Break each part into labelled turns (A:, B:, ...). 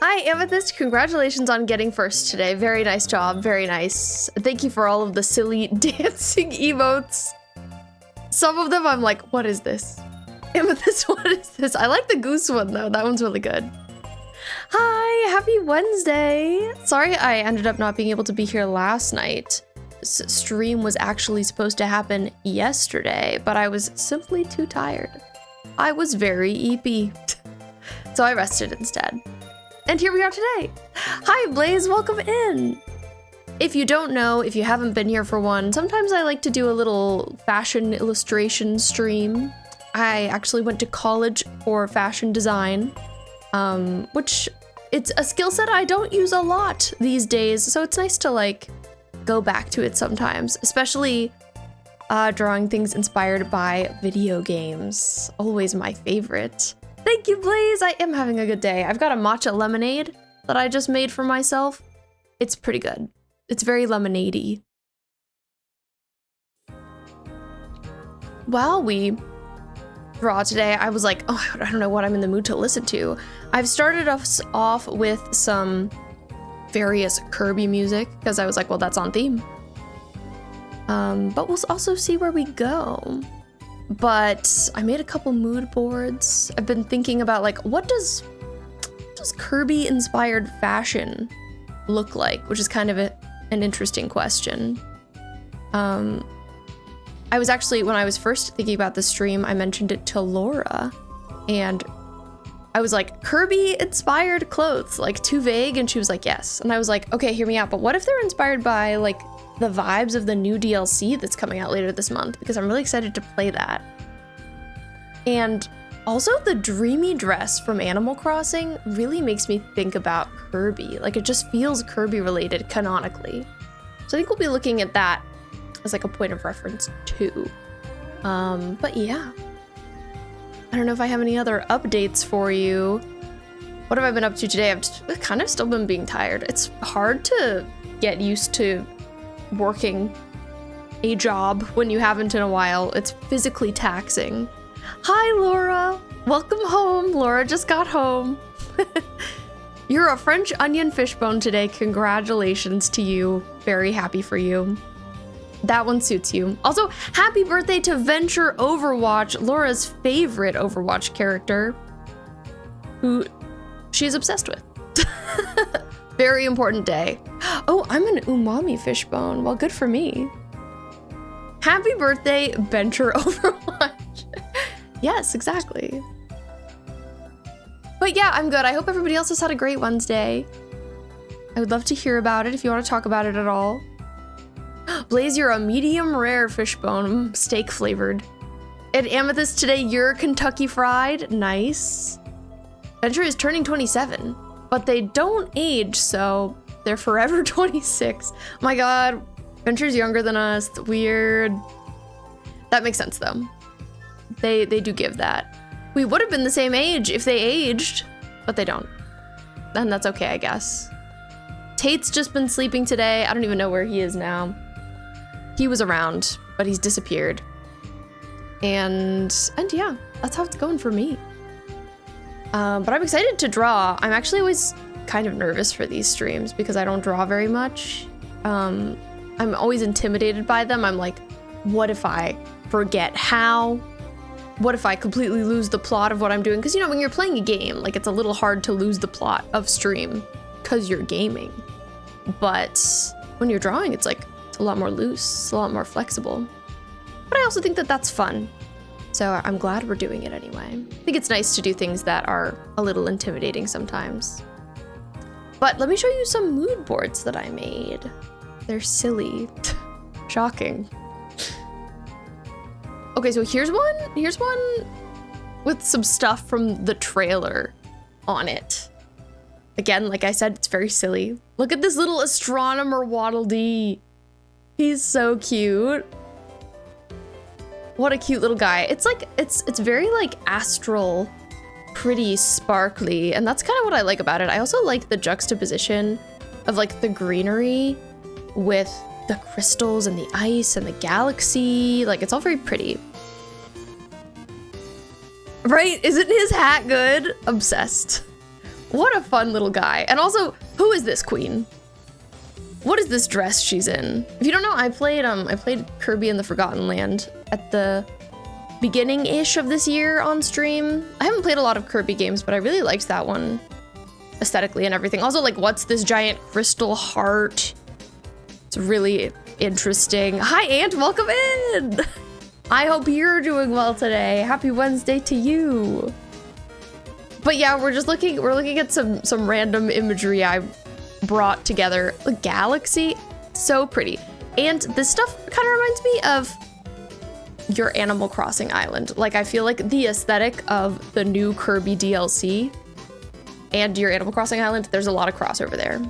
A: Hi, Amethyst. Congratulations on getting first today. Very nice job. Very nice. Thank you for all of the silly dancing emotes. Some of them I'm like, what is this? Amethyst, what is this? I like the goose one though. That one's really good. Hi, happy Wednesday. Sorry I ended up not being able to be here last night. Stream was actually supposed to happen yesterday, but I was simply too tired. I was very eepy. So I rested instead. And here we are today. Hi, Blaze, welcome in. If you don't know, if you haven't been here for one, sometimes I like to do a little fashion illustration stream. I actually went to college for fashion design, which it's a skill set I don't use a lot these days. So it's nice to like go back to it sometimes, especially drawing things inspired by video games. Always my favorite. Thank you, Blaze. I am having a good day. I've got a matcha lemonade that I just made for myself. It's pretty good. It's very lemonade-y. While we draw today, I was like, oh, I don't know what I'm in the mood to listen to. I've started us off with some various Kirby music because I was like, well, that's on theme. But we'll also see where we go. But I made a couple mood boards. I've been thinking about like, what does Kirby inspired fashion look like? Which is kind of an interesting question. I was actually, when I was first thinking about the stream, I mentioned it to Laura and I was like, Kirby inspired clothes, like too vague. And she was like, yes. And I was like, okay, hear me out. But what if they're inspired by like the vibes of the new DLC that's coming out later this month, because I'm really excited to play that. And also the dreamy dress from Animal Crossing really makes me think about Kirby. Like it just feels Kirby related canonically. So I think we'll be looking at that as like a point of reference too. But yeah, I don't know if I have any other updates for you. What have I been up to today? I've just kind of still been being tired. It's hard to get used to working a job when you haven't in a while. It's physically taxing. Hi, Laura. Welcome home. Laura just got home. You're a French onion fishbone today. Congratulations to you. Very happy for you. That one suits you. Also, happy birthday to Venture Overwatch, Laura's favorite Overwatch character, who she's obsessed with. Very important day. Oh, I'm an umami fishbone. Well, good for me. Happy birthday, Venture Overwatch. Yes, exactly. But yeah, I'm good. I hope everybody else has had a great Wednesday. I would love to hear about it if you want to talk about it at all. Blaze, you're a medium rare fishbone, steak flavored. And Amethyst, today you're Kentucky Fried. Nice. Venture is turning 27. But they don't age, so they're forever 26. My god, Venture's younger than us. Weird. That makes sense, though. They do give that. We would have been the same age if they aged, but they don't. And that's okay, I guess. Tate's just been sleeping today. I don't even know where he is now. He was around, but he's disappeared. And yeah, that's how it's going for me. But I'm excited to draw. I'm actually always kind of nervous for these streams because I don't draw very much. I'm always intimidated by them. I'm like, what if I forget how? What if I completely lose the plot of what I'm doing? Because, you know, when you're playing a game, like it's a little hard to lose the plot of stream because you're gaming. But when you're drawing, it's like, it's a lot more loose, it's a lot more flexible. But I also think that that's fun. So I'm glad we're doing it anyway. I think it's nice to do things that are a little intimidating sometimes. But let me show you some mood boards that I made. They're silly. Shocking. Okay, so here's one with some stuff from the trailer on it. Again, like I said, it's very silly. Look at this little astronomer Waddle Dee. He's so cute. What a cute little guy. It's like, it's very like astral, pretty sparkly. And that's kind of what I like about it. I also like the juxtaposition of like the greenery with the crystals and the ice and the galaxy. Like it's all very pretty. Right? Isn't his hat good? Obsessed. What a fun little guy. And also, who is this queen? What is this dress she's in? If you don't know, I played Kirby in the Forgotten Land at the beginning-ish of this year on stream. I haven't played a lot of Kirby games, but I really liked that one aesthetically and everything. Also, like, what's this giant crystal heart? It's really interesting. Hi, Aunt, welcome in. I hope you're doing well today. Happy Wednesday to you. But yeah, we're looking at some random imagery I brought together. The galaxy, so pretty. And this stuff kind of reminds me of your Animal Crossing island. Like, I feel like the aesthetic of the new Kirby DLC and your Animal Crossing island, there's a lot of crossover there.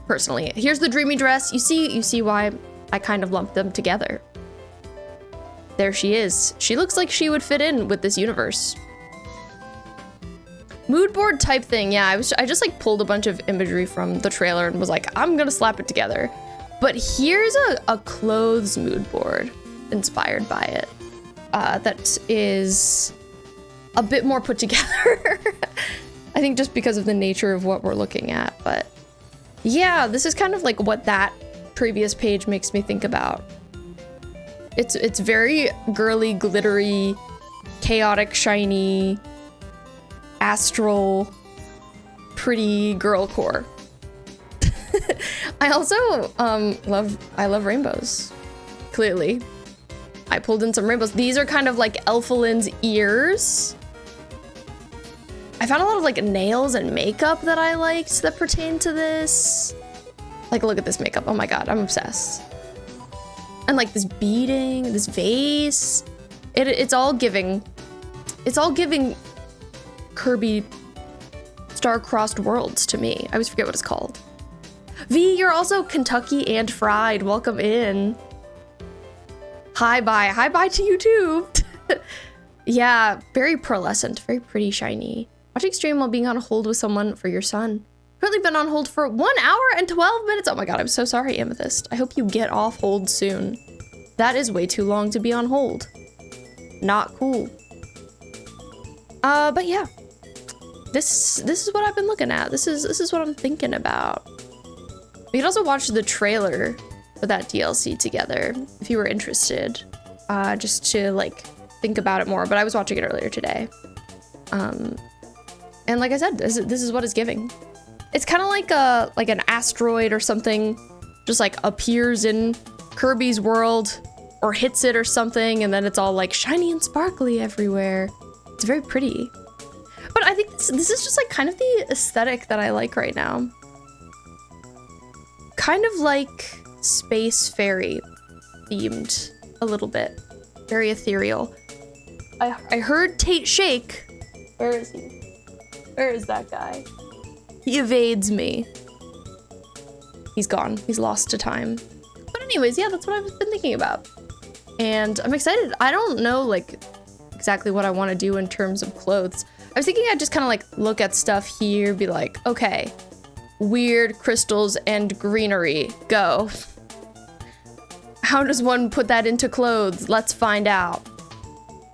A: Personally, here's the dreamy dress. You see why I kind of lumped them together. There she is. She looks like she would fit in with this universe. Mood board type thing, yeah, I just like pulled a bunch of imagery from the trailer and was like, I'm gonna slap it together. But here's a clothes mood board inspired by it that is a bit more put together. I think just because of the nature of what we're looking at, but yeah, this is kind of like what that previous page makes me think about. It's very girly, glittery, chaotic, shiny, astral, pretty girl core. I also love rainbows. Clearly, I pulled in some rainbows. These are kind of like Elfalin's ears. I found a lot of like nails and makeup that I liked that pertain to this. Like, look at this makeup. Oh my god, I'm obsessed. And like this beading, this vase. It's all giving Kirby star-crossed worlds to me. I always forget what it's called. V, you're also Kentucky and fried. Welcome in. Hi bye to you too. Yeah, very pearlescent, very pretty, shiny. Watching stream while being on hold with someone for your son. Currently been on hold for 1 hour and 12 minutes. Oh my god, I'm so sorry, Amethyst. I hope you get off hold soon. That is way too long to be on hold. Not cool. But yeah. This is what I've been looking at. This is what I'm thinking about. We could also watch the trailer for that DLC together if you were interested. Just to like think about it more, but I was watching it earlier today. And like I said, this is what it's giving. It's kind of like an asteroid or something just like appears in Kirby's world or hits it or something, and then it's all like shiny and sparkly everywhere. It's very pretty. But I think this is just like kind of the aesthetic that I like right now. Kind of like Space Fairy themed a little bit. Very ethereal. I heard Tate shake. Where is he? Where is that guy? He evades me. He's gone. He's lost to time. But anyways, yeah, that's what I've been thinking about. And I'm excited. I don't know like exactly what I want to do in terms of clothes. I was thinking I'd just kind of like look at stuff here, be like, okay, weird crystals and greenery, go. How does one put that into clothes? Let's find out.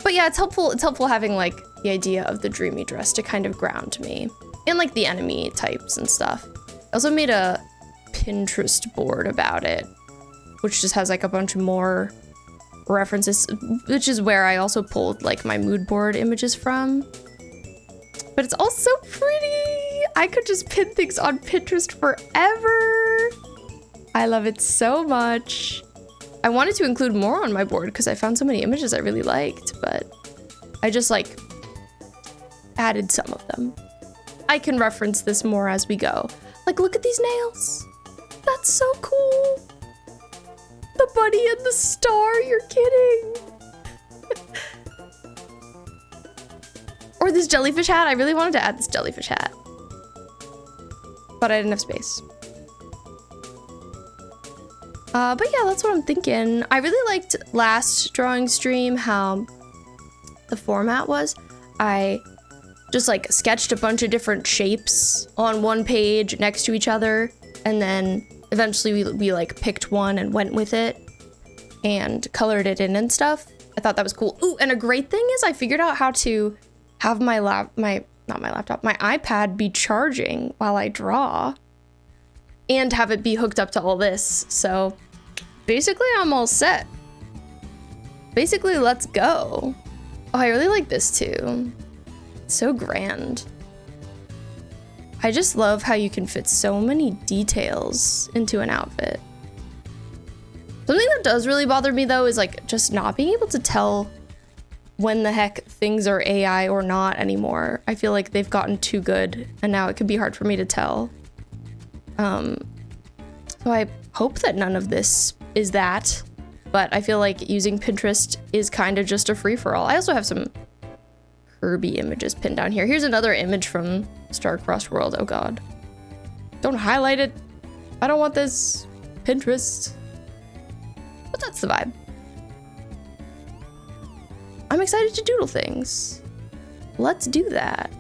A: But yeah, it's helpful having like the idea of the dreamy dress to kind of ground me. And like the enemy types and stuff. I also made a Pinterest board about it, which just has like a bunch more references, which is where I also pulled like my mood board images from. But it's all so pretty. I could just pin things on Pinterest forever. I love it so much. I wanted to include more on my board because I found so many images I really liked, but I just like added some of them. I can reference this more as we go. Like, look at these nails. That's so cool. The bunny and the star, you're kidding. Or this jellyfish hat. I really wanted to add this jellyfish hat, but I didn't have space. But yeah, that's what I'm thinking. I really liked last drawing stream how the format was. I just like sketched a bunch of different shapes on one page next to each other, and then eventually we like picked one and went with it and colored it in and stuff. I thought that was cool. Ooh, and a great thing is I figured out how to have my not my laptop, my iPad be charging while I draw and have it be hooked up to all this. So basically I'm all set. Basically, let's go. Oh, I really like this too. It's so grand. I just love how you can fit so many details into an outfit. Something that does really bother me though is like just not being able to tell when the heck things are AI or not anymore. I feel like they've gotten too good and now it can be hard for me to tell. So I hope that none of this is that. But I feel like using Pinterest is kind of just a free-for-all. I also have some Kirby images pinned down here. Here's another image from Star-Crossed World. Oh god. Don't highlight it. I don't want this. Pinterest. But that's the vibe. I'm excited to doodle things. Let's do that.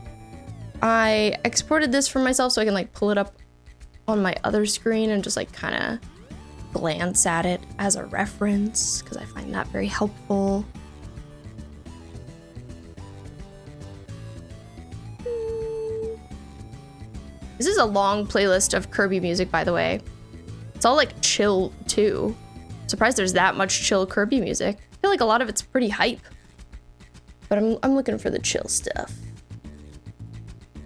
A: I exported this for myself so I can like pull it up on my other screen and just like kind of glance at it as a reference because I find that very helpful. This is a long playlist of Kirby music, by the way. It's all like chill too. I'm surprised there's that much chill Kirby music. I feel like a lot of it's pretty hype, but I'm looking for the chill stuff.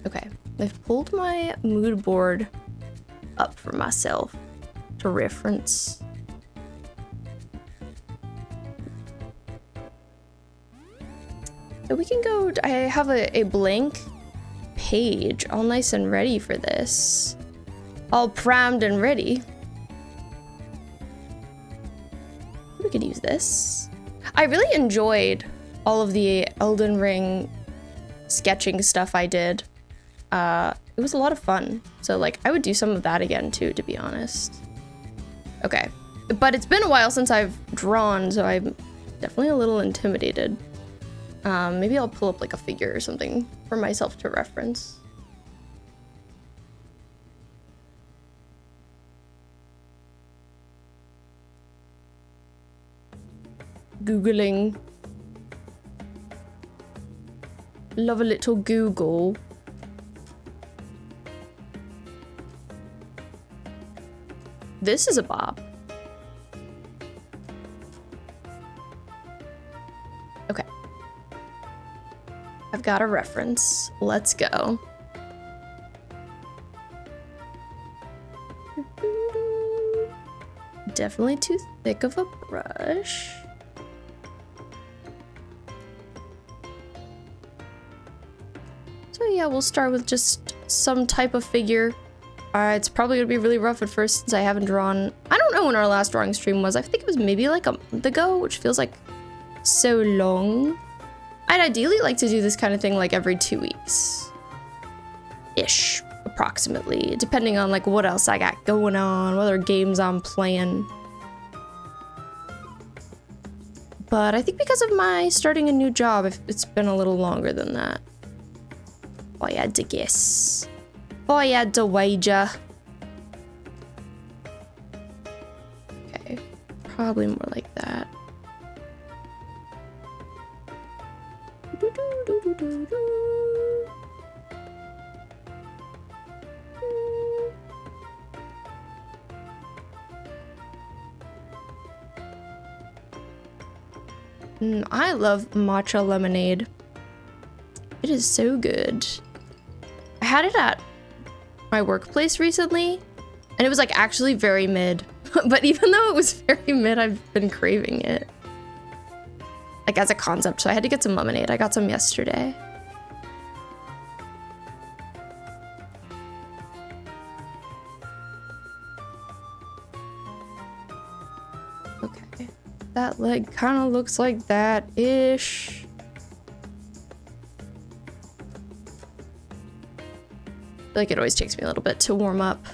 A: Okay, I've pulled my mood board up for myself to reference. So we can go, I have a blank page all nice and ready for this. All primed and ready. We could use this. I really enjoyed all of the Elden Ring sketching stuff I did. It was a lot of fun. So like I would do some of that again too, to be honest. Okay, but it's been a while since I've drawn, so I'm definitely a little intimidated. Maybe I'll pull up like a figure or something for myself to reference. Googling. Love a little Google. This is a bob. Okay. I've got a reference. Let's go. Definitely too thick of a brush. So yeah, we'll start with just some type of figure. It's probably gonna be really rough at first since I haven't drawn. I don't know when our last drawing stream was. I think it was maybe like a month ago, which feels like so long. I'd ideally like to do this kind of thing like every 2 weeks. Ish, approximately, depending on like what else I got going on, what other games I'm playing. But I think because of my starting a new job, it's been a little longer than that. If I had to guess. If I had to wager. Okay, probably more like that. I love matcha lemonade. It is so good. I had it at my workplace recently, and it was like actually very mid. But even though it was very mid, I've been craving it. Like as a concept, so I had to get some lemonade. I got some yesterday. Okay, that leg kind of looks like that-ish. I feel like it always takes me a little bit to warm up.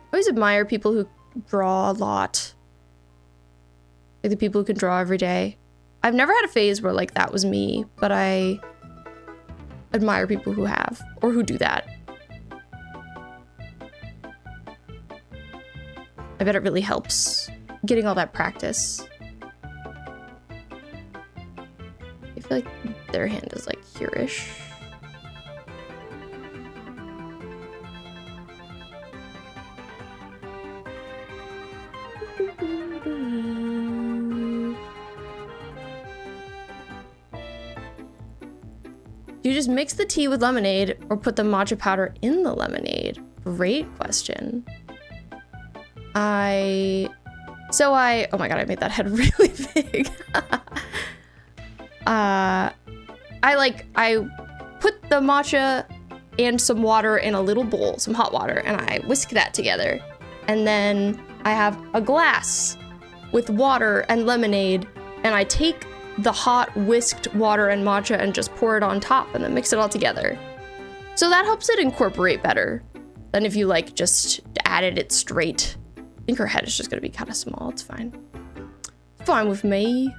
A: I always admire people who draw a lot. Like the people who can draw every day. I've never had a phase where like that was me, but I admire people who have, or who do that. I bet it really helps getting all that practice. I feel like their hand is like here-ish. Do you just mix the tea with lemonade or put the matcha powder in the lemonade? Great question. Oh my god, I made that head really big. I put the matcha and some water in a little bowl, some hot water, and I whisk that together. And then I have a glass with water and lemonade, and I take the hot whisked water and matcha and just pour it on top and then mix it all together. So that helps it incorporate better than if you like just added it straight. I think her head is just gonna be kind of small. It's fine. It's fine with me.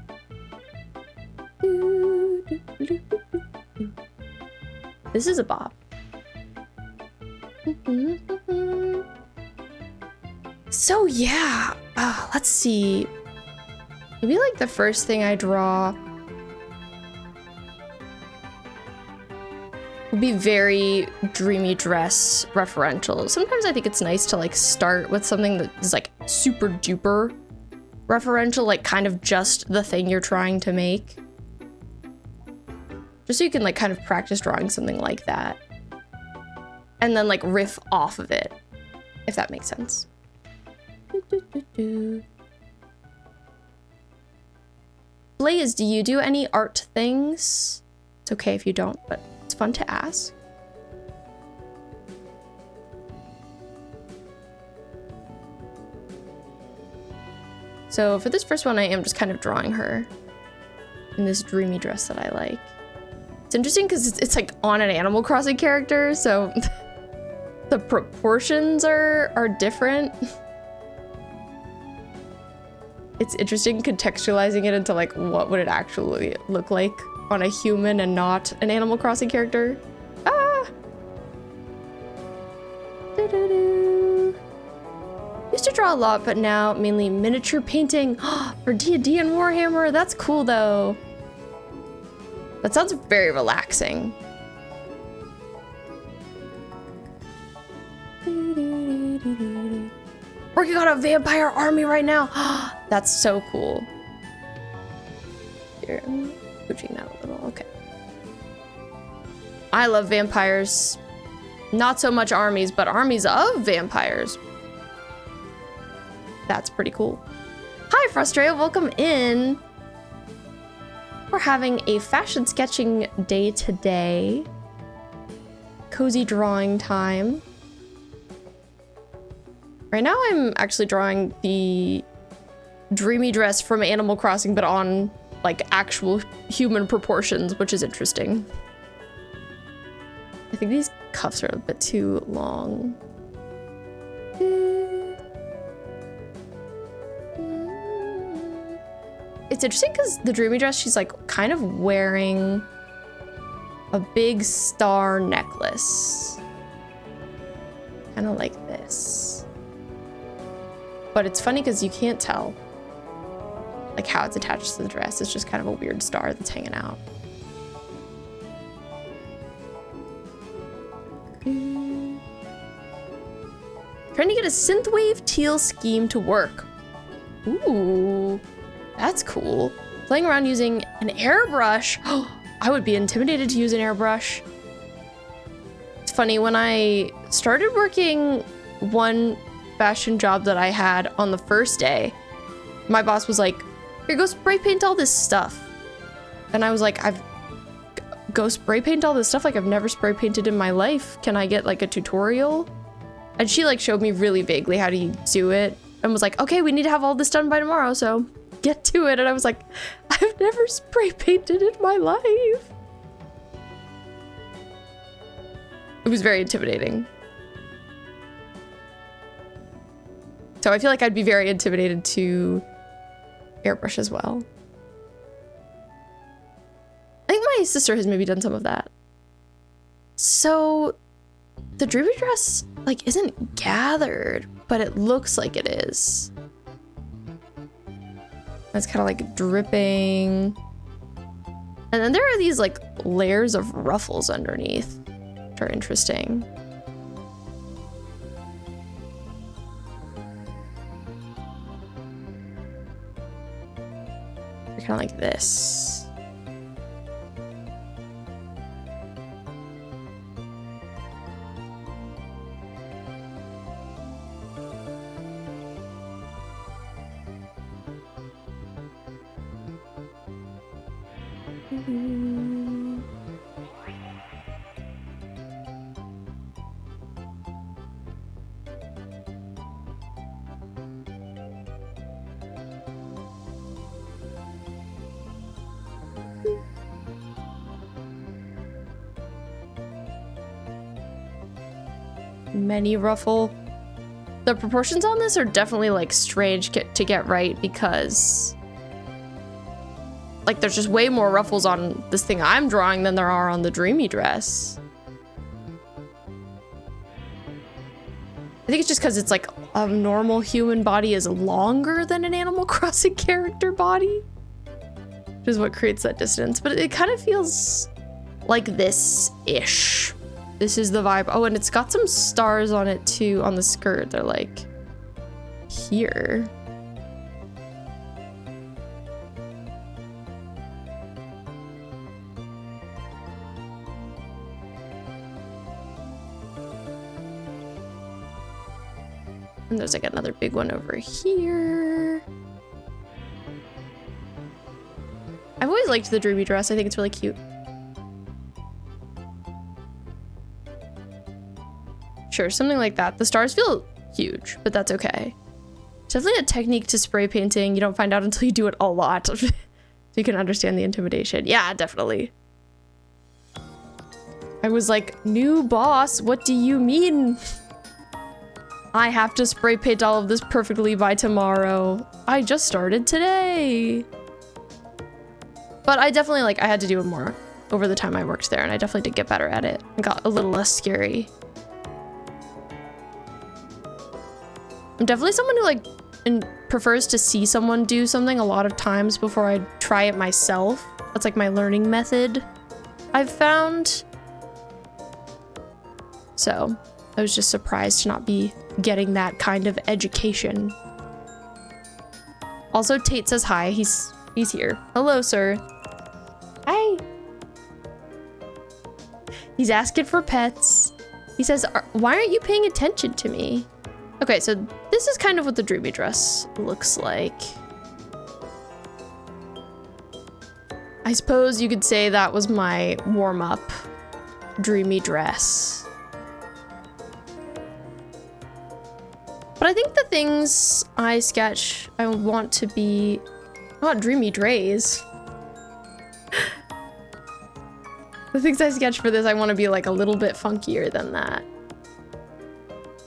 A: This is a bop. So yeah, let's see. Maybe like the first thing I draw would be very dreamy dress referential. Sometimes I think it's nice to like start with something that is like super duper referential, like kind of just the thing you're trying to make. Just so you can like kind of practice drawing something like that. And then like riff off of it, if that makes sense. Blaze, do you do any art things? It's okay if you don't, but it's fun to ask. So for this first one, I am just kind of drawing her in this dreamy dress that I like. It's interesting because it's like on an Animal Crossing character, so the proportions are different. It's interesting contextualizing it into like what would it actually look like on a human and not an Animal Crossing character. Ah! Doo-doo-doo. Used to draw a lot, but now mainly miniature painting for D&D and Warhammer. That's cool though. That sounds very relaxing. Working on a vampire army right now. That's so cool. Here, I'm pushing that a little. Okay. I love vampires. Not so much armies, but armies of vampires. That's pretty cool. Hi, Frustrea. Welcome in. We're having a fashion sketching day today. Cozy drawing time. Right now I'm actually drawing the dreamy dress from Animal Crossing, but on like actual human proportions, which is interesting. I think these cuffs are a bit too long. It's interesting because the dreamy dress, she's like kind of wearing a big star necklace. Kind of like this. But it's funny because you can't tell like how it's attached to the dress. It's just kind of a weird star that's hanging out. Trying to get a synthwave teal scheme to work. Ooh, that's cool. Playing around using an airbrush. I would be intimidated to use an airbrush. It's funny, when I started working one fashion job that I had on the first day, my boss was like, here, go spray paint all this stuff. And I was like, go spray paint all this stuff? Like, I've never spray painted in my life. Can I get like a tutorial? And she like showed me really vaguely how to do it and was like, okay, we need to have all this done by tomorrow, so get to it. And I was like, I've never spray painted in my life. It was very intimidating. So I feel like I'd be very intimidated to airbrush as well. I think my sister has maybe done some of that. So the dreamy dress like isn't gathered, but it looks like it is. It's kind of like dripping. And then there are these like layers of ruffles underneath, which are interesting. They're kind of like this. Many ruffle. The proportions on this are definitely like strange to get right because like there's just way more ruffles on this thing I'm drawing than there are on the dreamy dress. I think it's just because it's like a normal human body is longer than an Animal Crossing character body, which is what creates that distance. But it kind of feels like this-ish. This is the vibe. Oh, and it's got some stars on it too, on the skirt. They're like here. And there's like another big one over here. I've always liked the dreamy dress. I think it's really cute. Sure, something like that. The stars feel huge, but that's okay. It's definitely a technique to spray painting. You don't find out until you do it a lot. So you can understand the intimidation. Yeah, definitely. I was like, new boss, what do you mean? I have to spray paint all of this perfectly by tomorrow. I just started today. But I definitely I had to do it more over the time I worked there, and I definitely did get better at it. It got a little less scary. I'm definitely someone who prefers to see someone do something a lot of times before I try it myself. That's like my learning method, I've found. So I was just surprised to not be getting that kind of education. Also, Tate says hi. He's here. Hello, sir. Hi. He's asking for pets. He says, why aren't you paying attention to me? Okay, so this is kind of what the dreamy dress looks like. I suppose you could say that was my warm-up dreamy dress. But I think the things I sketch, I want to be not dreamy drays. The things I sketch for this, I want to be like a little bit funkier than that.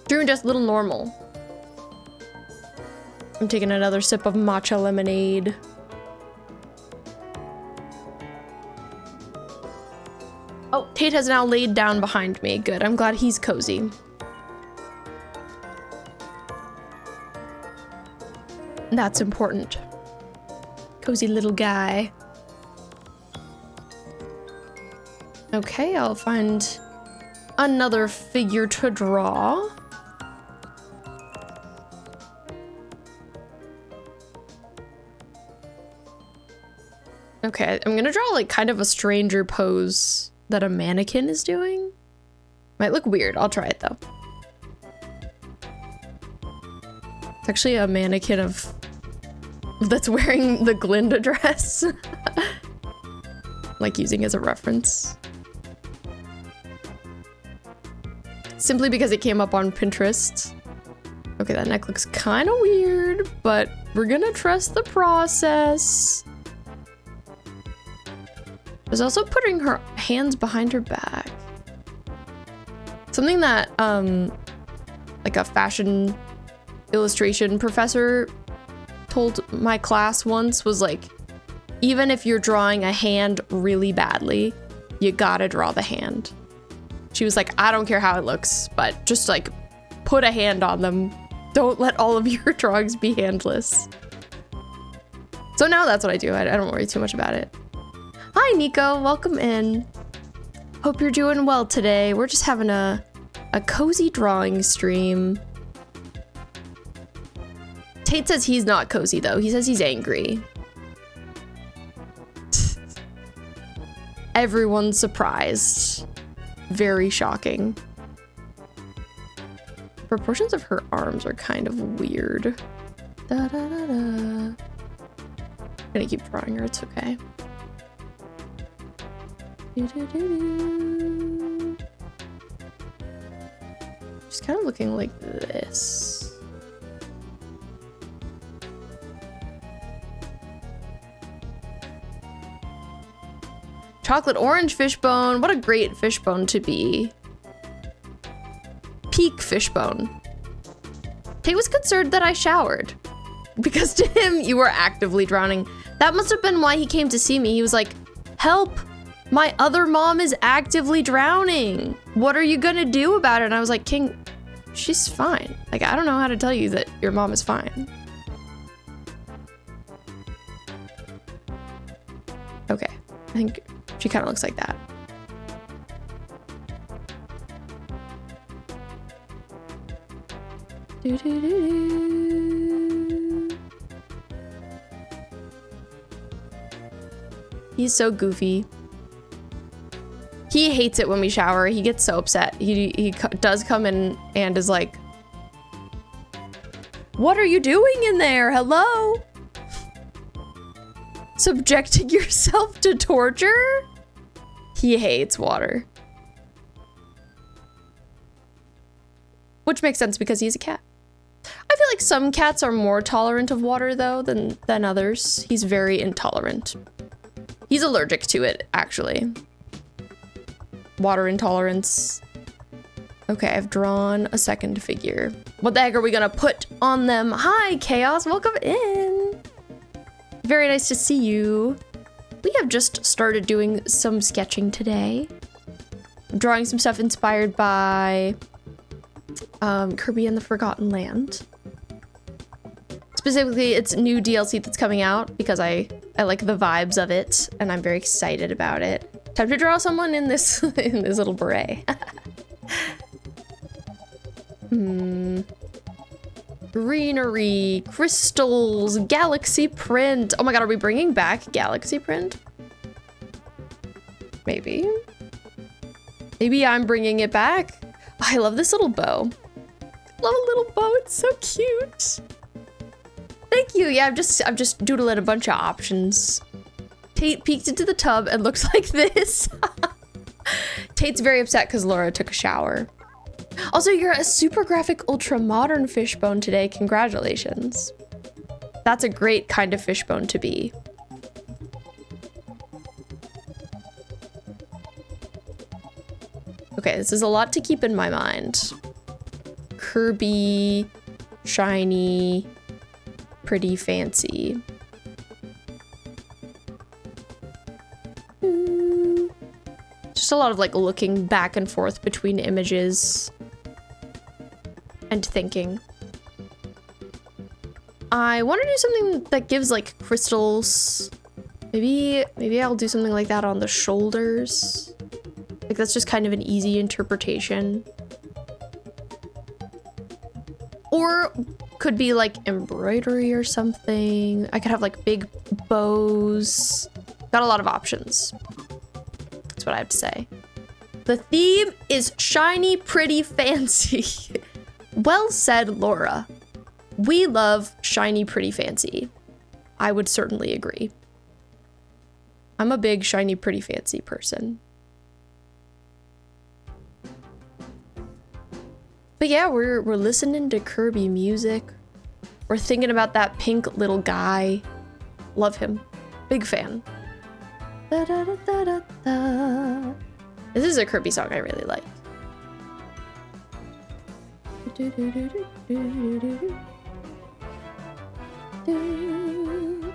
A: Dreamy dress, little normal. I'm taking another sip of matcha lemonade. Oh, Tate has now laid down behind me. Good, I'm glad he's cozy. That's important. Cozy little guy. Okay, I'll find another figure to draw. Okay, I'm gonna draw like kind of a stranger pose that a mannequin is doing. Might look weird. I'll try it though. It's actually a mannequin that's wearing the Glinda dress. Like using as a reference. Simply because it came up on Pinterest. Okay, that neck looks kind of weird, but we're gonna trust the process. There's also putting her hands behind her back. Something that, like a fashion illustration professor told my class once was like, even if you're drawing a hand really badly, you gotta draw the hand. She was like, I don't care how it looks, but just like put a hand on them. Don't let all of your drawings be handless. So now that's what I do. I don't worry too much about it. Hi, Nico. Welcome in. Hope you're doing well today. We're just having a cozy drawing stream. Tate says he's not cozy, though. He says he's angry. Everyone's surprised. Very shocking. Proportions of her arms are kind of weird. Da, da, da, da. I'm gonna keep drawing her, it's okay. Do, do, do, do. She's kind of looking like this. Chocolate orange fishbone. What a great fishbone to be. Peak fishbone. Tate was concerned that I showered. Because to him, you were actively drowning. That must have been why he came to see me. He was like, help! My other mom is actively drowning. What are you gonna do about it? And I was like, King, she's fine. Like, I don't know how to tell you that your mom is fine. Okay, I think she kind of looks like that. Do, do, do, do. He's so goofy. He hates it when we shower. He gets so upset. He does come in and is like, what are you doing in there? Hello? Subjecting yourself to torture? He hates water. Which makes sense because he's a cat. I feel like some cats are more tolerant of water though than others. He's very intolerant. He's allergic to it, actually. Water intolerance. Okay, I've drawn a second figure. What the heck are we gonna put on them? Hi, Chaos, welcome in. Very nice to see you. We have just started doing some sketching today. I'm drawing some stuff inspired by Kirby and the Forgotten Land. Specifically, it's new DLC that's coming out because I like the vibes of it and I'm very excited about it. Time to draw someone in this in this little beret. Greenery, crystals, galaxy print. Oh my god, are we bringing back galaxy print? Maybe. Maybe I'm bringing it back. I love this little bow. Love a little bow, it's so cute. Thank you. Yeah, I'm just doodling a bunch of options. Tate peeked into the tub and looks like this. Tate's very upset because Laura took a shower. Also, you're a super graphic ultra modern fishbone today. Congratulations. That's a great kind of fishbone to be. Okay, this is a lot to keep in mind. Kirby, shiny, pretty fancy. Just a lot of like looking back and forth between images and thinking. I want to do something that gives like crystals. Maybe I'll do something like that on the shoulders. Like that's just kind of an easy interpretation. Or could be like embroidery or something. I could have like big bows. Got a lot of options. That's what I have to say. The theme is shiny, pretty, fancy. Well said, Laura. We love shiny, pretty, fancy. I would certainly agree. I'm a big shiny, pretty, fancy person. But yeah, we're listening to Kirby music. We're thinking about that pink little guy. Love him. Big fan. Da, da, da, da, da, da. This is a Kirby song I really like. Do, do, do, do, do, do, do. Do.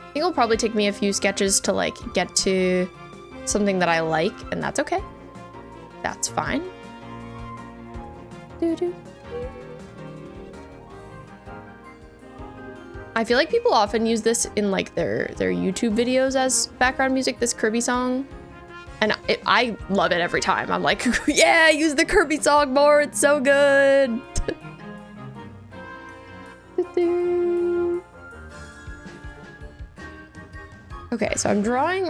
A: I think it'll probably take me a few sketches to like get to something that I like, and that's okay. That's fine. Do, do. I feel like people often use this in like their YouTube videos as background music, this Kirby song. And I love it every time. I'm like, yeah, use the Kirby song more. It's so good. Okay, so I'm drawing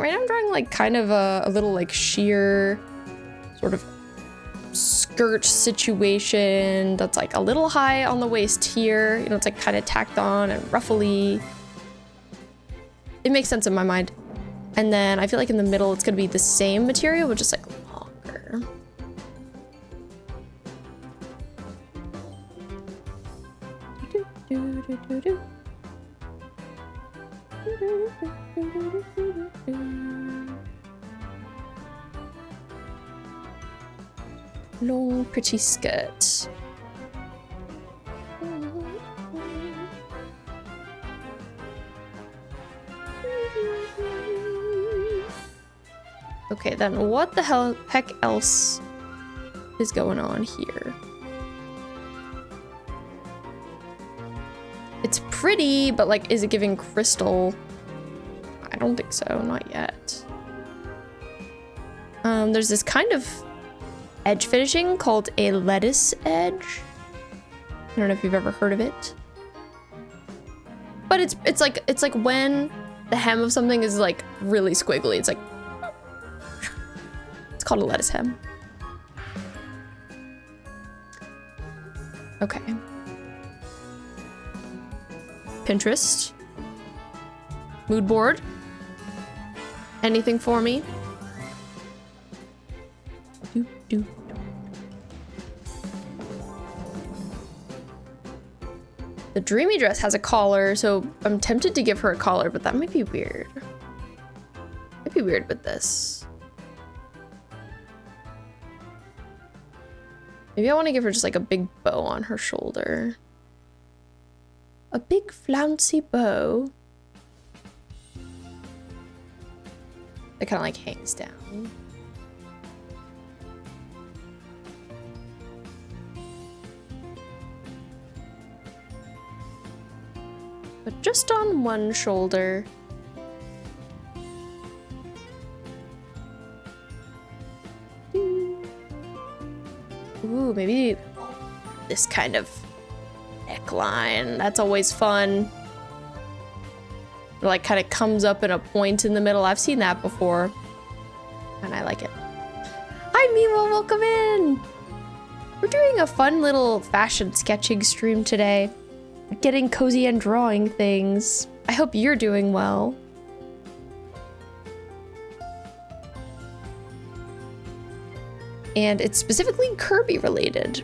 A: like kind of a little like sheer sort of skirt situation that's like a little high on the waist here. You know, it's like kind of tacked on and ruffly. It makes sense in my mind. And then I feel like in the middle it's gonna be the same material, but just like longer. Long, pretty skirt. Okay, then what the heck else is going on here? It's pretty, but like, is it giving crystal? I don't think so, not yet. There's this kind of edge finishing called a lettuce edge. I don't know if you've ever heard of it. But it's like when the hem of something is like really squiggly. It's like, it's called a lettuce hem. Okay. Pinterest. Mood board. Anything for me? Do. The dreamy dress has a collar, so I'm tempted to give her a collar, but that might be weird. Might be weird with this. Maybe I want to give her just like a big bow on her shoulder. A big flouncy bow. It kind of like hangs down. But just on one shoulder. Ooh, maybe this kind of neckline. That's always fun. It like kind of comes up in a point in the middle. I've seen that before. And I like it. Hi, Mimo, welcome in. We're doing a fun little fashion sketching stream today. Getting cozy and drawing things. I hope you're doing well. And it's specifically Kirby related.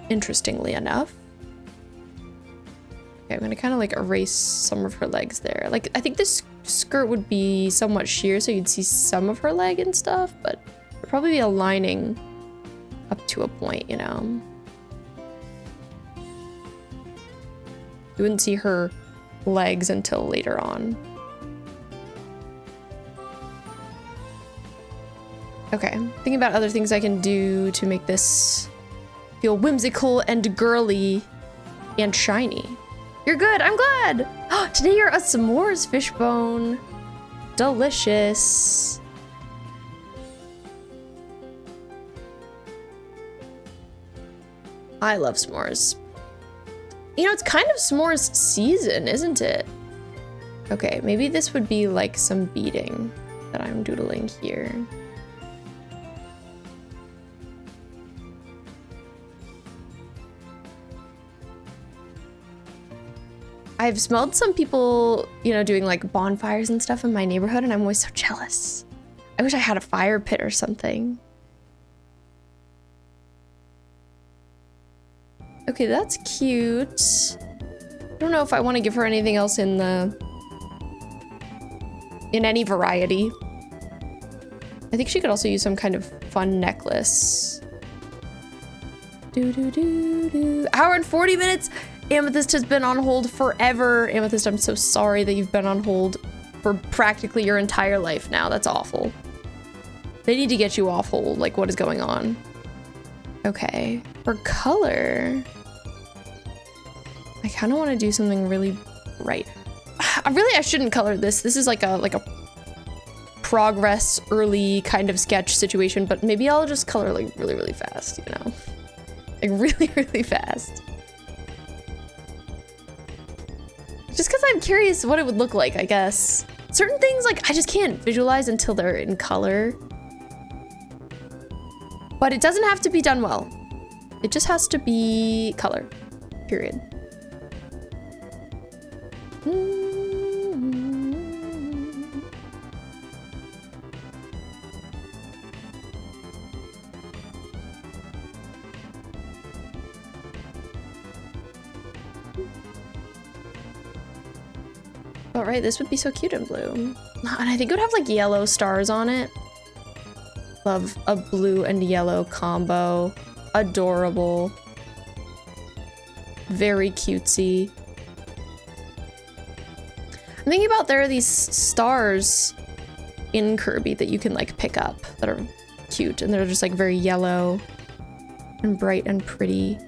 A: Interestingly enough. Okay, I'm gonna kind of like erase some of her legs there. Like, I think this skirt would be somewhat sheer, so you'd see some of her leg and stuff, but there'd probably be a lining up to a point, you know? You wouldn't see her legs until later on. Okay, thinking about other things I can do to make this feel whimsical and girly and shiny. You're good, I'm glad! Today you're a s'mores fishbone. Delicious. I love s'mores. You know, it's kind of s'mores season, isn't it? Okay, maybe this would be like some beading that I'm doodling here. I've smelled some people, you know, doing like bonfires and stuff in my neighborhood, and I'm always so jealous. I wish I had a fire pit or something. Okay, that's cute. I don't know if I want to give her anything else in any variety. I think she could also use some kind of fun necklace. Hour and 40 minutes. Amethyst has been on hold forever. Amethyst, I'm so sorry that you've been on hold for practically your entire life now. That's awful. They need to get you off hold. Like, what is going on? Okay. For color. I kind of want to do something really bright. I shouldn't color this. This is like a progress early kind of sketch situation, but maybe I'll just color like really fast, you know? Like really fast. Just because I'm curious what it would look like, I guess. Certain things, like, I just can't visualize until they're in color. But it doesn't have to be done well. It just has to be color, period. But right, this would be so cute in blue. And I think it would have like yellow stars on it. Love a blue and yellow combo. Adorable. Very cutesy. I'm thinking about there are these stars in Kirby that you can like pick up that are cute, and they're just like very yellow and bright and pretty.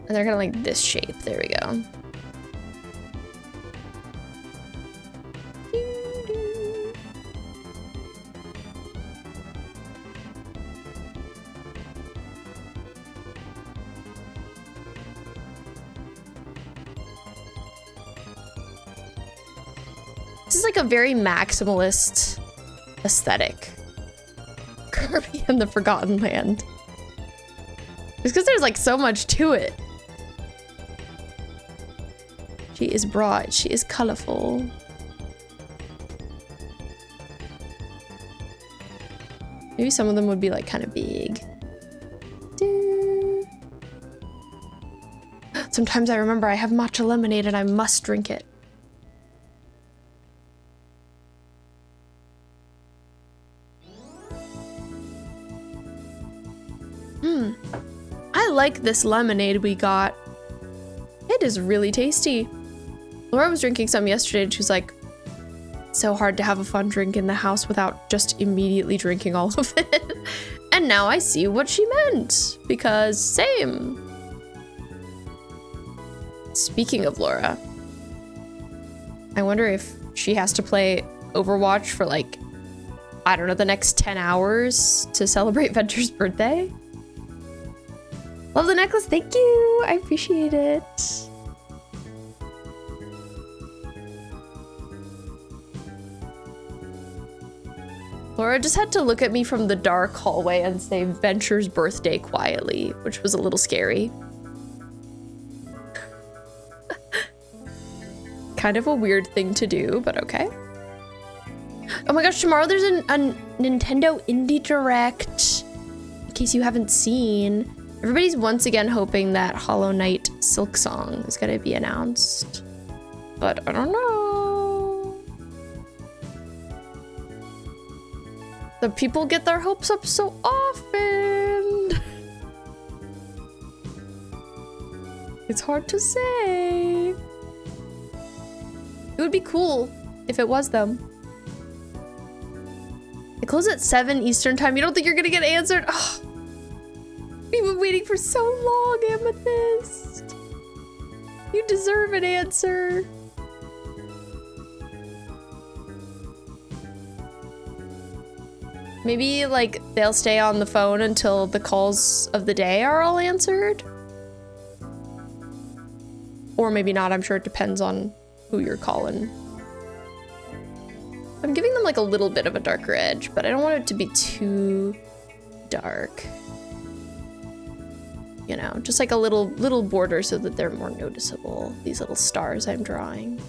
A: And they're kind of like this shape. There we go. This is like a very maximalist aesthetic. Kirby and the Forgotten Land. Just because there's like so much to it. She is broad, she is colorful. Maybe some of them would be like kind of big. Sometimes I remember I have matcha lemonade and I must drink it. I like this lemonade we got. It is really tasty. Laura was drinking some yesterday and she was like, so hard to have a fun drink in the house without just immediately drinking all of it. And now I see what she meant, because same. Speaking of Laura, I wonder if she has to play Overwatch for like, I don't know, the next 10 hours to celebrate Venture's birthday. Love the necklace, thank you, I appreciate it. Laura just had to look at me from the dark hallway and say Venture's birthday quietly, which was a little scary. Kind of a weird thing to do, but okay. Oh my gosh, tomorrow there's a Nintendo Indie Direct, in case you haven't seen. Everybody's once again hoping that Hollow Knight Silk Song is gonna be announced, but I don't know. The people get their hopes up so often. It's hard to say. It would be cool if it was them. They close at 7 Eastern time. You don't think you're gonna get answered? Oh, we've been waiting for so long, Amethyst. You deserve an answer. Maybe like they'll stay on the phone until the calls of the day are all answered. Or maybe not, I'm sure it depends on who you're calling. I'm giving them like a little bit of a darker edge, but I don't want it to be too dark. You know, just like a little border so that they're more noticeable, these little stars I'm drawing.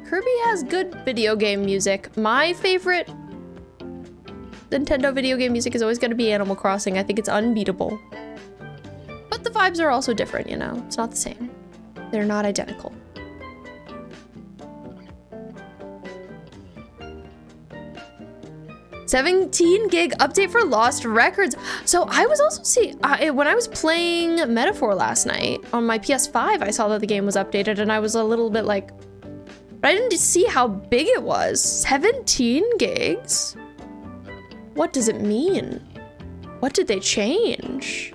A: Kirby has good video game music. My favorite Nintendo video game music is always going to be Animal Crossing. I think it's unbeatable. But the vibes are also different, you know? It's not the same. They're not identical. $17 gig update for Lost Records. So I was also seeing, when I was playing Metaphor last night on my PS5, I saw that the game was updated and I was a little bit like, but I didn't see how big it was. 17 gigs? What does it mean? What did they change?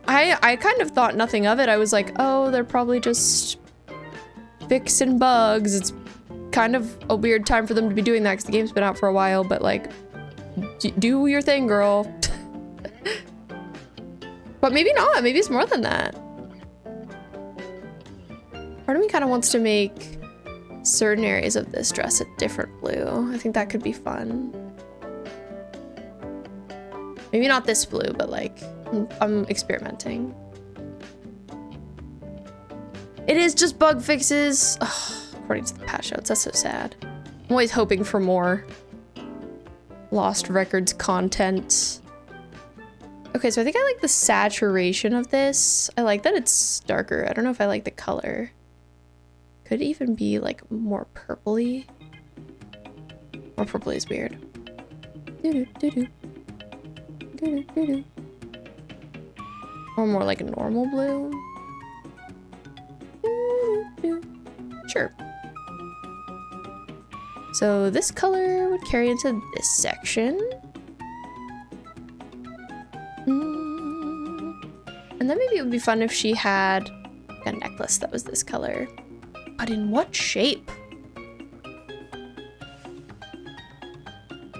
A: I kind of thought nothing of it. I was like, oh, they're probably just fixing bugs. It's kind of a weird time for them to be doing that because the game's been out for a while, but like, do your thing, girl. But maybe not. Maybe it's more than that. Part of me kind of wants to make certain areas of this dress a different blue. I think that could be fun. Maybe not this blue, but like, I'm experimenting. It is just bug fixes. Ugh, according to the patch notes, that's so sad. I'm always hoping for more Lost Records content. Okay, so I think I like the saturation of this. I like that it's darker. I don't know if I like the color. Could even be like more purpley. More purpley is weird. Or more like a normal blue. Sure. So this color would carry into this section. And then maybe it would be fun if she had a necklace that was this color. But in what shape?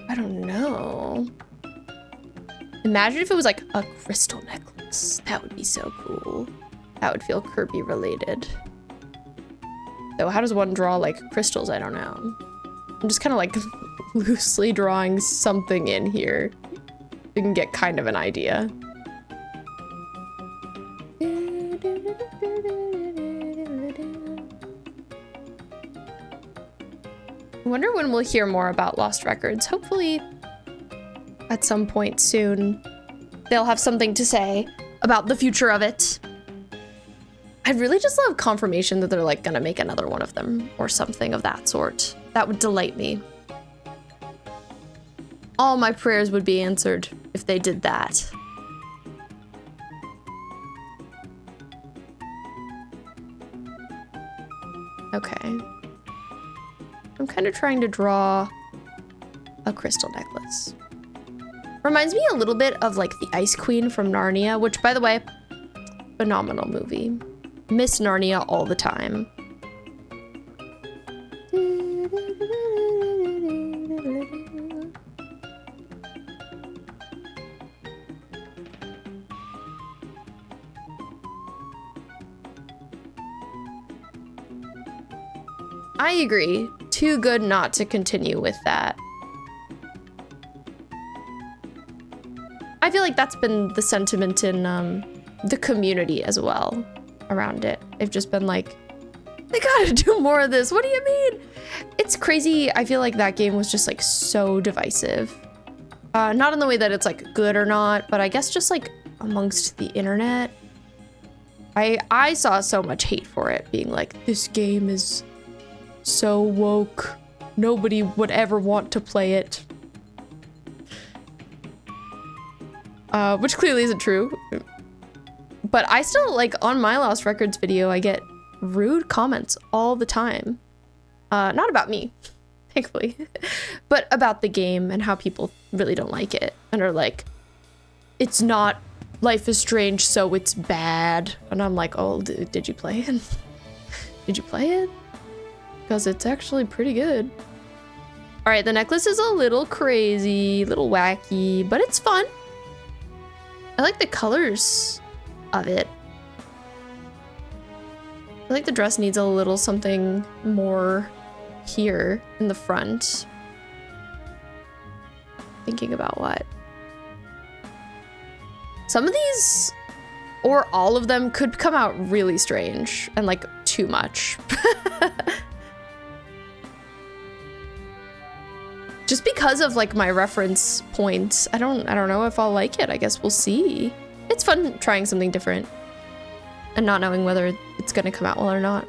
A: I don't know. Imagine if it was like a crystal necklace. That would be so cool. That would feel Kirby related. So how does one draw like crystals? I don't know. I'm just kind of like loosely drawing something in here. You can get kind of an idea. I wonder when we'll hear more about Lost Records. Hopefully at some point soon they'll have something to say about the future of it. I'd really just love confirmation that they're like gonna make another one of them or something of that sort. That would delight me. All my prayers would be answered if they did that. Okay. I'm kind of trying to draw a crystal necklace. Reminds me a little bit of like the Ice Queen from Narnia, which by the way, phenomenal movie. Miss Narnia all the time. I agree. Too good not to continue with that. I feel like that's been the sentiment in the community as well around it. They've just been like, they gotta do more of this. What do you mean? It's crazy. I feel like that game was just like so divisive. Not in the way that it's like good or not, but I guess just like amongst the internet. I saw so much hate for it, being like, this game is so woke. Nobody would ever want to play it. Which clearly isn't true. But I still, like, on my Lost Records video, I get rude comments all the time. Not about me, thankfully, but about the game and how people really don't like it and are like, it's not Life is Strange, so it's bad. And I'm like, oh, did you play it? Did you play it? Because it's actually pretty good. All right, the necklace is a little crazy, a little wacky, but it's fun. I like the colors of it. I feel like the dress needs a little something more here in the front. Thinking about what? Some of these, or all of them, could come out really strange and like too much. Just because of like my reference points, I don't know if I'll like it. I guess we'll see. It's fun trying something different and not knowing whether it's gonna come out well or not.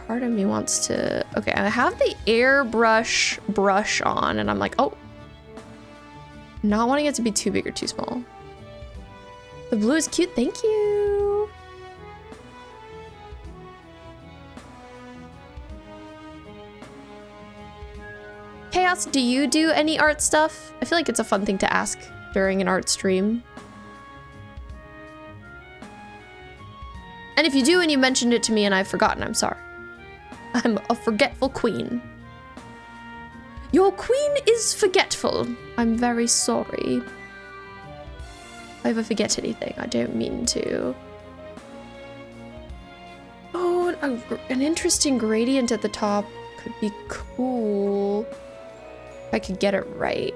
A: Part of me wants to, okay, I have the airbrush brush on and I'm like, oh, not wanting it to be too big or too small. The blue is cute, thank you. Chaos, do you do any art stuff? I feel like it's a fun thing to ask during an art stream. And if you do and you mentioned it to me and I've forgotten, I'm sorry. I'm a forgetful queen. Your queen is forgetful. I'm very sorry. If I ever forget anything, I don't mean to. Oh, an interesting gradient at the top could be cool. If I could get it right.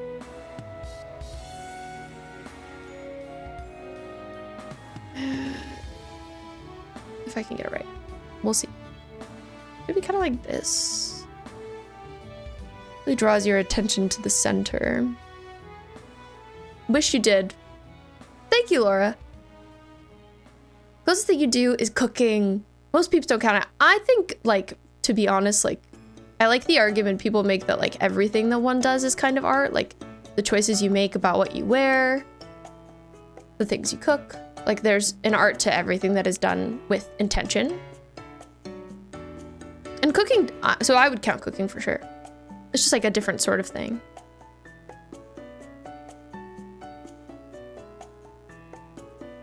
A: If I can get it right. We'll see. Maybe kind of like this. Really draws your attention to the center. Wish you did. Thank you, Laura. Closest thing you do is cooking. Most peeps don't count it. I think, like, to be honest, like, I like the argument people make that, like, everything that one does is kind of art. Like, the choices you make about what you wear, the things you cook. Like, there's an art to everything that is done with intention. And cooking, so I would count cooking for sure. It's just like a different sort of thing.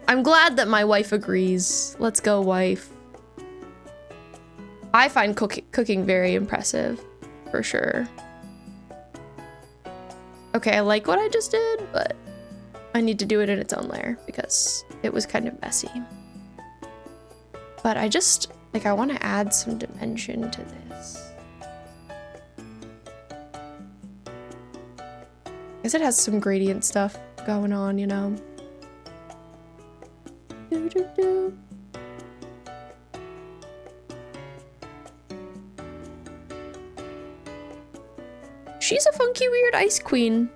A: I'm glad that my wife agrees. Let's go, wife. I find cooking very impressive, for sure. Okay, I like what I just did, but I need to do it in its own layer because it was kind of messy. But I just, like, I want to add some dimension to this. I guess it has some gradient stuff going on, you know? Do, do, do. She's a funky, weird ice queen.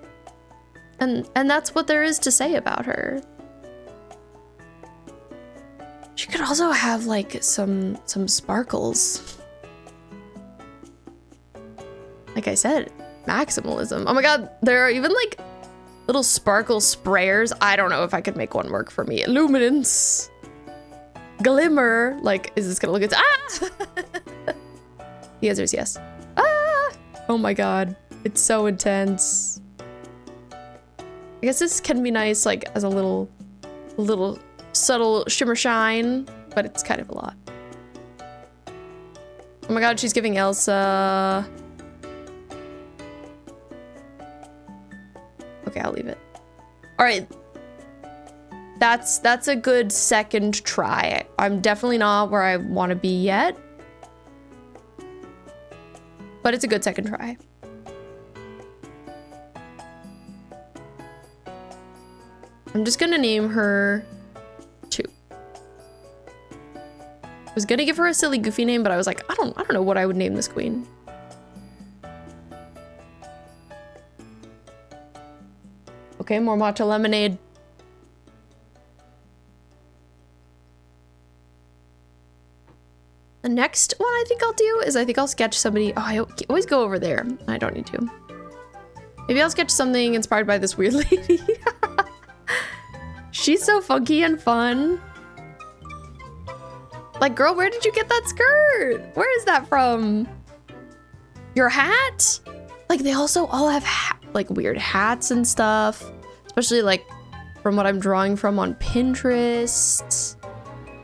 A: And that's what there is to say about her. She could also have like some sparkles. Like I said, maximalism. Oh my god, there are even like little sparkle sprayers. I don't know if I could make one work for me. Illuminance. Glimmer. Like, is this gonna look good? Ah! The answer is yes. Ah! Oh my god. It's so intense. I guess this can be nice, like, as a little subtle shimmer shine, but it's kind of a lot. Oh my god, she's giving Elsa. Okay, I'll leave it. All right. That's a good second try. I'm definitely not where I want to be yet, but it's a good second try. I'm just gonna name her 2. I was gonna give her a silly, goofy name, but I was like, I don't know what I would name this queen. Okay, more matcha lemonade. The next one I think I'll do is I think I'll sketch somebody. Oh, I always go over there. I don't need to. Maybe I'll sketch something inspired by this weird lady. She's so funky and fun. Like, girl, where did you get that skirt? Where is that from? Your hat? Like, they also all have like weird hats and stuff. Especially like from what I'm drawing from on Pinterest.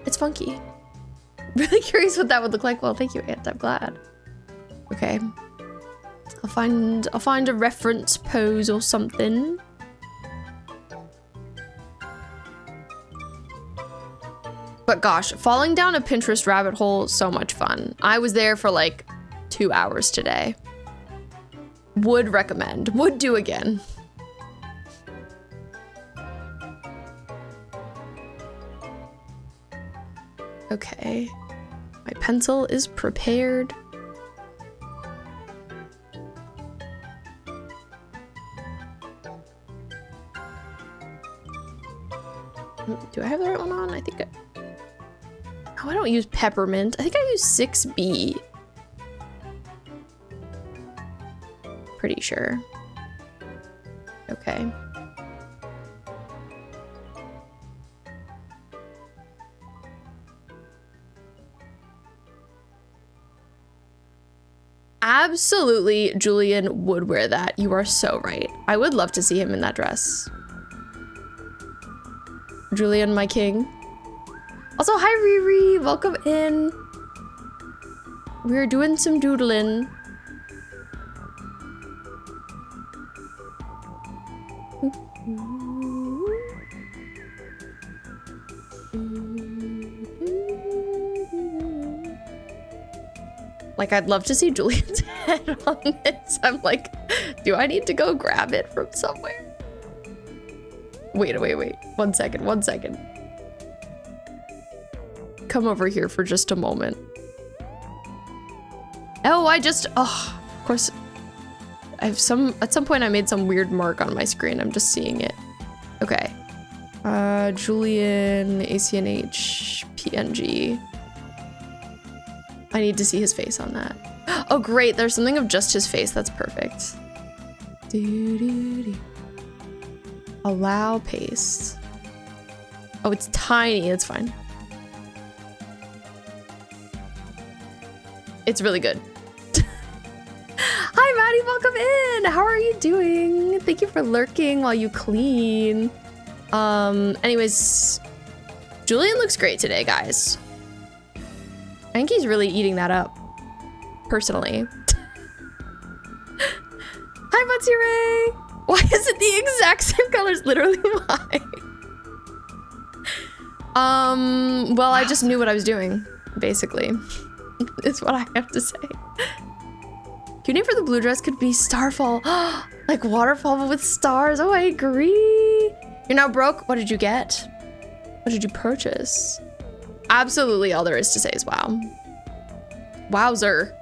A: It's funky. Really curious what that would look like. Well, thank you, Aunt. I'm glad. Okay. I'll find a reference pose or something. But gosh, falling down a Pinterest rabbit hole, so much fun. I was there for like 2 hours today. Would recommend. Would do again. Okay. My pencil is prepared. Do I have the right one on? I think Oh, I don't use peppermint. I think I use 6B. Pretty sure. Okay. Absolutely, Julian would wear that. You are so right. I would love to see him in that dress. Julian, my king. Also, hi Riri, welcome in. We're doing some doodling. Like, I'd love to see Julian's head on this. I'm like, do I need to go grab it from somewhere? Wait. 1 second. Come over here for just a moment. Oh, of course, at some point I made some weird mark on my screen. I'm just seeing it. Okay. Julian, ACNH, PNG. I need to see his face on that. Oh, great. There's something of just his face. That's perfect. Allow paste. Oh, it's tiny. It's fine. It's really good. Hi, Maddie. Welcome in. How are you doing? Thank you for lurking while you clean. Anyways, Julian looks great today, guys. I think he's really eating that up, personally. Hi, Butsy Ray! Why is it the exact same colors? Literally why? Well, I just knew what I was doing, basically. Is what I have to say. Your name for the blue dress could be Starfall. Like waterfall, but with stars. Oh, I agree. You're now broke? What did you get? What did you purchase? Absolutely all there is to say is wow. Wowzer.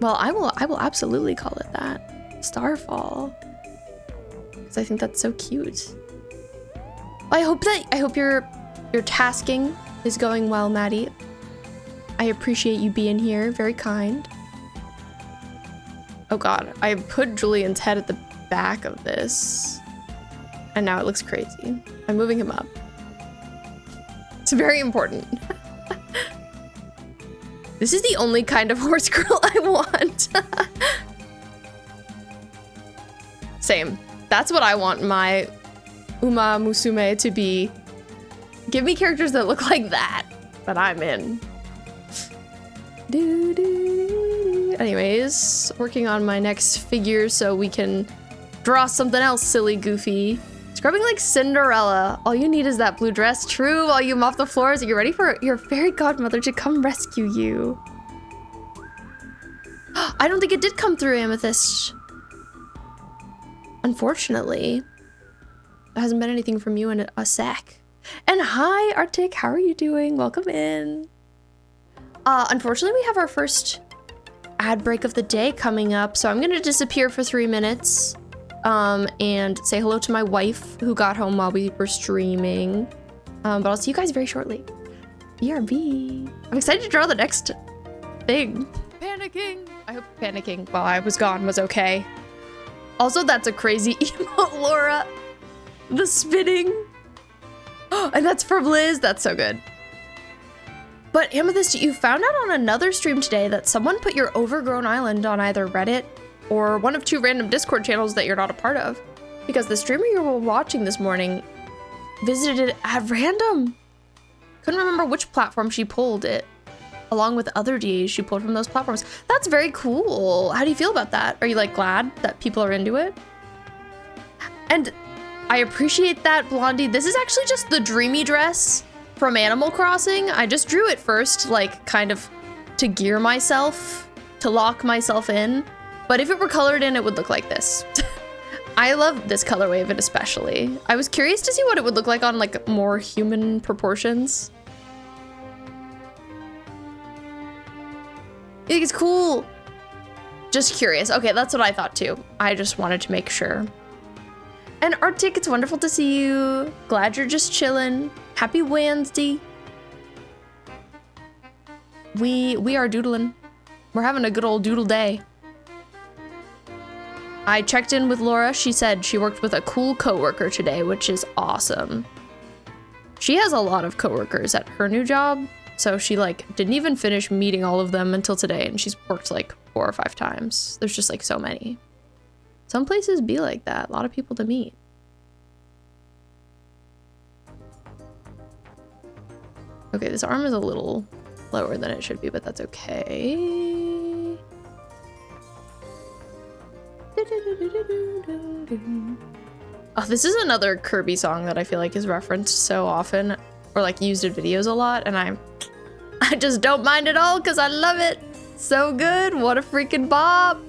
A: Well, I will absolutely call it that. Starfall. Because I think that's so cute. I hope your tasking is going well, Maddie. I appreciate you being here. Very kind. Oh god, I put Julian's head at the back of this. And now it looks crazy. I'm moving him up. It's very important. This is the only kind of horse girl I want. Same. That's what I want my Uma Musume to be. Give me characters that look like that I'm in. Anyways, working on my next figure so we can draw something else silly, goofy. Scrubbing like Cinderella. All you need is that blue dress. True, while you mop the floors, are you ready for your fairy godmother to come rescue you? I don't think it did come through, Amethyst. Unfortunately. There hasn't been anything from you in a sec. And hi, Arctic, how are you doing? Welcome in. Unfortunately, we have our first ad break of the day coming up, so I'm gonna disappear for 3 minutes. And say hello to my wife who got home while we were streaming. But I'll see you guys very shortly. BRB. I'm excited to draw the next thing. Panicking. I hope panicking while I was gone was okay. Also, that's a crazy emote, Laura. The spinning. And that's from Liz. That's so good. But Amethyst, you found out on another stream today that someone put your overgrown island on either Reddit or one of 2 random Discord channels that you're not a part of, because the streamer you were watching this morning visited it at random. Couldn't remember which platform she pulled it, along with other DAs she pulled from those platforms. That's very cool. How do you feel about that? Are you like glad that people are into it? And I appreciate that, Blondie. This is actually just the dreamy dress from Animal Crossing. I just drew it first, like kind of to gear myself, to lock myself in. But if it were colored in, it would look like this. I love this colorway of it especially. I was curious to see what it would look like on like more human proportions. You think it's cool? Just curious. Okay, that's what I thought too. I just wanted to make sure. And Arctic, it's wonderful to see you. Glad you're just chilling. Happy Wednesday. We are doodling. We're having a good old doodle day. I checked in with Laura. She said she worked with a cool coworker today, which is awesome. She has a lot of coworkers at her new job, so she like didn't even finish meeting all of them until today, and she's worked like 4 or 5 times. There's just like so many. Some places be like that. A lot of people to meet. Okay, this arm is a little lower than it should be, but that's okay. Oh, this is another Kirby song that I feel like is referenced so often, or like used in videos a lot, and I just don't mind at all because I love it. So good. What a freaking bop.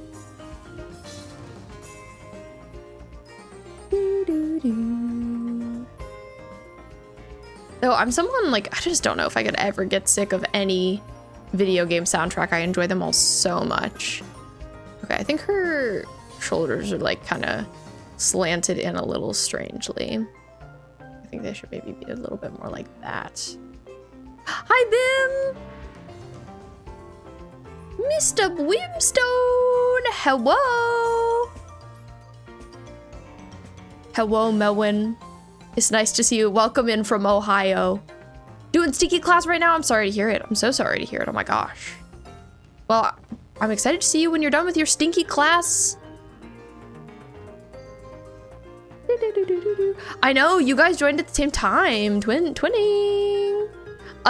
A: Though I'm someone like, I just don't know if I could ever get sick of any video game soundtrack. I enjoy them all so much. Okay, I think her shoulders are like kind of slanted in a little strangely. I think they should maybe be a little bit more like that. Hi, Bim! Mr. Wimstone! Hello! Hello, Melwin. It's nice to see you. Welcome in from Ohio. Doing stinky class right now? I'm sorry to hear it. I'm so sorry to hear it. Oh my gosh. Well, I'm excited to see you when you're done with your stinky class. I know, you guys joined at the same time. Twinning.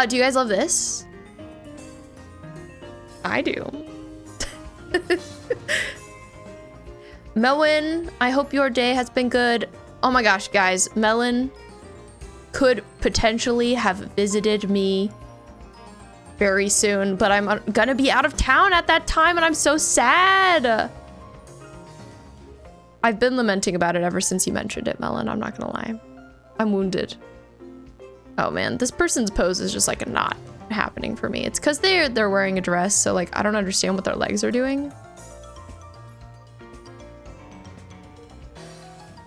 A: Do you guys love this? I do. Melwin, I hope your day has been good. Oh my gosh, guys, Melon could potentially have visited me very soon, but I'm gonna be out of town at that time and I'm so sad. I've been lamenting about it ever since you mentioned it, Melon, I'm not gonna lie. I'm wounded. Oh man, this person's pose is just like not happening for me. It's because they're wearing a dress, so like I don't understand what their legs are doing.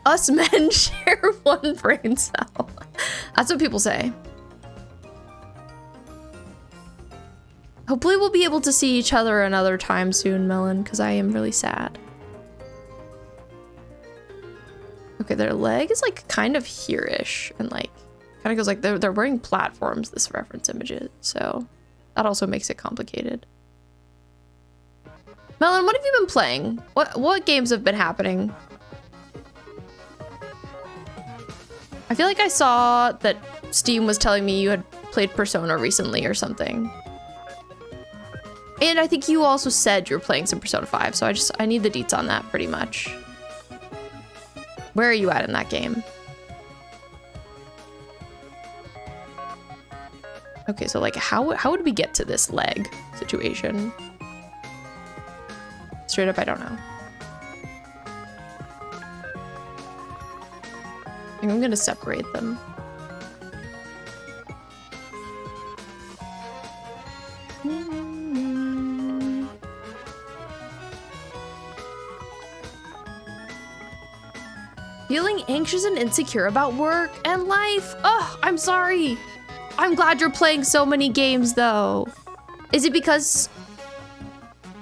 A: Us men share one brain cell. That's what people say. Hopefully we'll be able to see each other another time soon, Melon, because I am really sad. Okay, their leg is like kind of here-ish and like kind of goes like they're wearing platforms, this reference image is, so that also makes it complicated. Melon, what have you been playing? What games have been happening? I feel like I saw that Steam was telling me you had played Persona recently or something. And I think you also said you were playing some Persona 5, so I need the deets on that pretty much. Where are you at in that game? Okay, so like how would we get to this leg situation? Straight up, I don't know. I think I'm gonna separate them. Feeling anxious and insecure about work and life? Ugh, I'm sorry. I'm glad you're playing so many games though. Is it because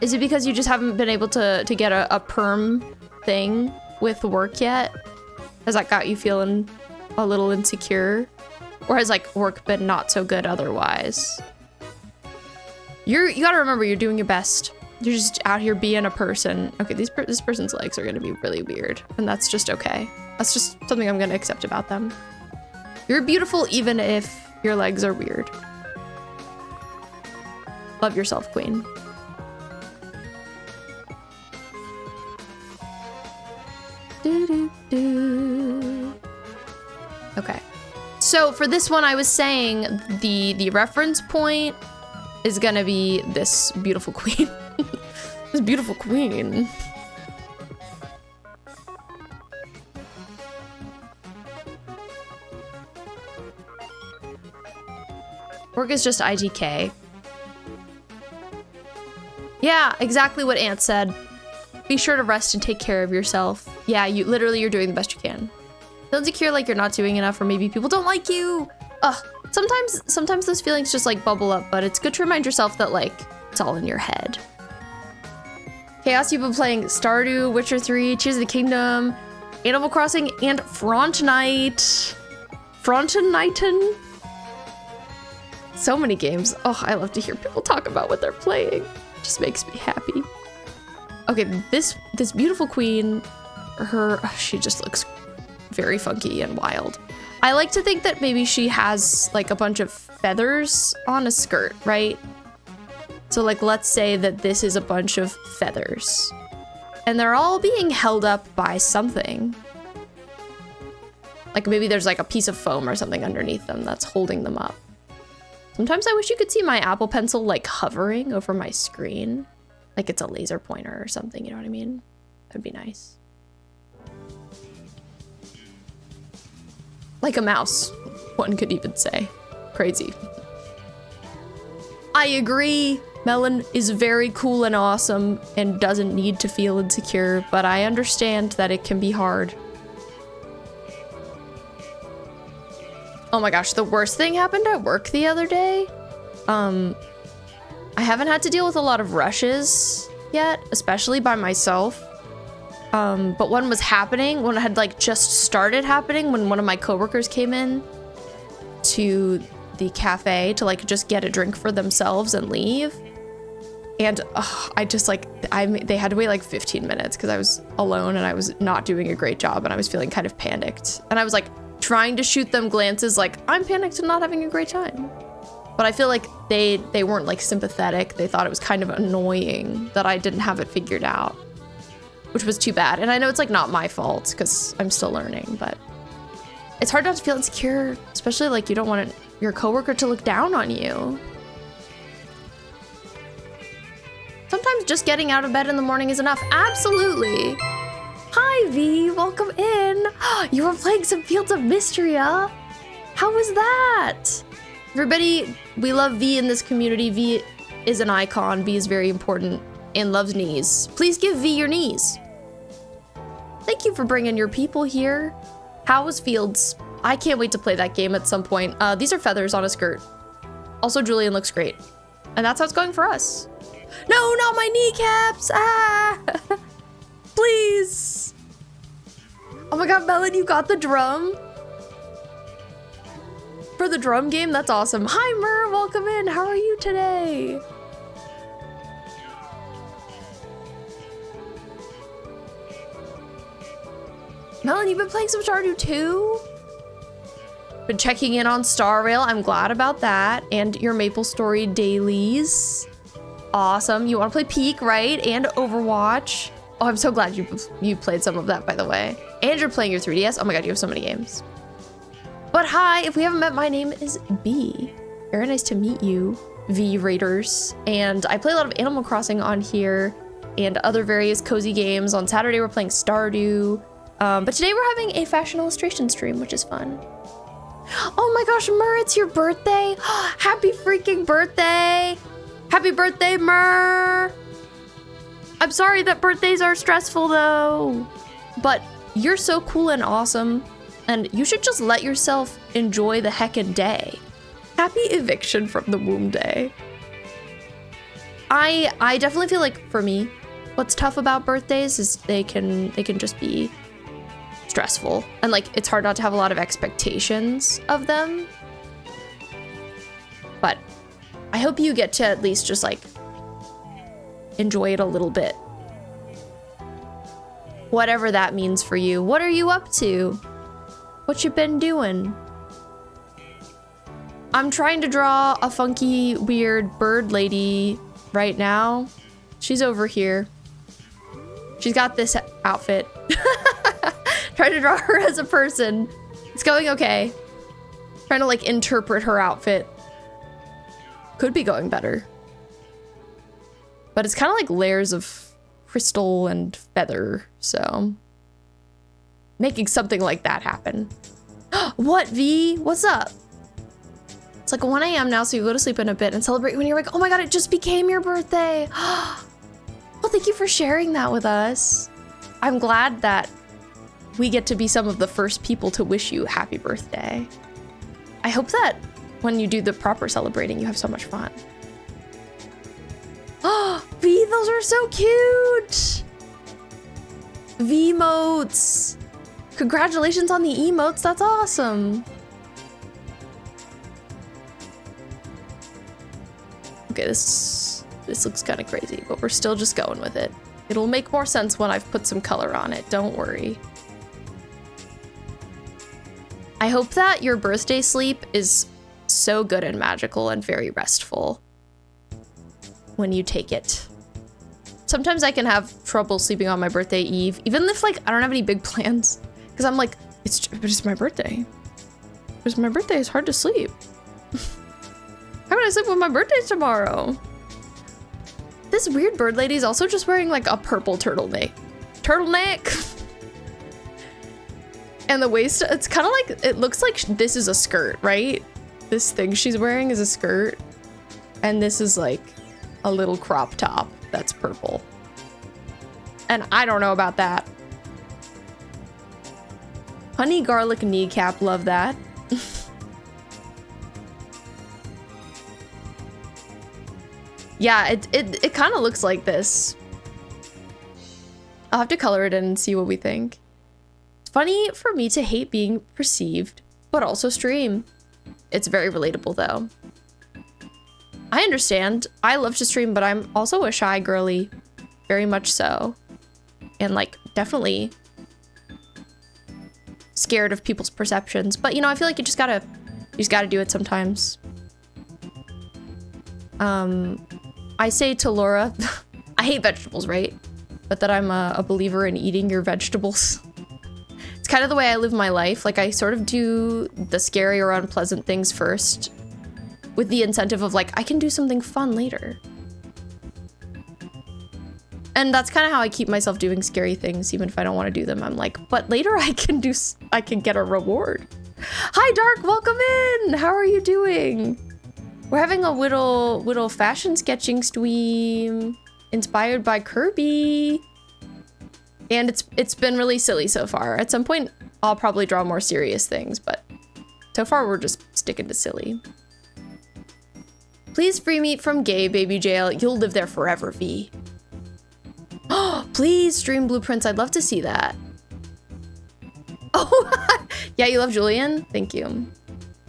A: you just haven't been able to get a perm thing with work yet? Has that got you feeling a little insecure? Or has like work been not so good otherwise? You gotta remember, you're doing your best. You're just out here being a person. Okay, this person's legs are gonna be really weird, and that's just okay. That's just something I'm gonna accept about them. You're beautiful even if your legs are weird. Love yourself, queen. Okay, so for this one I was saying the reference point is gonna be this beautiful queen. This beautiful queen. Work is just ITK. Yeah, exactly what Aunt said. Be sure to rest and take care of yourself. Yeah, you're doing the best you can. Feel insecure like you're not doing enough, or maybe people don't like you. Ugh, sometimes those feelings just like bubble up, but it's good to remind yourself that like it's all in your head. Chaos, you've been playing Stardew, Witcher 3, Tears of the Kingdom, Animal Crossing, and Frontenite. Fronteniten? So many games. Oh, I love to hear people talk about what they're playing. It just makes me happy. Okay, this beautiful queen, she just looks very funky and wild. I like to think that maybe she has like a bunch of feathers on a skirt, right? So like, let's say that this is a bunch of feathers and they're all being held up by something. Like maybe there's like a piece of foam or something underneath them that's holding them up. Sometimes I wish you could see my Apple Pencil like hovering over my screen. Like it's a laser pointer or something, you know what I mean? That'd be nice. Like a mouse, one could even say. Crazy. I agree. Melon is very cool and awesome and doesn't need to feel insecure, but I understand that it can be hard. Oh my gosh, the worst thing happened at work the other day. I haven't had to deal with a lot of rushes yet, especially by myself. But one was happening, one had like just started happening when one of my coworkers came in to the cafe to like just get a drink for themselves and leave. And I just like, they had to wait like 15 minutes because I was alone and I was not doing a great job and I was feeling kind of panicked. And I was like trying to shoot them glances like, I'm panicked and not having a great time. But I feel like they weren't like sympathetic. They thought it was kind of annoying that I didn't have it figured out, which was too bad. And I know it's like not my fault because I'm still learning, but it's hard not to feel insecure, especially like you don't want your coworker to look down on you. Sometimes just getting out of bed in the morning is enough. Absolutely. Hi, V. Welcome in. You were playing some Fields of Mystery, huh? How was that? Everybody, we love V in this community. V is an icon. V is very important and loves knees. Please give V your knees. Thank you for bringing your people here. How was Fields? I can't wait to play that game at some point. These are feathers on a skirt. Also, Julian looks great. And that's how it's going for us. No, not my kneecaps! Ah! Please! Oh my god, Melon, you got the drum? For the drum game? That's awesome. Hi, Mer, welcome in. How are you today? Melon, you've been playing some Stardew too? Been checking in on Star Rail. I'm glad about that. And your Maple Story dailies. Awesome. You want to play Peak, right? And Overwatch. Oh, I'm so glad you played some of that, by the way. And you're playing your 3DS. Oh my god, you have so many games. But hi, if we haven't met, my name is B. Very nice to meet you, V Raiders. And I play a lot of Animal Crossing on here and other various cozy games. On Saturday, we're playing Stardew. But today we're having a fashion illustration stream, which is fun. Oh my gosh, Mur, it's your birthday. Happy freaking birthday. Happy birthday, Mur. I'm sorry that birthdays are stressful though, but you're so cool and awesome, and you should just let yourself enjoy the heckin' day. Happy eviction from the womb day. I definitely feel like for me, what's tough about birthdays is they can just be stressful, and like it's hard not to have a lot of expectations of them. But I hope you get to at least just like enjoy it a little bit. Whatever that means for you. What are you up to? What you been doing? I'm trying to draw a funky, weird bird lady right now. She's over here. She's got this outfit. Trying to draw her as a person. It's going okay. Trying to like interpret her outfit. Could be going better. But it's kind of like layers of crystal and feather, so making something like that happen. What, V? What's up? It's like 1 a.m. now, so you go to sleep in a bit and celebrate when you're like, oh my god, it just became your birthday. Oh, thank you for sharing that with us. I'm glad that we get to be some of the first people to wish you happy birthday. I hope that when you do the proper celebrating, you have so much fun. Oh, V, those are so cute. V-motes. Congratulations on the emotes. That's awesome. Okay, this looks kind of crazy, but we're still just going with it. It'll make more sense when I've put some color on it. Don't worry. I hope that your birthday sleep is so good and magical and very restful when you take it. Sometimes I can have trouble sleeping on my birthday eve, even if like I don't have any big plans, because I'm like, it's my birthday. It's my birthday. It's hard to sleep. How can I sleep when my birthday's tomorrow? This weird bird lady is also just wearing like a purple turtleneck. And the waist, it's kind of like, it looks like this is a skirt, right? This thing she's wearing is a skirt. And this is like a little crop top that's purple. And I don't know about that. Honey garlic kneecap, love that. Yeah, it kind of looks like this. I'll have to color it in and see what we think. It's funny for me to hate being perceived, but also stream. It's very relatable though. I understand. I love to stream, but I'm also a shy girly. Very much so. And like, definitely scared of people's perceptions. But you know, I feel like you just gotta do it sometimes. I say to Laura, I hate vegetables, right? But that I'm a believer in eating your vegetables. It's kind of the way I live my life. Like I sort of do the scary or unpleasant things first with the incentive of like, I can do something fun later. And that's kind of how I keep myself doing scary things, even if I don't want to do them. I'm like, but later I can get a reward. Hi, Dark, welcome in. How are you doing? We're having a little fashion sketching stream inspired by Kirby. And it's been really silly so far. At some point, I'll probably draw more serious things, but so far we're just sticking to silly. Please free me from gay baby jail. You'll live there forever, V. Oh, please stream blueprints. I'd love to see that. Oh, yeah, you love Julian? Thank you.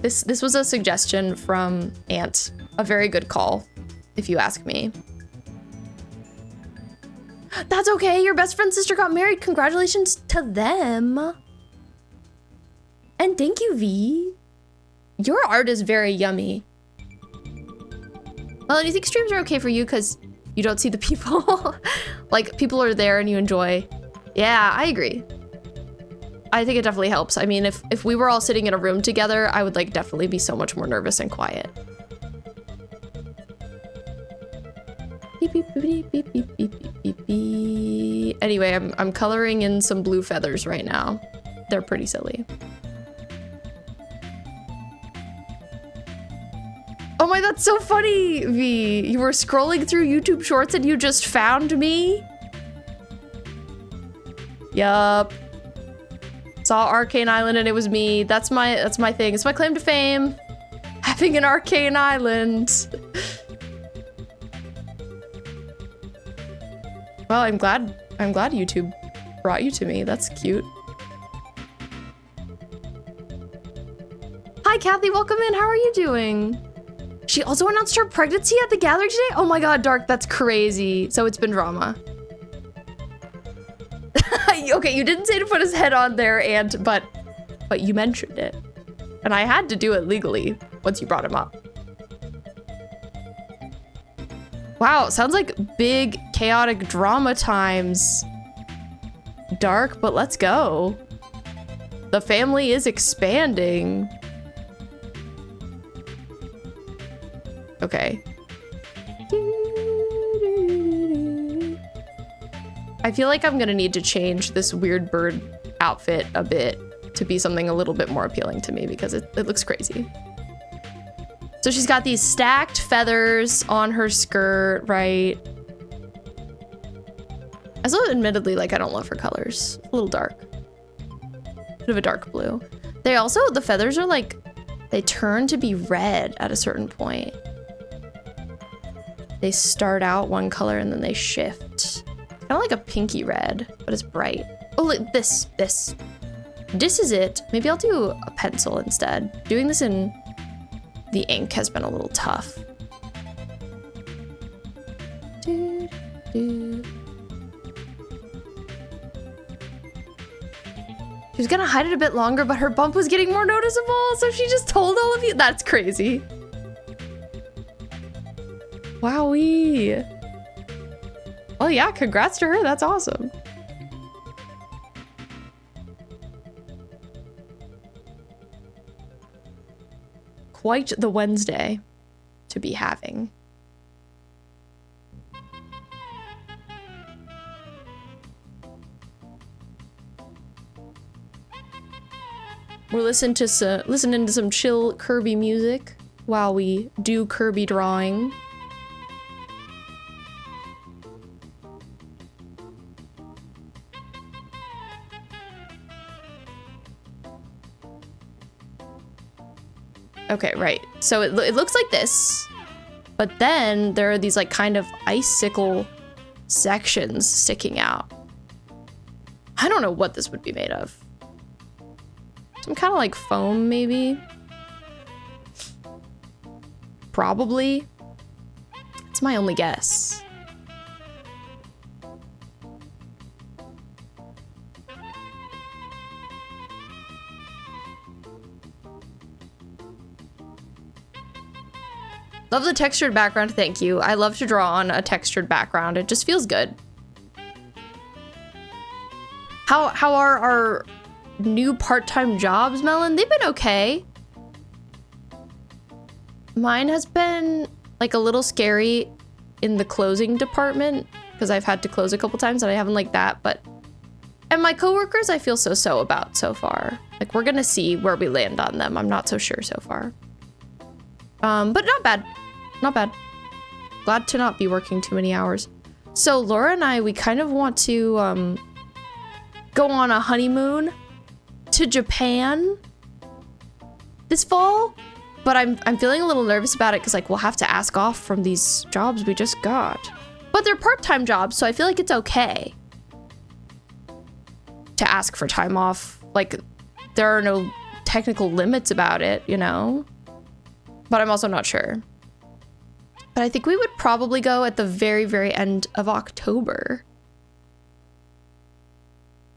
A: This was a suggestion from Ant. A very good call, if you ask me. That's okay. Your best friend's sister got married. Congratulations to them. And thank you, V. Your art is very yummy. Well, do you think streams are okay for you because you don't see the people? Like, people are there and you enjoy. Yeah, I agree. I think it definitely helps. I mean, if we were all sitting in a room together, I would like definitely be so much more nervous and quiet. Beep, beep, beep, beep, beep, beep, beep, beep. Anyway, I'm coloring in some blue feathers right now. They're pretty silly. Oh my, that's so funny, V. You were scrolling through YouTube Shorts and you just found me? Yup. Saw Arcane Island and it was me. That's my thing. It's my claim to fame. Having an Arcane Island. Well, I'm glad YouTube brought you to me. That's cute. Hi, Kathy. Welcome in. How are you doing? She also announced her pregnancy at the gallery today? Oh my god, Dark, that's crazy. So it's been drama. Okay, you didn't say to put his head on there, but you mentioned it. And I had to do it legally once you brought him up. Wow, sounds like big chaotic drama times. Dark, but let's go. The family is expanding. Okay. I feel like I'm gonna need to change this weird bird outfit a bit to be something a little bit more appealing to me because it looks crazy. So she's got these stacked feathers on her skirt, right? admittedly, like, I don't love her colors. A little dark. Bit of a dark blue. They also, the feathers are like, they turn to be red at a certain point. They start out one color and then they shift. Kind of like a pinky red, but it's bright. Oh, look, this. This is it. Maybe I'll do a pencil instead. Doing this in the ink has been a little tough. She was gonna hide it a bit longer, but her bump was getting more noticeable, so she just told all of you. That's crazy. Wowee. Well, yeah, congrats to her. That's awesome. Quite the Wednesday to be having. We're listening to some chill Kirby music while we do Kirby drawing. Okay, right. So it looks like this, but then there are these like kind of icicle sections sticking out. I don't know what this would be made of. Some kind of like foam, maybe. Probably. It's my only guess. Love the textured background, thank you. I love to draw on a textured background. It just feels good. How are our new part-time jobs, Melon? They've been okay. Mine has been like a little scary in the closing department because I've had to close a couple times and I haven't liked that, but and my coworkers I feel so about so far. Like we're gonna see where we land on them. I'm not so sure so far. But not bad. Not bad. Glad to not be working too many hours. So Laura and I, we kind of want to go on a honeymoon to Japan this fall, but I'm feeling a little nervous about it because like we'll have to ask off from these jobs we just got. But they're part-time jobs, so I feel like it's okay to ask for time off. Like there are no technical limits about it, you know? But I'm also not sure. But I think we would probably go at the very end of October.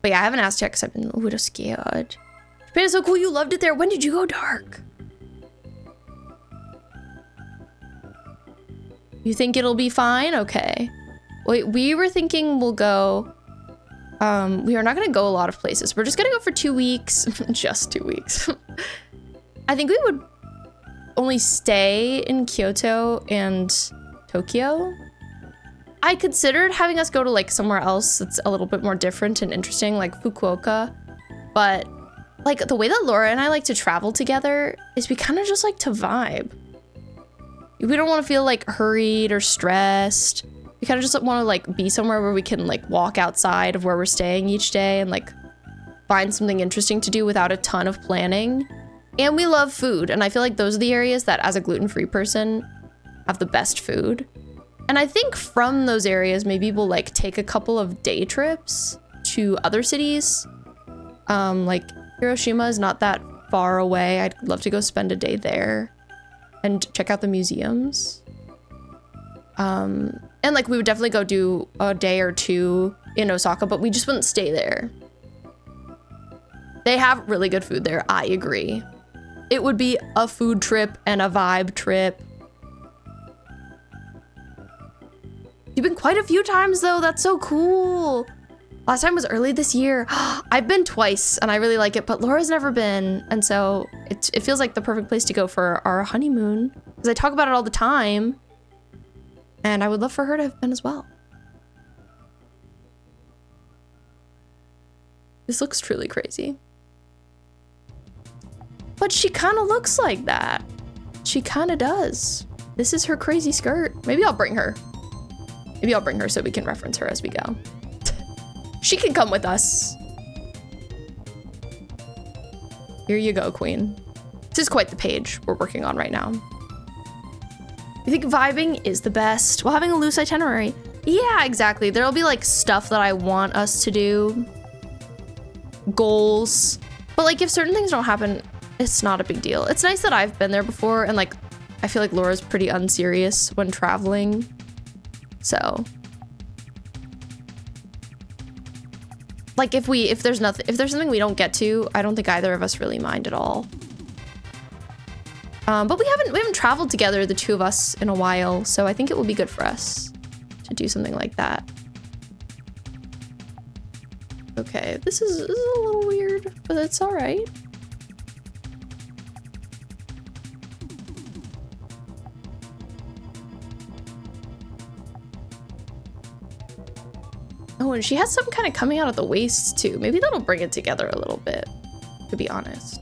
A: But yeah, I haven't asked yet because I've been a little scared. Japan is so cool, you loved it there. When did you go dark? You think it'll be fine? Okay. Wait, we were thinking we'll go... we are not going to go a lot of places. We're just going to go for 2 weeks. Just 2 weeks. I think we would only stay in Kyoto and Tokyo. I considered having us go to like somewhere else that's a little bit more different and interesting, like Fukuoka. But like the way that Laura and I like to travel together is we kind of just like to vibe. We don't want to feel like hurried or stressed. We kind of just want to like be somewhere where we can like walk outside of where we're staying each day and like find something interesting to do without a ton of planning. And we love food, and I feel like those are the areas that as a gluten-free person have the best food. And I think from those areas, maybe we'll like take a couple of day trips to other cities. Like Hiroshima is not that far away. I'd love to go spend a day there and check out the museums. And like we would definitely go do a day or two in Osaka, but we just wouldn't stay there. They have really good food there, I agree. It would be a food trip and a vibe trip. You've been quite a few times though, that's so cool. Last time was early this year. I've been twice and I really like it, but Laura's never been. And so it feels like the perfect place to go for our honeymoon because I talk about it all the time and I would love for her to have been as well. This looks truly crazy. But she kind of looks like that. She kind of does. This is her crazy skirt. Maybe I'll bring her. Maybe I'll bring her so we can reference her as we go. She can come with us. Here you go, queen. This is quite the page we're working on right now. You think vibing is the best while having a loose itinerary? Yeah, exactly. There'll be like stuff that I want us to do. Goals. But like if certain things don't happen, it's not a big deal. It's nice that I've been there before and like I feel like Laura's pretty unserious when traveling. So like if there's something we don't get to, I don't think either of us really mind at all. But we haven't traveled together, the two of us, in a while, so I think it will be good for us to do something like that. Okay, this is a little weird, but it's all right. Oh, and she has some kind of coming out of the waist too. Maybe that'll bring it together a little bit, to be honest.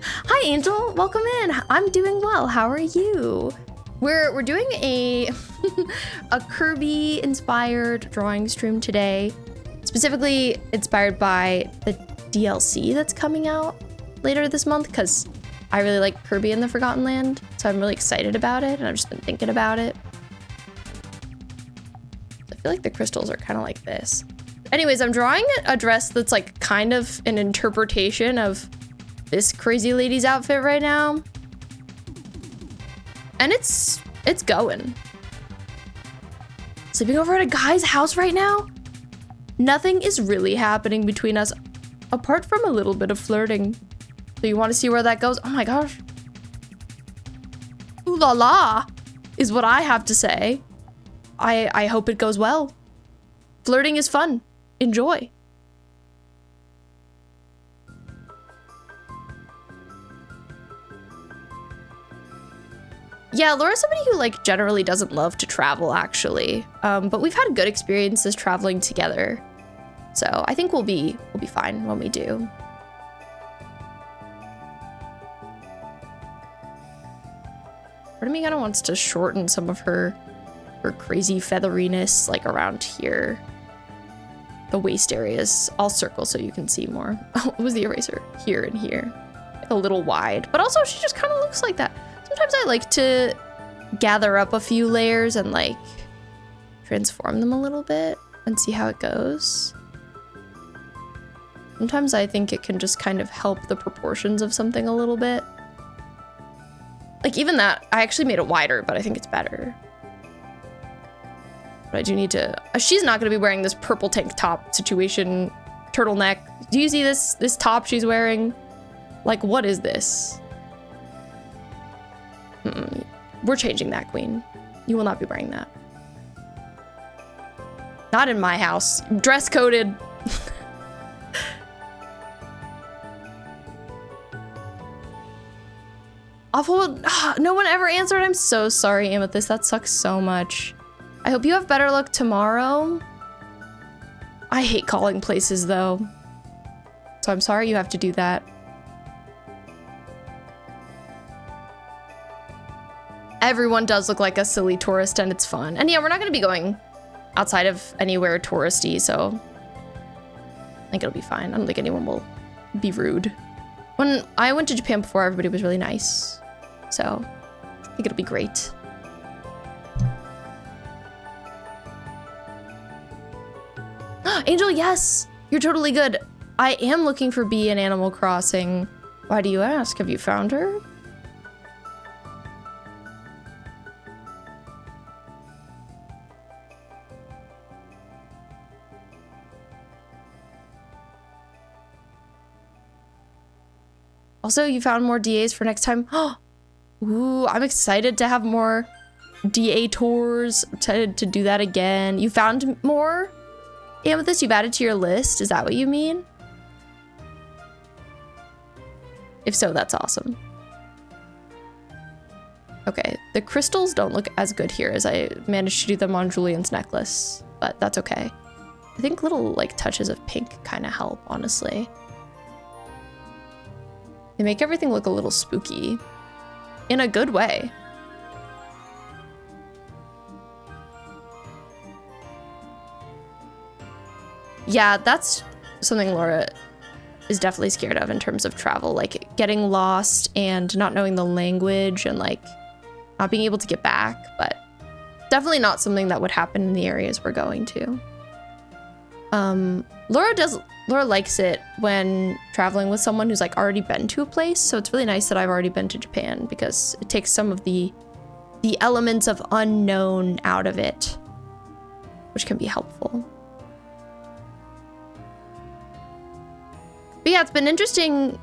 A: Hi, Angel. Welcome in. I'm doing well. How are you? We're doing a a Kirby inspired drawing stream today, specifically inspired by the DLC that's coming out later this month because I really like Kirby in the Forgotten Land, so I'm really excited about it and I've just been thinking about it. I feel like the crystals are kind of like this. Anyways, I'm drawing a dress that's like kind of an interpretation of this crazy lady's outfit right now. And it's going. Sleeping over at a guy's house right now? Nothing is really happening between us apart from a little bit of flirting. So you want to see where that goes? Oh my gosh. Ooh la la is what I have to say. I hope it goes well. Flirting is fun. Enjoy. Yeah, Laura's somebody who like generally doesn't love to travel actually. But we've had good experiences traveling together. So I think we'll be fine when we do. Part of me kind of wants to shorten some of her crazy featheriness like around here. The waist areas. I'll circle so you can see more. Oh, what was the eraser? Here and here. A little wide. But also she just kind of looks like that. Sometimes I like to gather up a few layers and like transform them a little bit and see how it goes. Sometimes I think it can just kind of help the proportions of something a little bit. Like even that, I actually made it wider, but I think it's better. But I do need to, she's not gonna be wearing this purple tank top situation, turtleneck. Do you see this top she's wearing? Like, what is this? We're changing that, queen. You will not be wearing that. Not in my house. Dress coded. Awful. No one ever answered. I'm so sorry, Amethyst. That sucks so much. I hope you have better luck tomorrow. I hate calling places though. So I'm sorry you have to do that. Everyone does look like a silly tourist and it's fun. And yeah, we're not gonna be going outside of anywhere touristy, so I think it'll be fine. I don't think anyone will be rude. When I went to Japan before, everybody was really nice. So I think it'll be great. Angel, yes, you're totally good. I am looking for Bee in Animal Crossing. Why do you ask? Have you found her? Also, you found more DAs for next time. Ooh, I'm excited to have more DA tours, to do that again. You found more? Amethyst, you've added to your list? Is that what you mean? If so, that's awesome. Okay, the crystals don't look as good here as I managed to do them on Julian's necklace, but that's okay. I think little like touches of pink kind of help, honestly. They make everything look a little spooky in a good way. Yeah, that's something Laura is definitely scared of in terms of travel, like getting lost and not knowing the language and like not being able to get back, but definitely not something that would happen in the areas we're going to. Laura likes it when traveling with someone who's like already been to a place, so it's really nice that I've already been to Japan because it takes some of the elements of unknown out of it, which can be helpful. But yeah, it's been interesting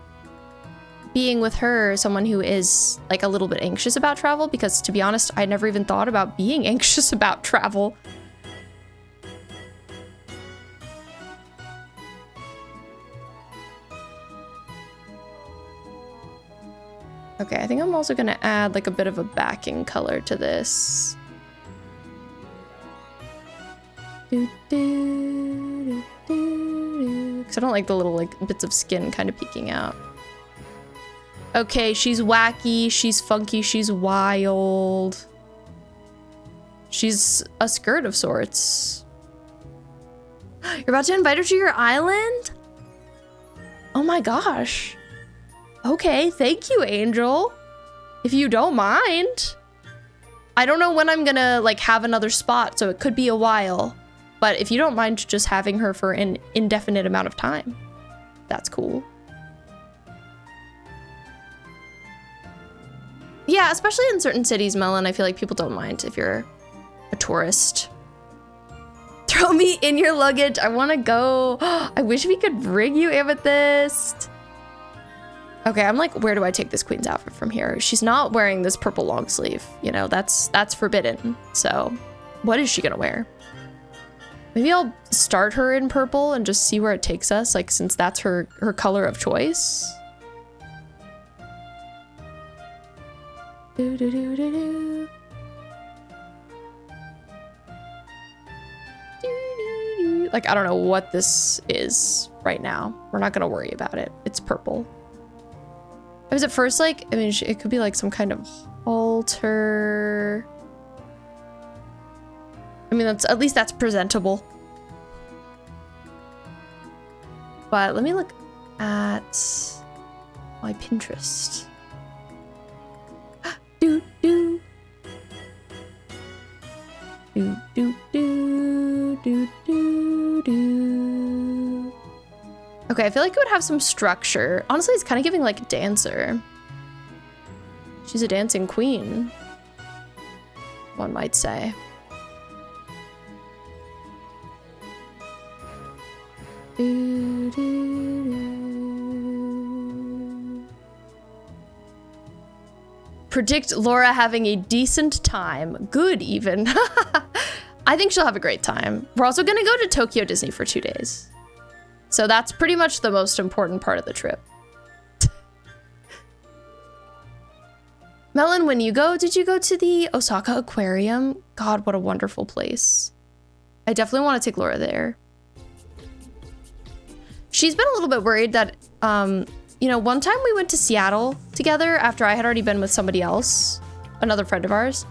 A: being with her, someone who is like a little bit anxious about travel, because to be honest, I never even thought about being anxious about travel. Okay, I think I'm also gonna add like a bit of a backing color to this. Because I don't like the little like bits of skin kind of peeking out. Okay, she's wacky, she's funky, she's wild. She's a skirt of sorts. You're about to invite her to your island? Oh my gosh. Okay, thank you, Angel. If you don't mind. I don't know when I'm gonna like have another spot, so it could be a while. But if you don't mind just having her for an indefinite amount of time, that's cool. Yeah, especially in certain cities, Melon, I feel like people don't mind if you're a tourist. Throw me in your luggage. I want to go. I wish we could bring you Amethyst. Okay, I'm like, where do I take this queen's outfit from here? She's not wearing this purple long sleeve. You know, that's forbidden. So what is she gonna wear? Maybe I'll start her in purple and just see where it takes us, like, since that's her color of choice. Like, I don't know what this is right now. We're not gonna worry about it. It's purple. I was at first like, I mean, it could be like some kind of halter. I mean, at least that's presentable. But let me look at my Pinterest. Do do do do do do do do. Okay, I feel like it would have some structure. Honestly, it's kind of giving like a dancer. She's a dancing queen, one might say. Do, do, do. Predict Laura having a decent time. Good, even. I think she'll have a great time. We're also gonna go to Tokyo Disney for 2 days. So that's pretty much the most important part of the trip. Melon, when you go, did you go to the Osaka Aquarium? God, what a wonderful place. I definitely want to take Laura there. She's been a little bit worried that, you know, one time we went to Seattle together after I had already been with somebody else, another friend of ours.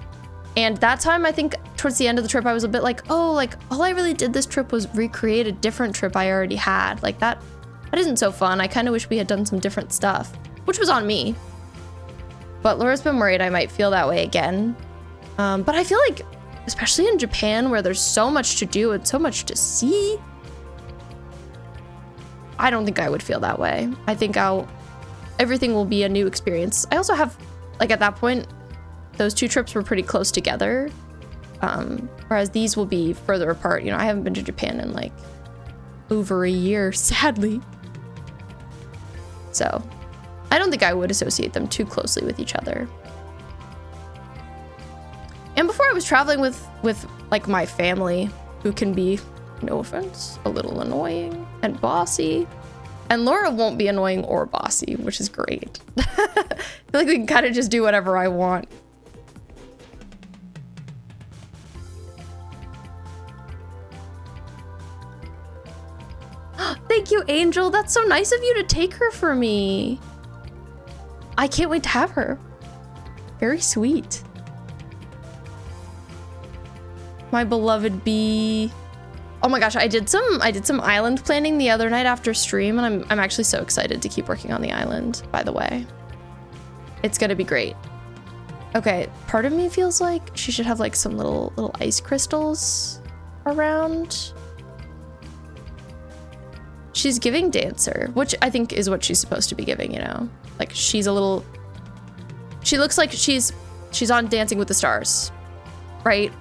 A: And that time, I think towards the end of the trip, I was a bit like, oh, like all I really did this trip was recreate a different trip I already had. Like that isn't so fun. I kind of wish we had done some different stuff, which was on me. But Laura's been worried I might feel that way again. But I feel like, especially in Japan where there's so much to do and so much to see, I don't think I would feel that way. I think everything will be a new experience. I also have, like at that point, those two trips were pretty close together. Whereas these will be further apart. You know, I haven't been to Japan in like over a year, sadly. So I don't think I would associate them too closely with each other. And before I was traveling with like my family, who can be, no offense, a little annoying and bossy. And Laura won't be annoying or bossy, which is great. I feel like we can kind of just do whatever I want. Thank you, Angel. That's so nice of you to take her for me. I can't wait to have her. Very sweet. My beloved bee. Oh my gosh, I did some island planning the other night after stream, and I'm actually so excited to keep working on the island, by the way. It's gonna be great. Okay, part of me feels like she should have like some little ice crystals around. She's giving dancer, which I think is what she's supposed to be giving, you know? Like she's a little, she looks like she's on Dancing with the Stars, right?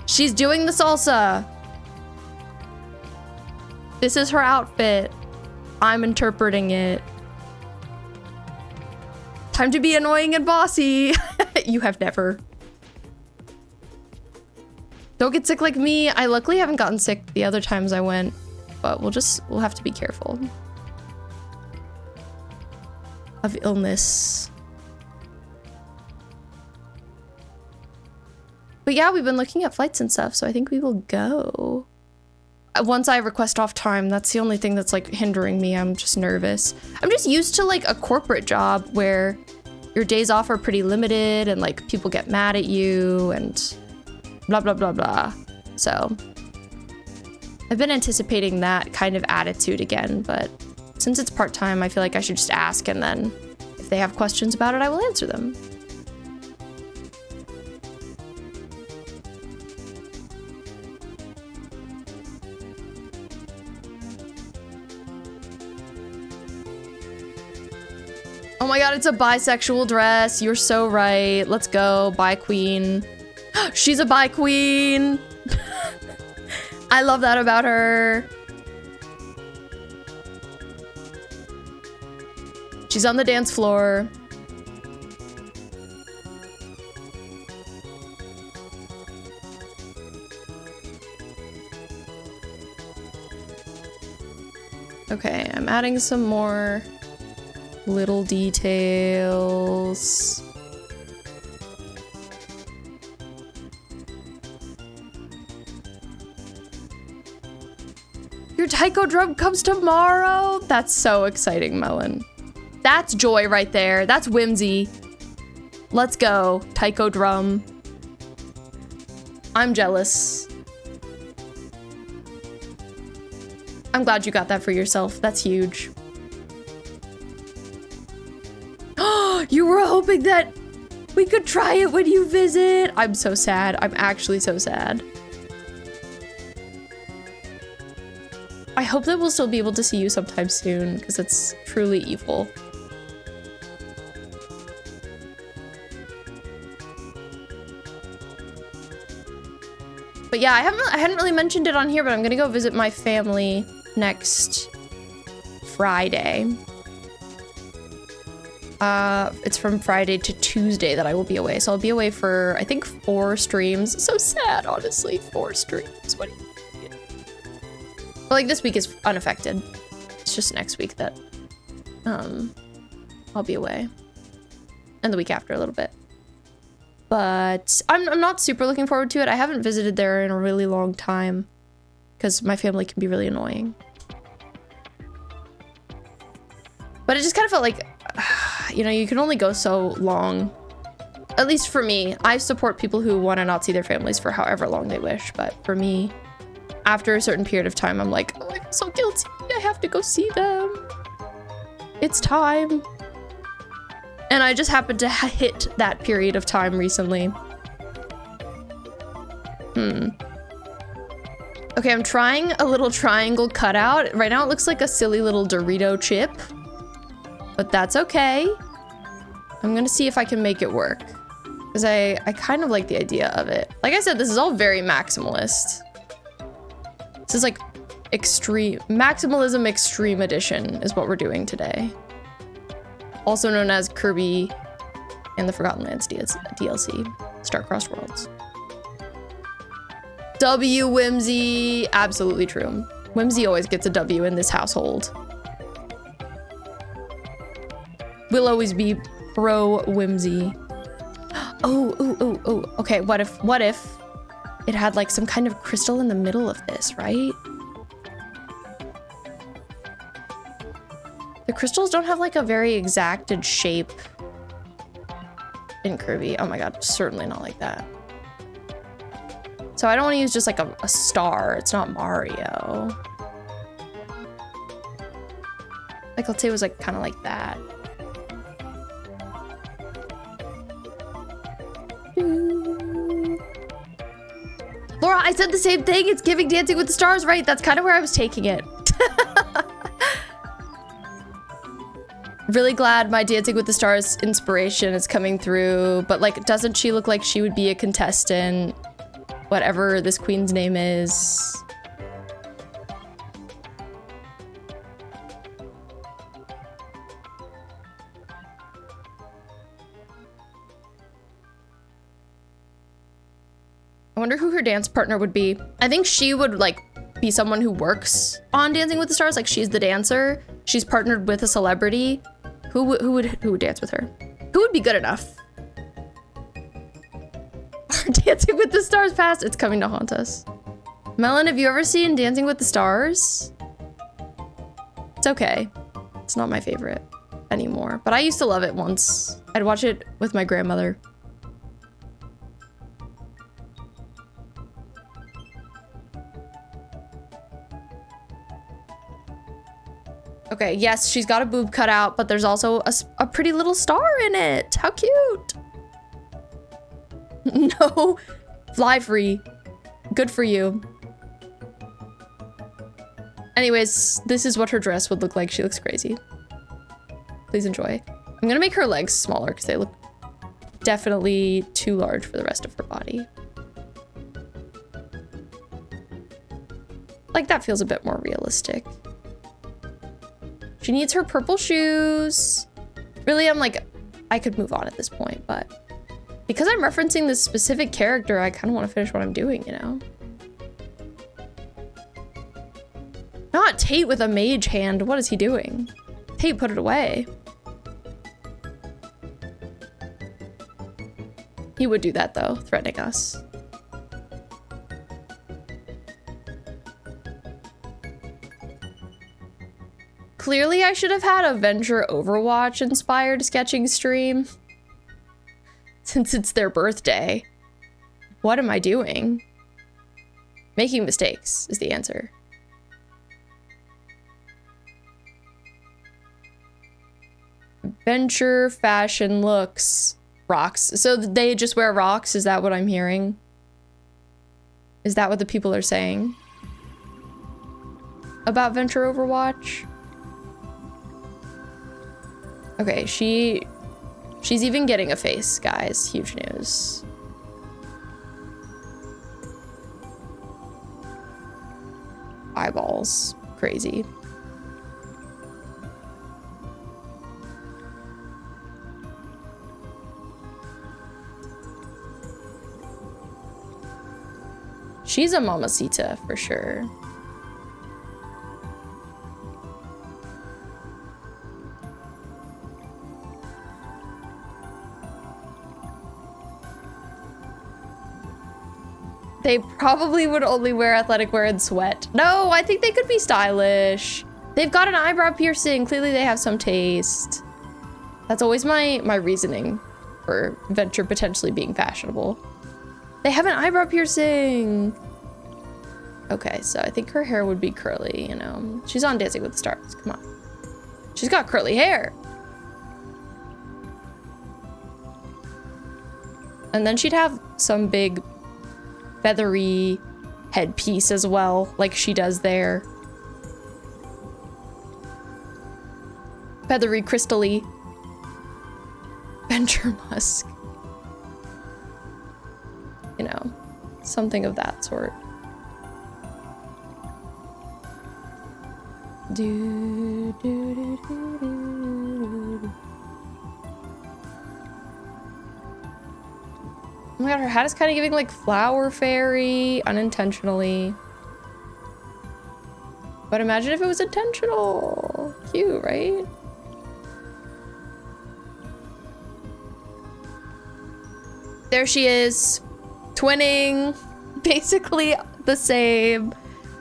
A: She's doing the salsa. This is her outfit. I'm interpreting it. Time to be annoying and bossy. You have never. Don't get sick like me. I luckily haven't gotten sick the other times I went, but we'll have to be careful of illness. But yeah, we've been looking at flights and stuff, so I think we will go. Once I request off time, that's the only thing that's like hindering me. I'm just nervous. I'm just used to like a corporate job where your days off are pretty limited and like people get mad at you and blah, blah, blah, blah. So I've been anticipating that kind of attitude again, but since it's part-time, I feel like I should just ask, and then if they have questions about it, I will answer them. Oh my god, it's a bisexual dress. You're so right. Let's go, bi queen. She's a bi queen. I love that about her. She's on the dance floor. Okay, I'm adding some more little details. Your taiko drum comes tomorrow? That's so exciting, Melon. That's joy right there. That's whimsy. Let's go, taiko drum. I'm jealous. I'm glad you got that for yourself. That's huge. You were hoping that we could try it when you visit. I'm so sad. I'm actually so sad. I hope that we'll still be able to see you sometime soon, because it's truly evil. But yeah, I hadn't really mentioned it on here, but I'm gonna go visit my family next Friday. It's from Friday to Tuesday that I will be away. So I'll be away for, I think, 4 streams. So sad, honestly, 4 streams. What do you mean? But like this week is unaffected. It's just next week that, I'll be away. And the week after a little bit. But I'm not super looking forward to it. I haven't visited there in a really long time because my family can be really annoying. But it just kind of felt like, you know, you can only go so long. At least for me, I support people who want to not see their families for however long they wish. But for me, after a certain period of time, I'm like, oh, I'm so guilty. I have to go see them. It's time. And I just happened to hit that period of time recently. Okay, I'm trying a little triangle cutout. Right now it looks like a silly little Dorito chip. But that's okay. I'm gonna see if I can make it work. Because I kind of like the idea of it. Like I said, this is all very maximalist. This is like maximalism extreme edition is what we're doing today. Also known as Kirby and the Forgotten Lands DLC, Star-Crossed Worlds. W Whimsy, absolutely true. Whimsy always gets a W in this household. We'll always be pro Whimsy. Oh, okay, what if it had like some kind of crystal in the middle of this, right? The crystals don't have like a very exacted shape in Kirby. Oh my god, certainly not like that. So I don't want to use just like a star. It's not Mario. Like, let's say it was like kind of like that. Laura, I said the same thing. It's giving Dancing with the Stars, right? That's kind of where I was taking it. Really glad my Dancing with the Stars inspiration is coming through, but like, doesn't she look like she would be a contestant? Whatever this queen's name is. I wonder who her dance partner would be. I think she would like be someone who works on Dancing with the Stars. Like she's the dancer. She's partnered with a celebrity. Who would dance with her? Who would be good enough? Dancing with the Stars past. It's coming to haunt us. Melon, have you ever seen Dancing with the Stars? It's okay. It's not my favorite anymore, but I used to love it once. I'd watch it with my grandmother. Okay, yes, she's got a boob cut out, but there's also a pretty little star in it. How cute. No, fly free. Good for you. Anyways, this is what her dress would look like. She looks crazy. Please enjoy. I'm gonna make her legs smaller because they look definitely too large for the rest of her body. Like that feels a bit more realistic. She needs her purple shoes. Really, I'm like, I could move on at this point, but because I'm referencing this specific character, I kind of want to finish what I'm doing, you know? Not Tate with a mage hand. What is he doing? Tate, put it away. He would do that though, threatening us. Clearly, I should have had a Venture Overwatch inspired sketching stream. Since it's their birthday. What am I doing? Making mistakes is the answer. Venture fashion looks. Rocks. So they just wear rocks? Is that what I'm hearing? Is that what the people are saying? About Venture Overwatch? Okay, she's even getting a face, guys. Huge news. Eyeballs. Crazy. She's a mamacita for sure. They probably would only wear athletic wear and sweat. No, I think they could be stylish. They've got an eyebrow piercing. Clearly they have some taste. That's always my reasoning for Venture potentially being fashionable. They have an eyebrow piercing. Okay, so I think her hair would be curly, you know. She's on Dancing with the Stars, come on. She's got curly hair. And then she'd have some big feathery headpiece as well, like she does there. Feathery, crystally. Venture musk. You know, something of that sort. Do, do, do, do, do. Oh my god, her hat is kind of giving like flower fairy unintentionally. But imagine if it was intentional. Cute, right? There she is. Twinning. Basically the same.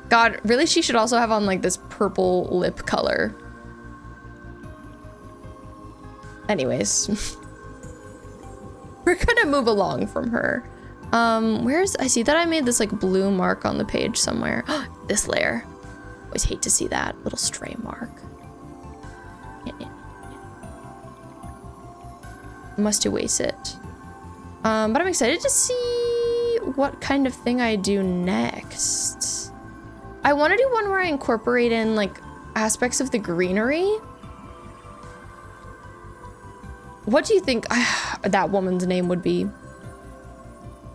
A: God, really she should also have on like this purple lip color. Anyways. We're gonna move along from her. I see that I made this like blue mark on the page somewhere. This layer. Always hate to see that little stray mark. Must erase it. But I'm excited to see what kind of thing I do next. I want to do one where I incorporate in like aspects of the greenery. What do you think that woman's name would be?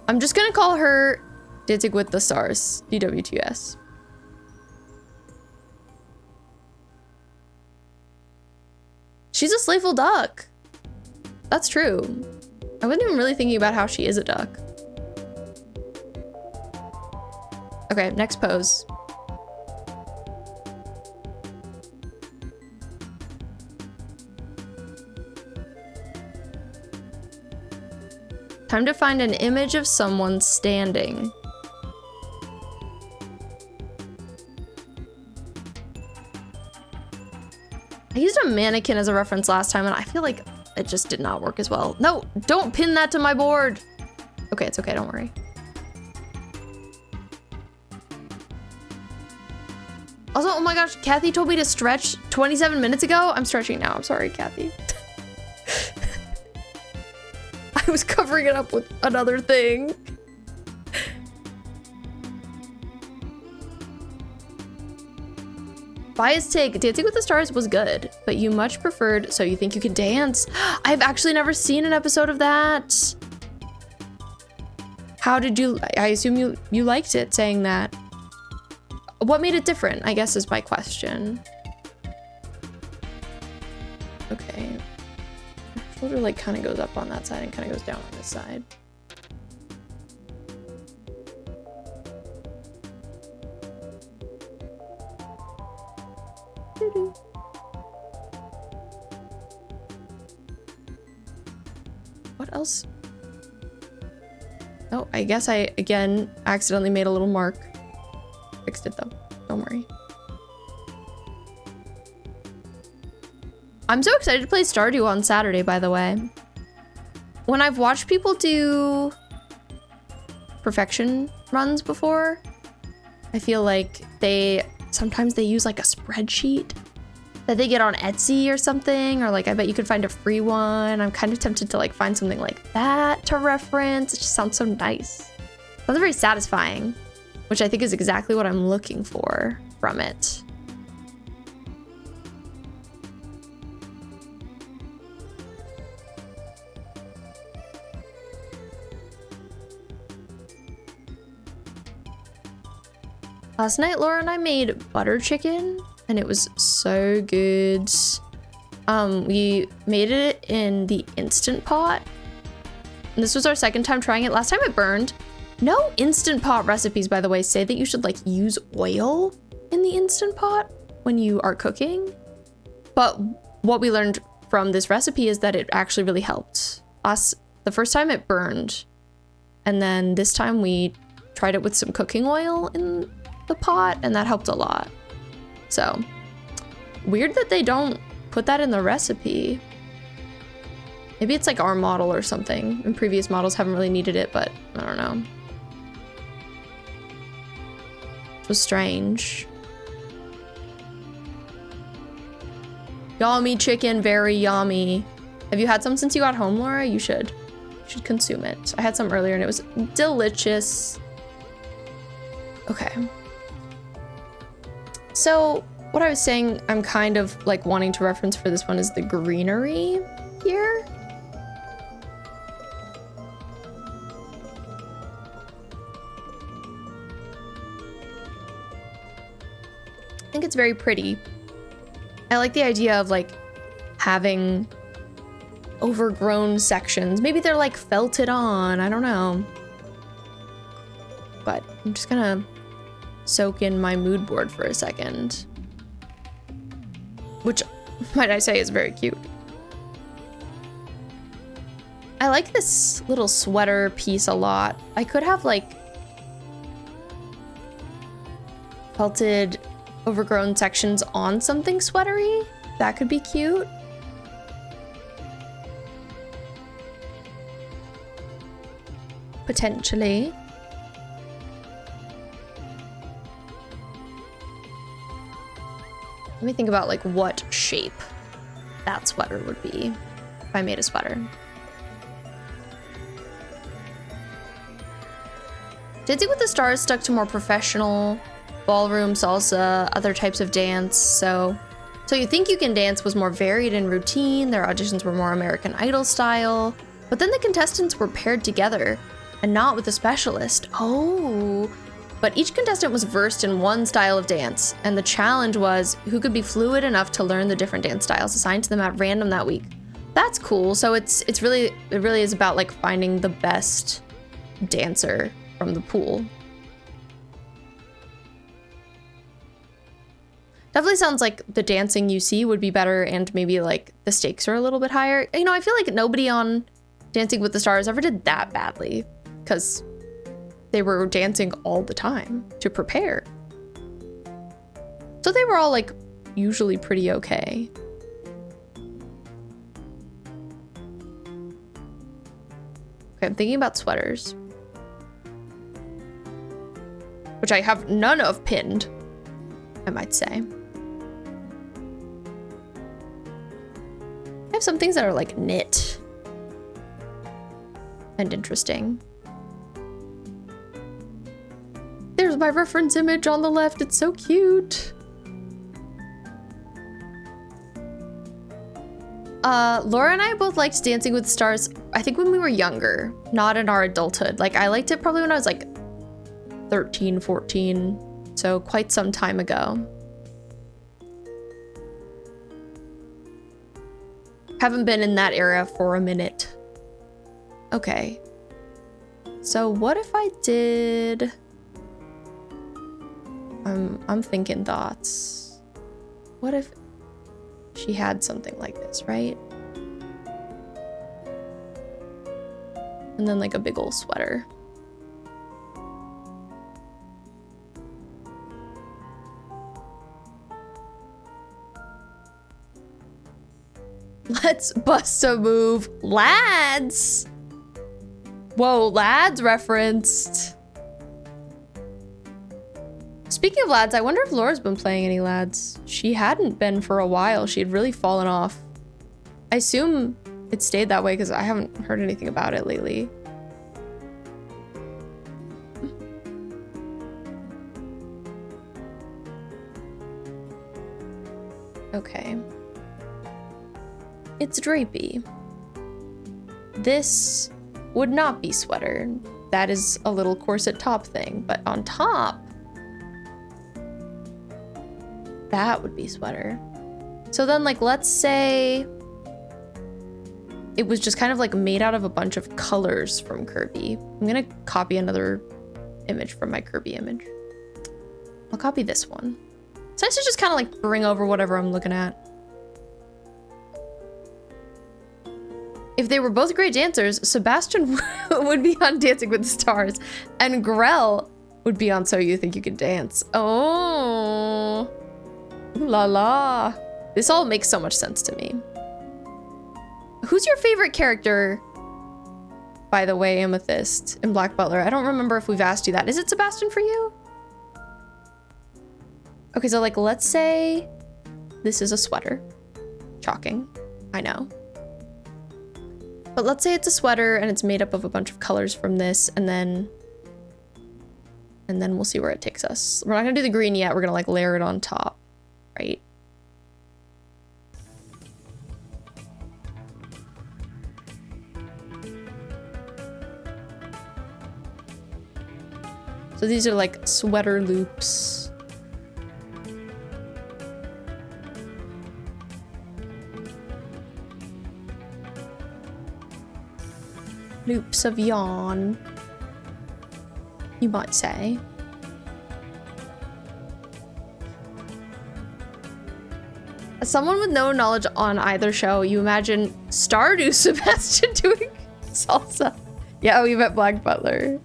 A: I'm just gonna call her Dancing with the Stars, DWTS. She's a slayful duck. That's true. I wasn't even really thinking about how she is a duck. Okay, next pose. Time to find an image of someone standing. I used a mannequin as a reference last time and I feel like it just did not work as well. No, don't pin that to my board. Okay, it's okay, don't worry. Also, oh my gosh, Kathy told me to stretch 27 minutes ago. I'm stretching now, I'm sorry, Kathy. I was covering it up with another thing. Biased take, Dancing with the Stars was good, but you much preferred So You Think You Can Dance. I've actually never seen an episode of that. How did you, I assume you liked it saying that. What made it different, I guess is my question. Okay. Shoulder like kind of goes up on that side and kind of goes down on this side. What else? Oh, I guess I again accidentally made a little mark. Fixed it though, don't worry. I'm so excited to play Stardew on Saturday, by the way. When I've watched people do perfection runs before, I feel like sometimes they use like a spreadsheet that they get on Etsy or something, or like I bet you could find a free one. I'm kind of tempted to like find something like that to reference. It just sounds so nice. Sounds very satisfying, which I think is exactly what I'm looking for from it. Last night, Laura and I made butter chicken, and it was so good. We made it in the Instant Pot. And this was our second time trying it. Last time it burned. No Instant Pot recipes, by the way, say that you should like use oil in the Instant Pot when you are cooking. But what we learned from this recipe is that it actually really helped us. The first time it burned, and then this time we tried it with some cooking oil in the pot, and that helped a lot. So weird that they don't put that in the recipe. Maybe it's like our model or something, and previous models haven't really needed it, but I don't know. It was strange. Yummy chicken, very yummy. Have you had some since you got home, Laura? You should consume it. I had some earlier and it was delicious. Okay. So what I was saying, I'm kind of like wanting to reference for this one is the greenery here. I think it's very pretty. I like the idea of like having overgrown sections. Maybe they're like felted on, I don't know. But I'm just gonna soak in my mood board for a second. Which, might I say, is very cute. I like this little sweater piece a lot. I could have like felted overgrown sections on something sweatery. That could be cute. potentially. Let me think about like what shape that sweater would be if I made a sweater. Dancing with the Stars stuck to more professional ballroom, salsa, other types of dance. So You Think You Can Dance was more varied and routine. Their auditions were more American Idol style. But then the contestants were paired together and not with a specialist. Oh. But each contestant was versed in one style of dance, and the challenge was who could be fluid enough to learn the different dance styles assigned to them at random that week. That's cool. So it really is about like finding the best dancer from the pool. Definitely sounds like the dancing you see would be better, and maybe like the stakes are a little bit higher. You know, I feel like nobody on Dancing with the Stars ever did that badly, because they were dancing all the time to prepare. So they were all like usually pretty okay. Okay, I'm thinking about sweaters, which I have none of pinned, I might say. I have some things that are like knit and interesting. There's my reference image on the left. It's so cute. Laura and I both liked Dancing with the Stars, I think when we were younger, not in our adulthood. Like I liked it probably when I was like 13, 14, so quite some time ago. Haven't been in that era for a minute. Okay. So what if I did... I'm thinking thoughts. What if she had something like this, right? And then like a big old sweater. Let's bust a move, lads. Whoa, lads referenced. Speaking of lads, I wonder if Laura's been playing any lads. She hadn't been for a while. She had really fallen off. I assume it stayed that way because I haven't heard anything about it lately. Okay. It's drapey. This would not be sweater. That is a little corset top thing, but on top, that would be sweater. So then like, let's say it was just kind of like made out of a bunch of colors from Kirby. I'm gonna copy another image from my Kirby image. I'll copy this one. It's nice to just kind of like bring over whatever I'm looking at. If they were both great dancers, Sebastian would be on Dancing with the Stars and Grell would be on So You Think You Can Dance. Oh, ooh la la. This all makes so much sense to me. Who's your favorite character, by the way, Amethyst in Black Butler? I don't remember if we've asked you that. Is it Sebastian for you? Okay, so like, let's say this is a sweater. Shocking, I know. But let's say it's a sweater and it's made up of a bunch of colors from this, and then we'll see where it takes us. We're not gonna do the green yet. We're gonna like layer it on top, right? So these are like sweater loops. Loops of yarn, you might say. As someone with no knowledge on either show, you imagine Stardew Sebastian doing salsa. Yeah, we met Black Butler.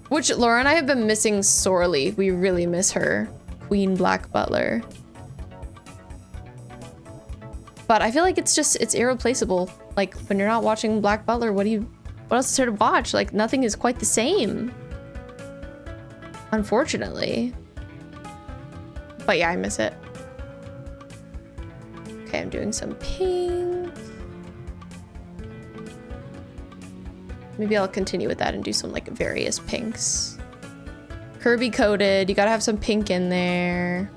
A: Which Laura and I have been missing sorely. We really miss her. Queen Black Butler. But I feel like it's irreplaceable. Like when you're not watching Black Butler, what else is there to watch? Like nothing is quite the same. Unfortunately. But yeah, I miss it. Okay, I'm doing some pink. Maybe I'll continue with that and do some like various pinks. Kirby coated, you gotta have some pink in there.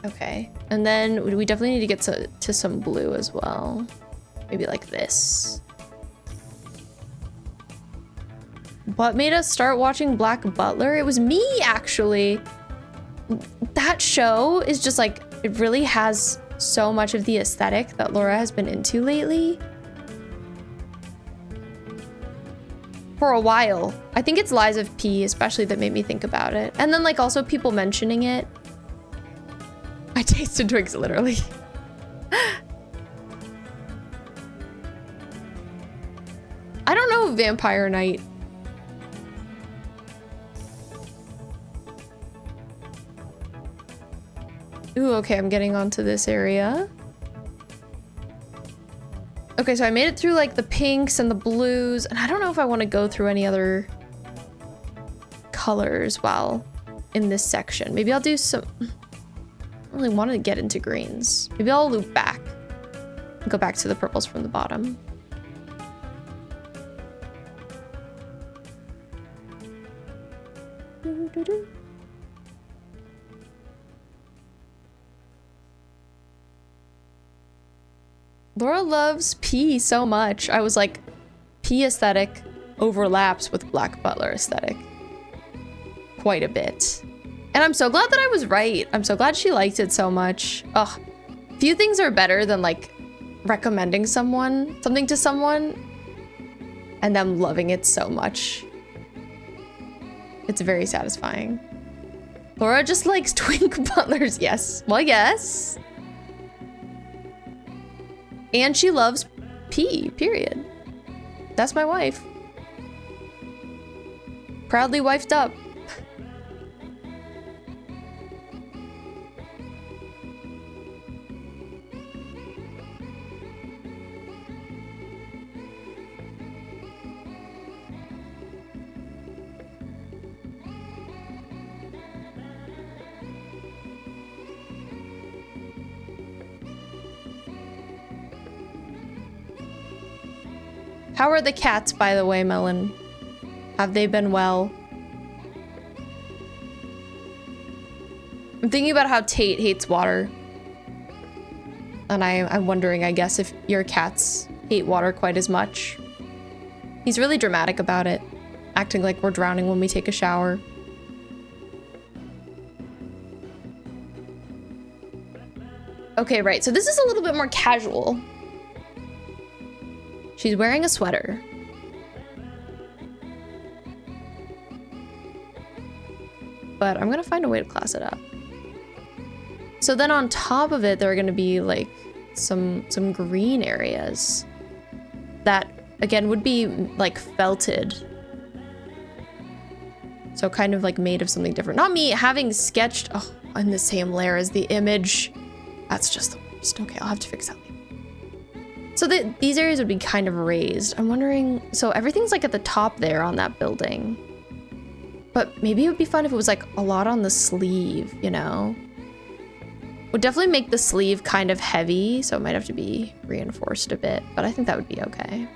A: Okay, and then we definitely need to get to some blue as well. Maybe like this. What made us start watching Black Butler? It was me, actually. That show is just like, it really has so much of the aesthetic that Laura has been into lately. For a while. I think it's Lies of P, especially, that made me think about it. And then like also people mentioning it. I tasted Twigs, literally. I don't know Vampire Night. Ooh, okay, I'm getting onto this area. Okay, so I made it through like the pinks and the blues, and I don't know if I want to go through any other colors while in this section. Maybe I'll do some... I really wanted to get into greens. Maybe I'll loop back and go back to the purples from the bottom. Laura loves P so much. I was like, P aesthetic overlaps with Black Butler aesthetic quite a bit. And I'm so glad that I was right. I'm so glad she liked it so much. Ugh. Few things are better than like recommending something to someone and them loving it so much. It's very satisfying. Laura just likes twink butlers. Yes. Well, yes. And she loves P, period. That's my wife. Proudly wifed up. How are the cats, by the way, Melon? Have they been well? I'm thinking about how Tate hates water. And I'm wondering, I guess, if your cats hate water quite as much. He's really dramatic about it, acting like we're drowning when we take a shower. Okay, right, so this is a little bit more casual. She's wearing a sweater. But I'm gonna find a way to class it up. So then on top of it, there are gonna be like some green areas that again would be like felted. So kind of like made of something different. Not me having sketched in the same layer as the image. That's just the worst. Okay, I'll have to fix that later. So these areas would be kind of raised. I'm wondering, so everything's like at the top there on that building. But maybe it would be fun if it was like a lot on the sleeve, you know? Would definitely make the sleeve kind of heavy, so it might have to be reinforced a bit, but I think that would be okay.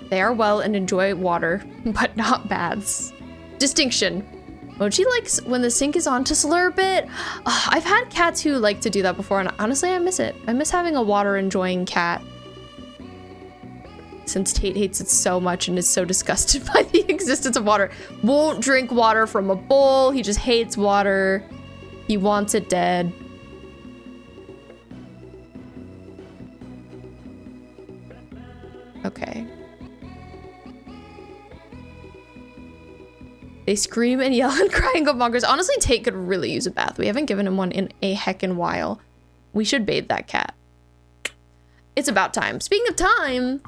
A: They are well and enjoy water, but not baths. Distinction. Mochi likes when the sink is on to slurp it. I've had cats who like to do that before, and honestly, I miss it. I miss having a water-enjoying cat. Since Tate hates it so much and is so disgusted by the existence of water. Won't drink water from a bowl. He just hates water. He wants it dead. Okay. They scream and yell and cry and go bonkers. Honestly, Tate could really use a bath. We haven't given him one in a heckin' while. We should bathe that cat. It's about time. Speaking of time,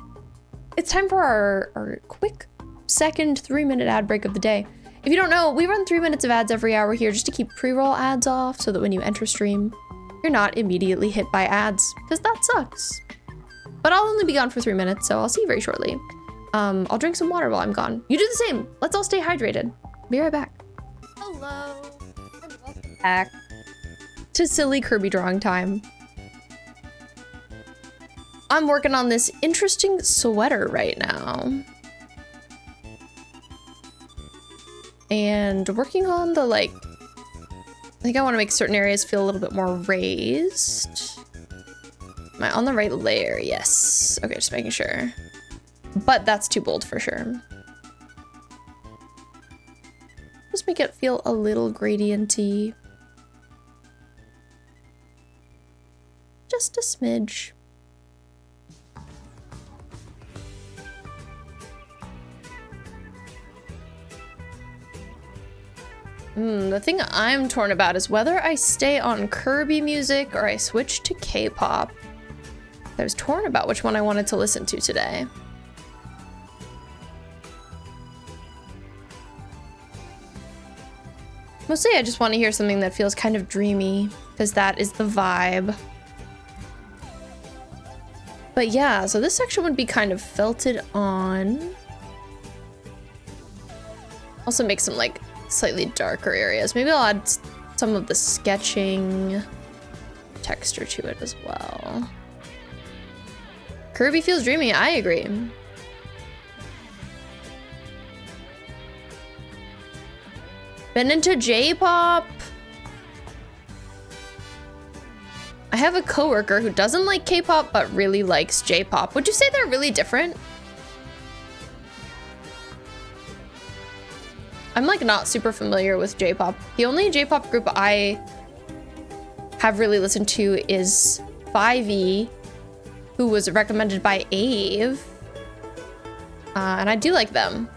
A: it's time for our quick second 3-minute ad break of the day. If you don't know, we run 3 minutes of ads every hour here just to keep pre-roll ads off so that when you enter stream, you're not immediately hit by ads, because that sucks. But I'll only be gone for 3 minutes, so I'll see you very shortly. I'll drink some water while I'm gone. You do the same. Let's all stay hydrated. Be right back. Hello. And welcome back to silly Kirby drawing time. I'm working on this interesting sweater right now. And working on the, like, I think I want to make certain areas feel a little bit more raised. Am I on the right layer? Yes. Okay, just making sure. But that's too bold for sure. Just make it feel a little gradient-y. Just a smidge. The thing I'm torn about is whether I stay on Kirby music or I switch to K-pop. I was torn about which one I wanted to listen to today. Mostly I just want to hear something that feels kind of dreamy, because that is the vibe. But yeah, so this section would be kind of felted on. Also make some like slightly darker areas. Maybe I'll add some of the sketching texture to it as well. Kirby feels dreamy, I agree. Been into J-pop. I have a coworker who doesn't like K-pop but really likes J-pop. Would you say they're really different? I'm like not super familiar with J-pop. The only J-pop group I have really listened to is 5E, who was recommended by Ave. And I do like them.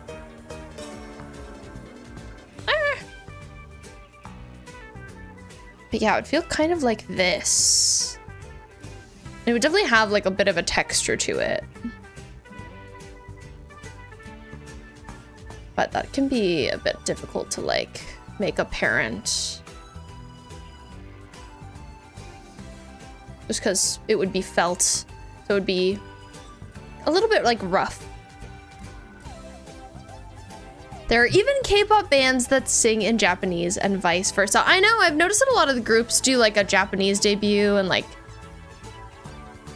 A: But yeah, it would feel kind of like this. It would definitely have like a bit of a texture to it. But that can be a bit difficult to like make apparent. Just because it would be felt, so it would be a little bit like rough. There are even K-pop bands that sing in Japanese and vice versa. I know, I've noticed that a lot of the groups do like a Japanese debut and like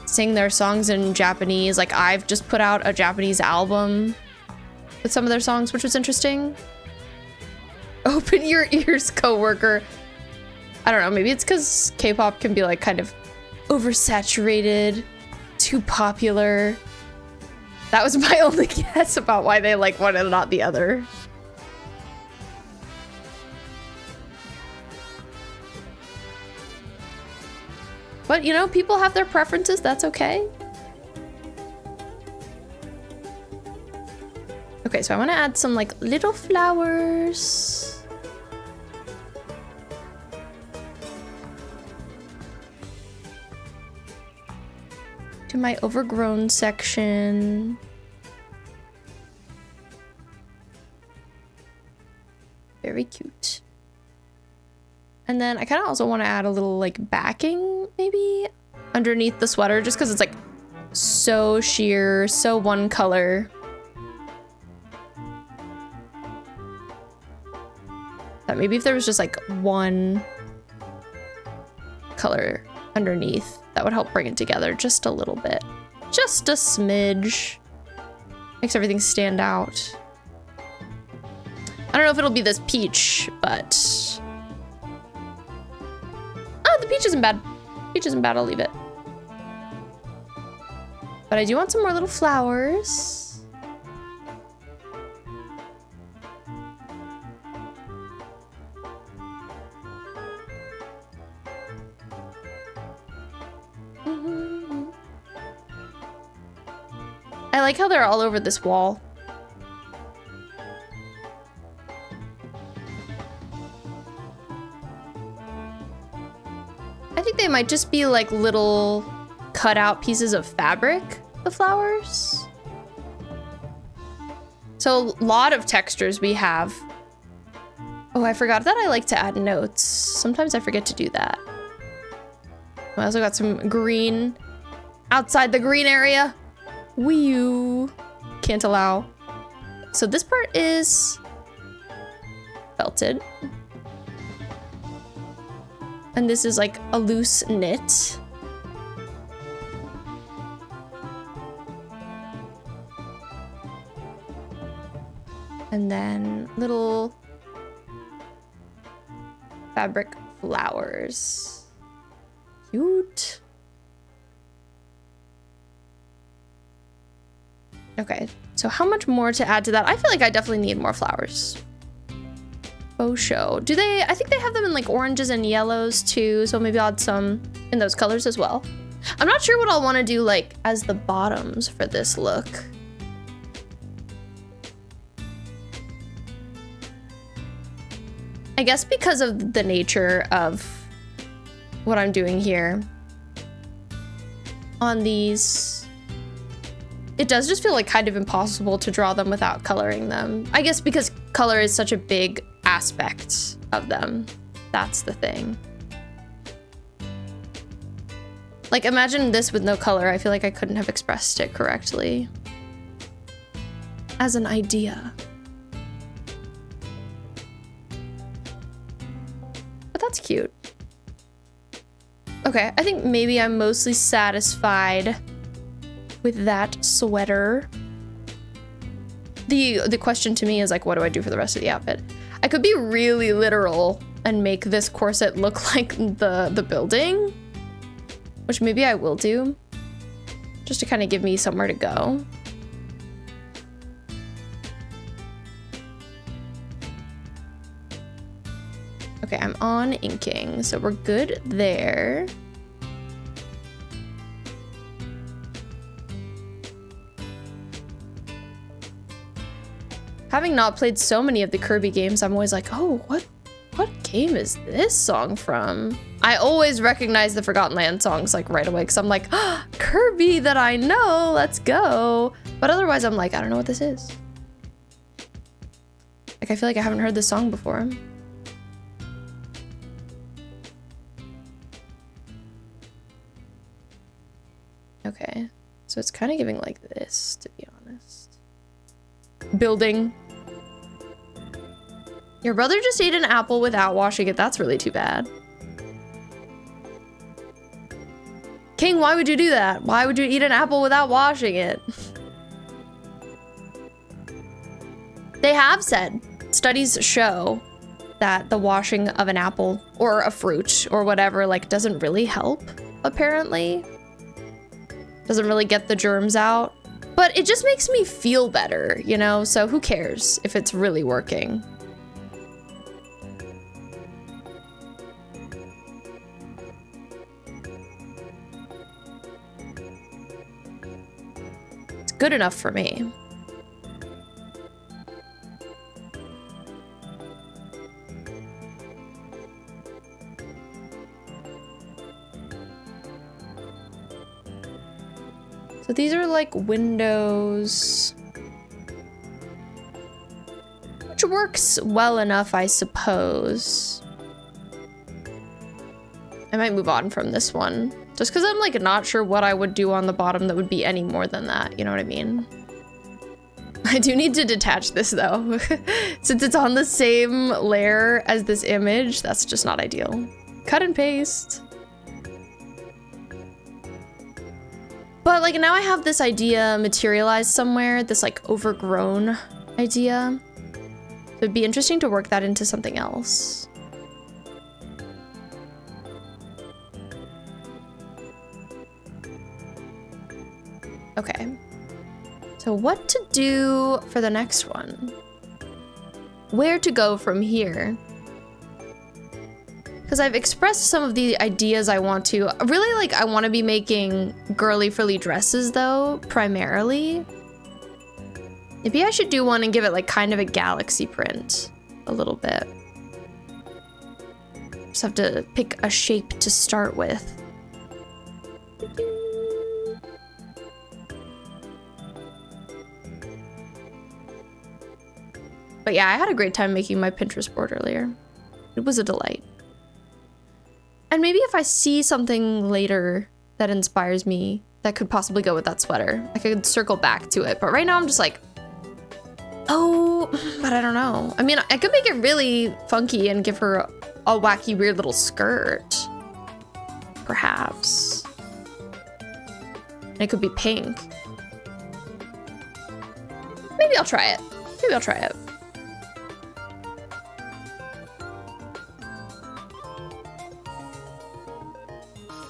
A: sing their songs in Japanese. Like I've just put out a Japanese album with some of their songs, which was interesting. Open your ears, coworker. I don't know, maybe it's because K-pop can be like kind of oversaturated, too popular. That was my only guess about why they like one and not the other. But you know, people have their preferences, that's okay. Okay, so I want to add some like little flowers. To my overgrown section. Very cute. And then I kind of also want to add a little like backing maybe underneath the sweater, just because it's like so sheer, so one color. That maybe if there was just like one color underneath, that would help bring it together just a little bit. Just a smidge. Makes everything stand out. I don't know if it'll be this peach, but... Oh, the peach isn't bad. Peach isn't bad, I'll leave it. But I do want some more little flowers. I like how they're all over this wall. think they might just be like little cut out pieces of fabric, the flowers. So a lot of textures we have. Oh, I forgot that I like to add notes. Sometimes I forget to do that. I also got some green outside the green area. Wee-oo. Can't allow. So this part is felted. And this is like a loose knit. And then little fabric flowers. Cute. Okay, so how much more to add to that? I feel like I definitely need more flowers. Faux show. Do they? I think they have them in like oranges and yellows too, so maybe I'll add some in those colors as well. I'm not sure what I'll want to do like as the bottoms for this look. I guess because of the nature of what I'm doing here on these, it does just feel like kind of impossible to draw them without coloring them. I guess because color is such a big aspect of them. That's the thing. Like imagine this with no color. I feel like I couldn't have expressed it correctly as an idea. But that's cute. Okay, I think maybe I'm mostly satisfied with that sweater. The question to me is like, what do I do for the rest of the outfit? I could be really literal and make this corset look like the building, which maybe I will do, just to kind of give me somewhere to go. Okay, I'm on inking, so we're good there. Having not played so many of the Kirby games, I'm always like, oh, what game is this song from? I always recognize the Forgotten Land songs like right away, because I'm like, oh, Kirby that I know, let's go. But otherwise I'm like, I don't know what this is. Like, I feel like I haven't heard this song before. Okay, so it's kind of giving like this, to be honest. Building. Your brother just ate an apple without washing it. That's really too bad. King, why would you do that? Why would you eat an apple without washing it? They have said, studies show that the washing of an apple or a fruit or whatever like doesn't really help, apparently. Doesn't really get the germs out, but it just makes me feel better, you know? So who cares if it's really working? It's good enough for me. So these are like windows, which works well enough, I suppose. I might move on from this one just because I'm like not sure what I would do on the bottom that would be any more than that. You know what I mean? I do need to detach this though. Since it's on the same layer as this image, that's just not ideal. Cut and paste. But like now I have this idea materialized somewhere, this like overgrown idea. So it'd be interesting to work that into something else. Okay. So what to do for the next one? Where to go from here? Because I've expressed some of the ideas I want to. Really, like, I want to be making girly frilly dresses, though, primarily. Maybe I should do one and give it, like, kind of a galaxy print. A little bit. Just have to pick a shape to start with. But yeah, I had a great time making my Pinterest board earlier. It was a delight. And maybe if I see something later that inspires me that could possibly go with that sweater, I could circle back to it. But right now I'm just like, oh, but I don't know. I mean, I could make it really funky and give her a wacky, weird little skirt. Perhaps. And it could be pink. Maybe I'll try it. Maybe I'll try it.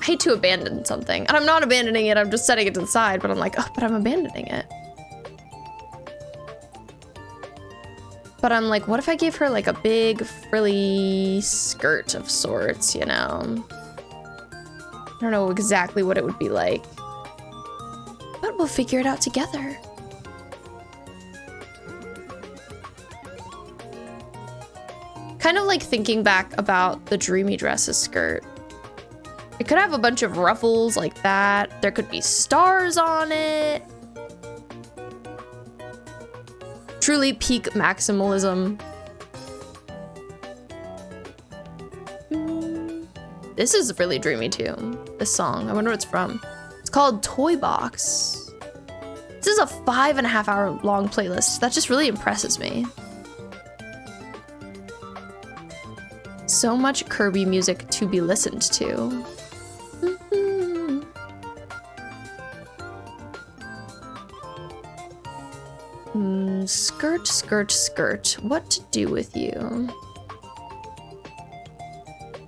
A: I hate to abandon something. And I'm not abandoning it, I'm just setting it to the side, but I'm like, oh, but I'm abandoning it. But I'm like, what if I gave her like a big frilly skirt of sorts, you know? I don't know exactly what it would be like. But we'll figure it out together. Kind of like thinking back about the Dreamy Dresses skirt. It could have a bunch of ruffles like that. There could be stars on it. Truly peak maximalism. This is really dreamy too, this song. I wonder what it's from. It's called Toy Box. This is a 5.5 hour long playlist. That just really impresses me. So much Kirby music to be listened to. Skirt, skirt, skirt. What to do with you?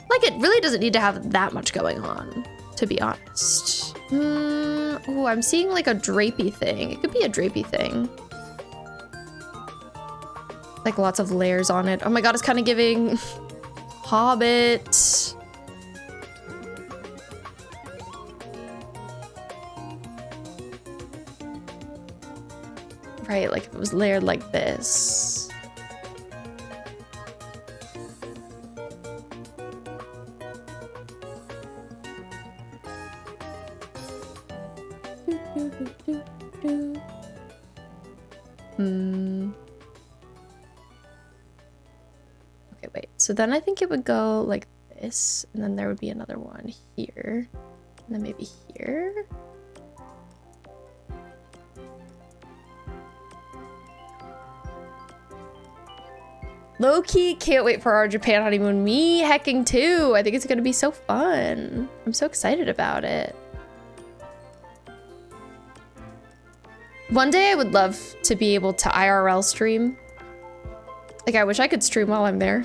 A: Like, it really doesn't need to have that much going on, to be honest. Oh, I'm seeing like a drapey thing. It could be a drapey thing. Like lots of layers on it. Oh my god, it's kind of giving Hobbit. Right, like if it was layered like this. Okay, wait. So then I think it would go like this, and then there would be another one here, and then maybe here. Low-key, can't wait for our Japan honeymoon. Me hecking too. I think it's gonna be so fun. I'm so excited about it. One day I would love to be able to IRL stream. Like, I wish I could stream while I'm there.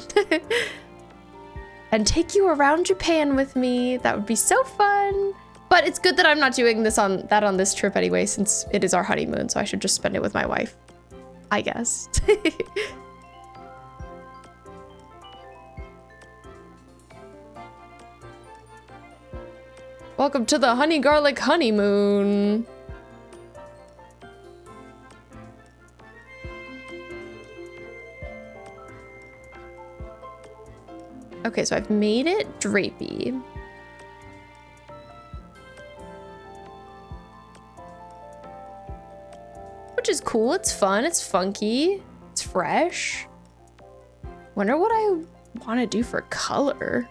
A: And take you around Japan with me. That would be so fun. But it's good that I'm not doing this on this trip anyway, since it is our honeymoon, so I should just spend it with my wife, I guess. Welcome to the honey garlic honeymoon. Okay, so I've made it drapey. Which is cool, it's fun, it's funky, it's fresh. Wonder what I want to do for color.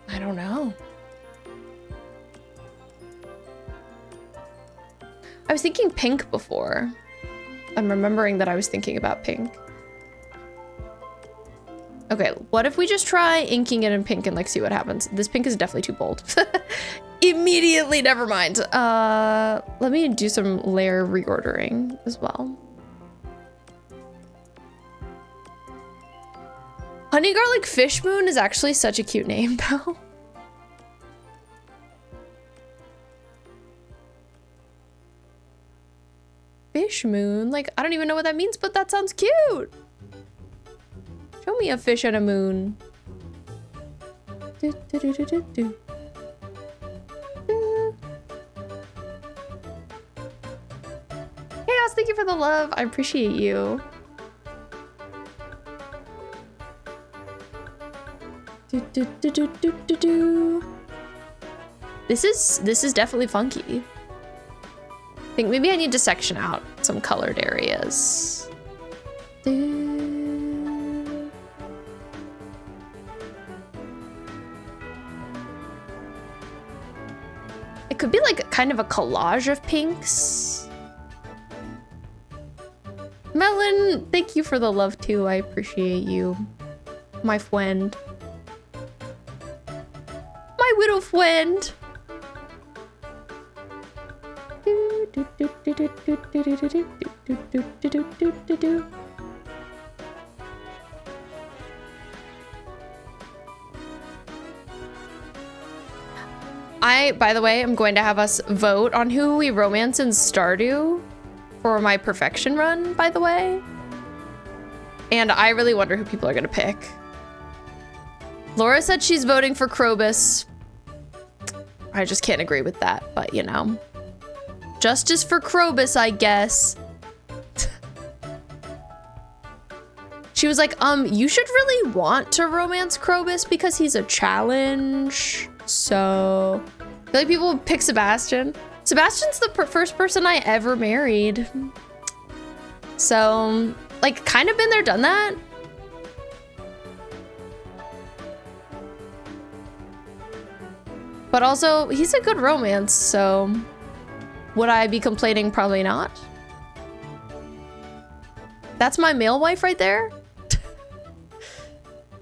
A: I don't know. I was thinking pink before. I'm remembering that I was thinking about pink. Okay, what if we just try inking it in pink and like see what happens? This pink is definitely too bold. Immediately, never mind. Let me do some layer reordering as well. Honey Garlic Fish Moon is actually such a cute name though. Fish moon, like I don't even know what that means, but that sounds cute. Show me a fish and a moon. Do, do, do, do, do, do. Chaos, thank you for the love. I appreciate you. This is definitely funky. I think maybe I need to section out some colored areas. It could be like kind of a collage of pinks. Melon, thank you for the love too. I appreciate you. My friend. My widow friend. By the way, I'm going to have us vote on who we romance in Stardew for my perfection run, by the way. And I really wonder who people are gonna pick. Laura said she's voting for Krobus. I just can't agree with that, but you know. Justice for Krobus, I guess. She was like, you should really want to romance Krobus because he's a challenge. So, I feel like people would pick Sebastian. Sebastian's the first person I ever married. So, like, kind of been there, done that. But also, he's a good romance, so would I be complaining? Probably not. That's my male wife right there?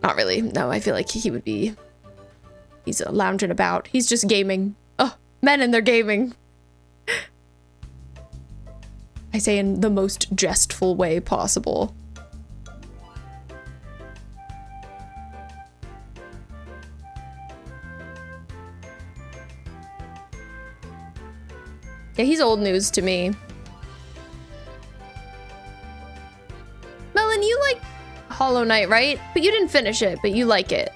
A: Not really. No, I feel like he would be... He's lounging about. He's just gaming. Oh, men and their gaming. I say in the most jestful way possible. Yeah, he's old news to me. Melon, you like Hollow Knight, right? But you didn't finish it, but you like it.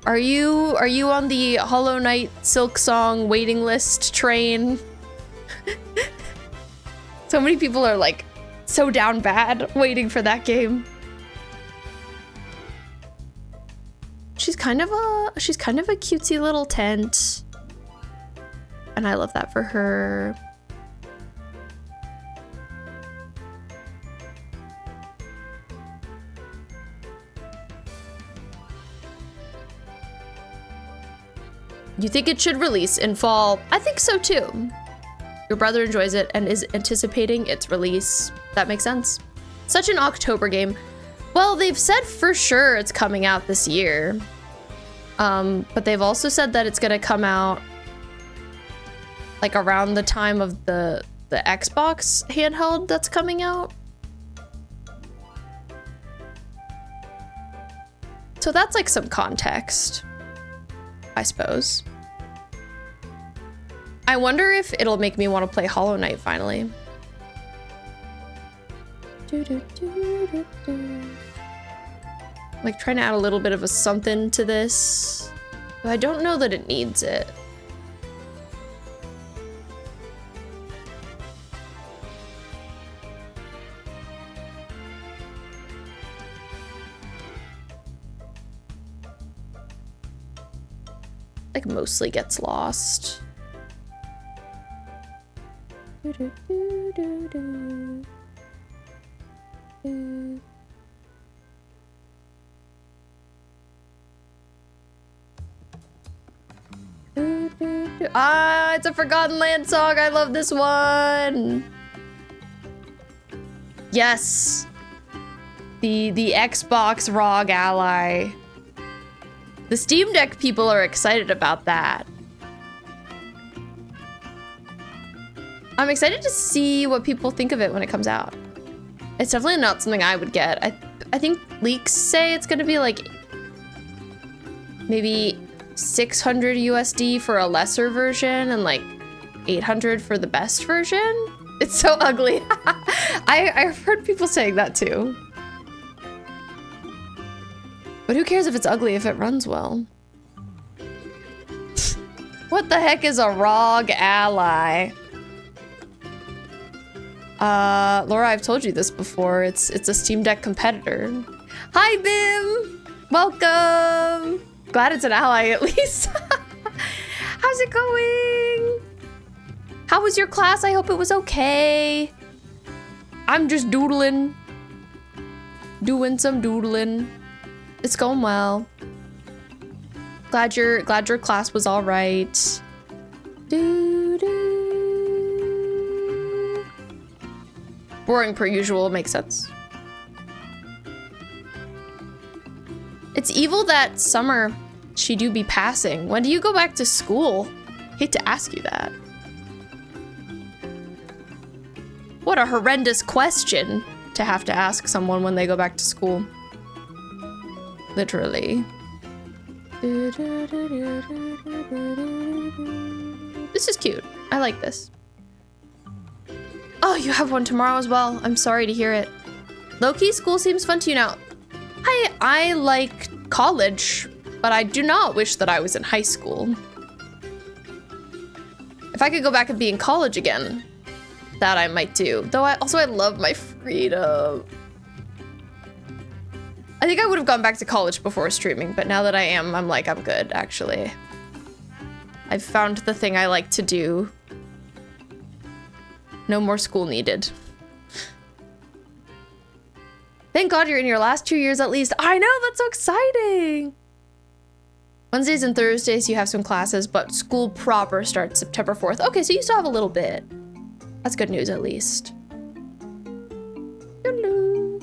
A: Are you on the Hollow Knight Silk Song waiting list train? So many people are like so down bad waiting for that game. She's kind of a cutesy little tent. And I love that for her. You think it should release in fall? I think so too. Your brother enjoys it and is anticipating its release. That makes sense. Such an October game. Well, they've said for sure it's coming out this year. But they've also said that it's gonna come out like around the time of the Xbox handheld that's coming out. So that's like some context, I suppose. I wonder if it'll make me want to play Hollow Knight finally. Like trying to add a little bit of a something to this, but I don't know that it needs it. Like mostly gets lost. Ah, it's a Forgotten Land song. I love this one. Yes. The Xbox ROG Ally. The Steam Deck people are excited about that. I'm excited to see what people think of it when it comes out. It's definitely not something I would get. I think leaks say it's gonna be like maybe 600 USD for a lesser version and like 800 for the best version. It's so ugly. I've heard people saying that too. But who cares if it's ugly if it runs well? What the heck is a ROG Ally? Laura, I've told you this before. It's a Steam Deck competitor. Hi, Bim! Welcome! Glad it's an ally at least. How's it going? How was your class? I hope it was okay. I'm just doodling. Doing some doodling. It's going well. Glad your class was all right. Doo doo. Boring per usual, makes sense. It's evil that summer she do be passing. When do you go back to school? Hate to ask you that. What a horrendous question to have to ask someone when they go back to school. Literally. This is cute. I like this. Oh, you have one tomorrow as well. I'm sorry to hear it. Low-key, school seems fun to you now. I like college, but I do not wish that I was in high school. If I could go back and be in college again, that I might do. Though I love my freedom. I think I would have gone back to college before streaming, but now that I am, I'm like, I'm good, actually. I've found the thing I like to do. No more school needed. Thank God you're in your last 2 years at least. I know, that's so exciting. Wednesdays and Thursdays you have some classes, but school proper starts September 4th. Okay, so you still have a little bit. That's good news at least. Hello.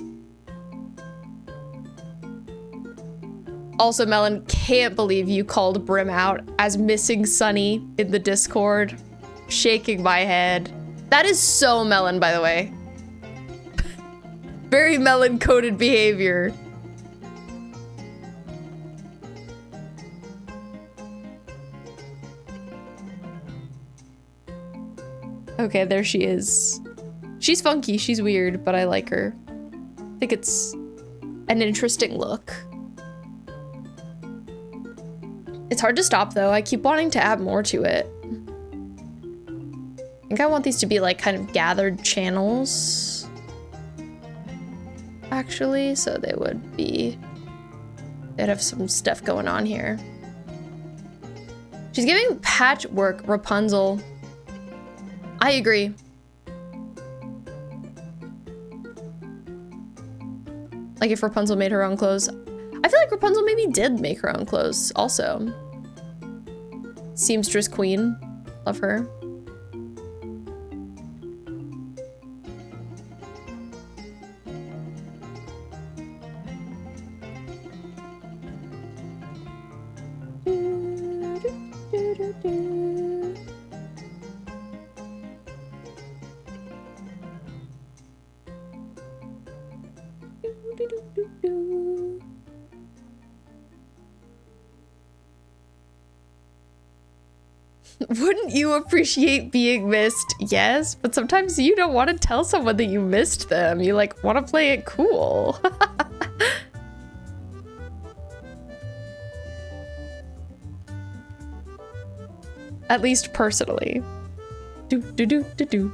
A: Also, Melon, can't believe you called Brim out as missing Sunny in the Discord. Shaking my head. That is so Melon, by the way. Very melon-coded behavior. Okay, there she is. She's funky, she's weird, but I like her. I think it's an interesting look. It's hard to stop though. I keep wanting to add more to it. I think I want these to be like kind of gathered channels. Actually, so they'd have some stuff going on here. She's giving patchwork Rapunzel. I agree. Like if Rapunzel made her own clothes. I feel like Rapunzel maybe did make her own clothes also. Seamstress queen. Love her. Wouldn't you appreciate being missed? Yes, but sometimes you don't want to tell someone that you missed them. You like want to play it cool. At least personally. Do do do do do.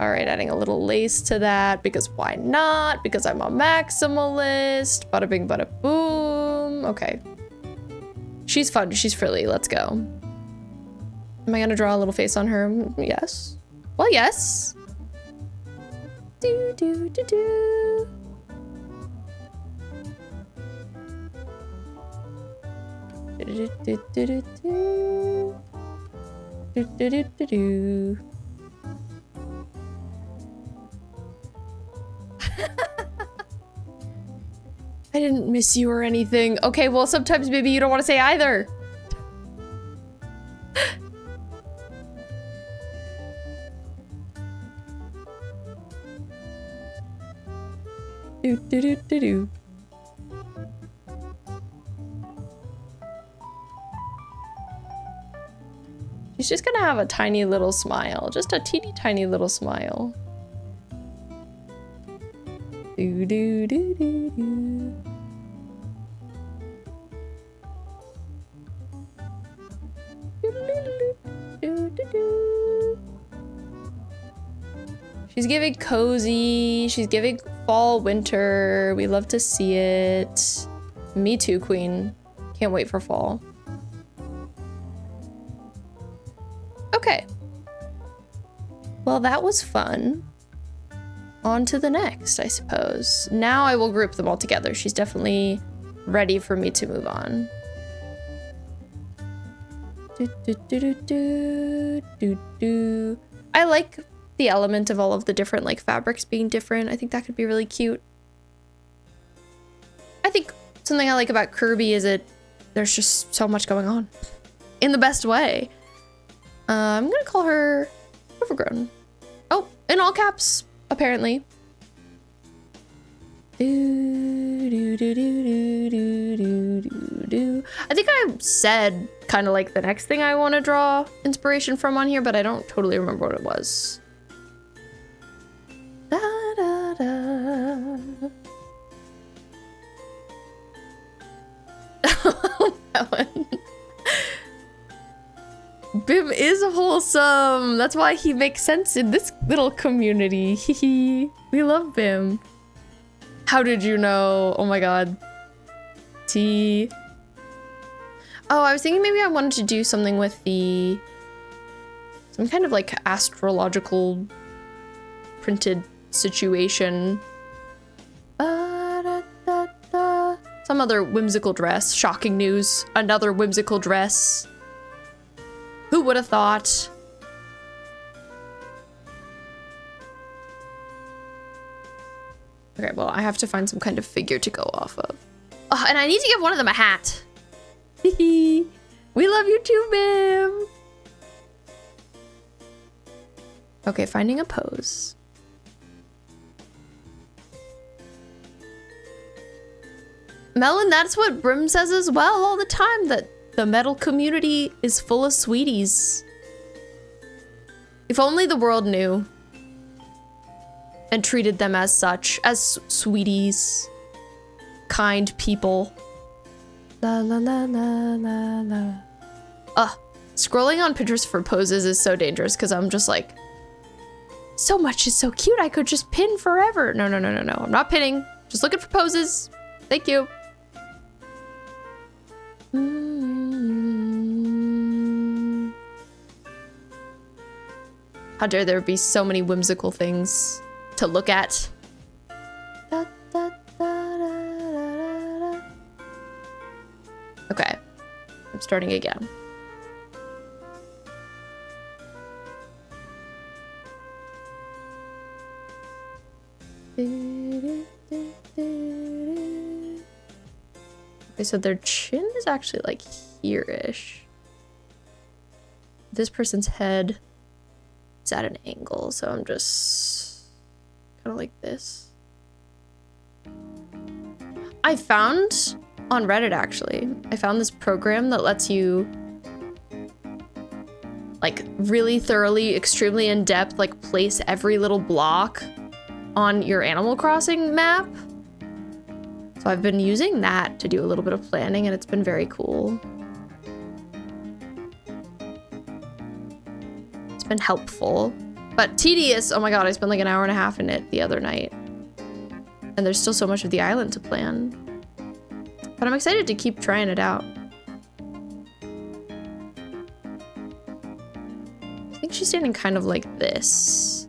A: All right, adding a little lace to that because why not? Because I'm a maximalist. Bada bing, bada boom. Okay. She's fun. She's frilly. Let's go. Am I gonna draw a little face on her? Yes. Well, yes. Do do do do. Do do do do do do. Do do do do do. I didn't miss you or anything. Okay, well, sometimes maybe you don't want to say either. Do do do do do. She's just gonna have a tiny little smile. Just a teeny tiny little smile. Do do do do do. She's giving cozy. She's giving fall, winter. We love to see it. Me too, queen. Can't wait for fall. Okay. Well, that was fun. On to the next, I suppose. Now I will group them all together. She's definitely ready for me to move on. I like the element of all of the different like fabrics being different. I think that could be really cute. I think something I like about Kirby is there's just so much going on in the best way. I'm gonna call her Overgrown. Oh, in all caps, apparently. I think I said kind of like the next thing I want to draw inspiration from on here, but I don't totally remember what it was. Da, da, da. That one. Bim is wholesome. That's why he makes sense in this little community. We love Bim. How did you know? Oh my god. T. Oh, I was thinking maybe I wanted to do something with some kind of like astrological printed situation. Some other whimsical dress. Shocking news. Another whimsical dress. Who would have thought? Okay, well, I have to find some kind of figure to go off of. Oh, and I need to give one of them a hat. We love you too, Bim. Okay, finding a pose. Melon, that's what Brim says as well all the time, that the metal community is full of sweeties. If only the world knew and treated them as such, as sweeties, kind people. La la la la la la. Scrolling on Pinterest for poses is so dangerous because I'm just like, so much is so cute, I could just pin forever. No, no, no, no, no, I'm not pinning. Just looking for poses. Thank you. How dare there be so many whimsical things to look at. Okay, I'm starting again. Okay, so their chin is actually like here-ish. This person's head is at an angle, so I'm just kind of like this. I found on Reddit, actually, I found this program that lets you like really thoroughly, extremely in-depth, like place every little block on your Animal Crossing map. So I've been using that to do a little bit of planning, and it's been very cool. It's been helpful, but tedious. Oh my god, I spent like an hour and a half in it the other night. And there's still so much of the island to plan. But I'm excited to keep trying it out. I think she's standing kind of like this.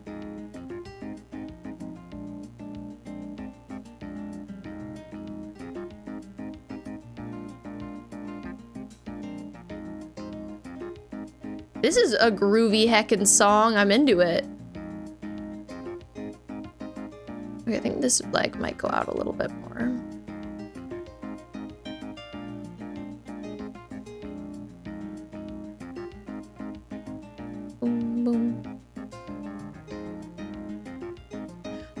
A: This is a groovy heckin' song. I'm into it. Okay, I think this leg might go out a little bit more. Boom, boom.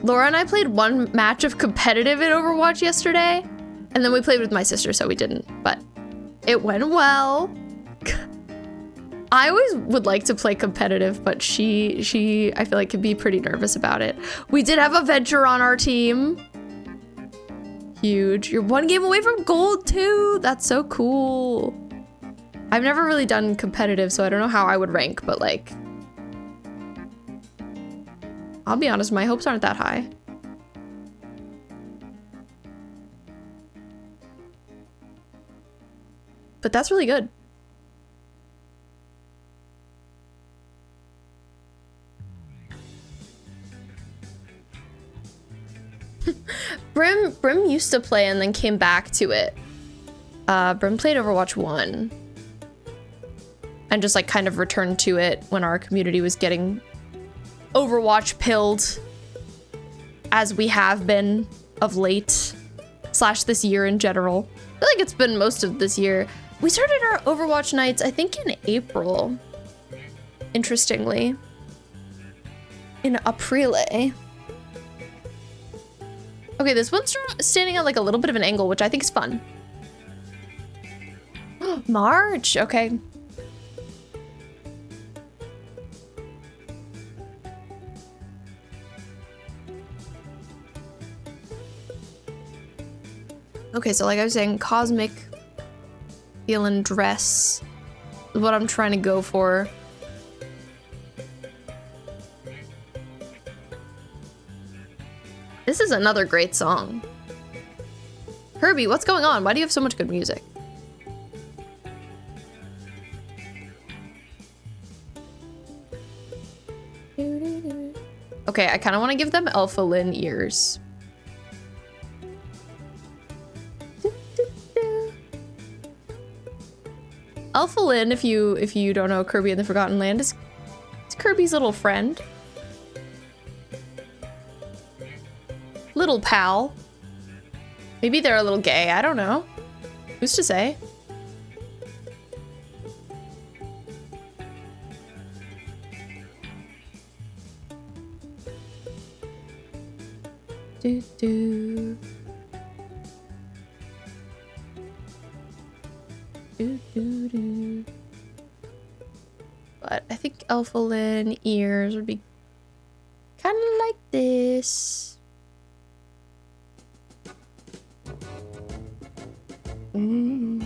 A: Laura and I played one match of competitive in Overwatch yesterday, and then we played with my sister, so we didn't, but it went well. I always would like to play competitive, but she I feel like can be pretty nervous about it. We did have a venture on our team. Huge. You're one game away from gold too. That's so cool. I've never really done competitive, so I don't know how I would rank, but like, I'll be honest, my hopes aren't that high. But that's really good. Brim used to play and then came back to it. Brim played Overwatch 1. And just like kind of returned to it when our community was getting Overwatch pilled, as we have been of late, / this year in general. I feel like it's been most of this year. We started our Overwatch nights, I think, in April. Interestingly. In Aprile. Okay, this one's standing at like a little bit of an angle, which I think is fun. March, okay. Okay, so like I was saying, cosmic feeling dress is what I'm trying to go for. This is another great song. Kirby, what's going on? Why do you have so much good music? Okay, I kind of want to give them Alpha Lin ears. Alpha Lin, if you don't know Kirby in the Forgotten Land, is Kirby's little friend. Little pal. Maybe they're a little gay, I don't know. Who's to say? Do do. Do, do, do. But I think Alpha Lin ears would be kind of like this. Mm.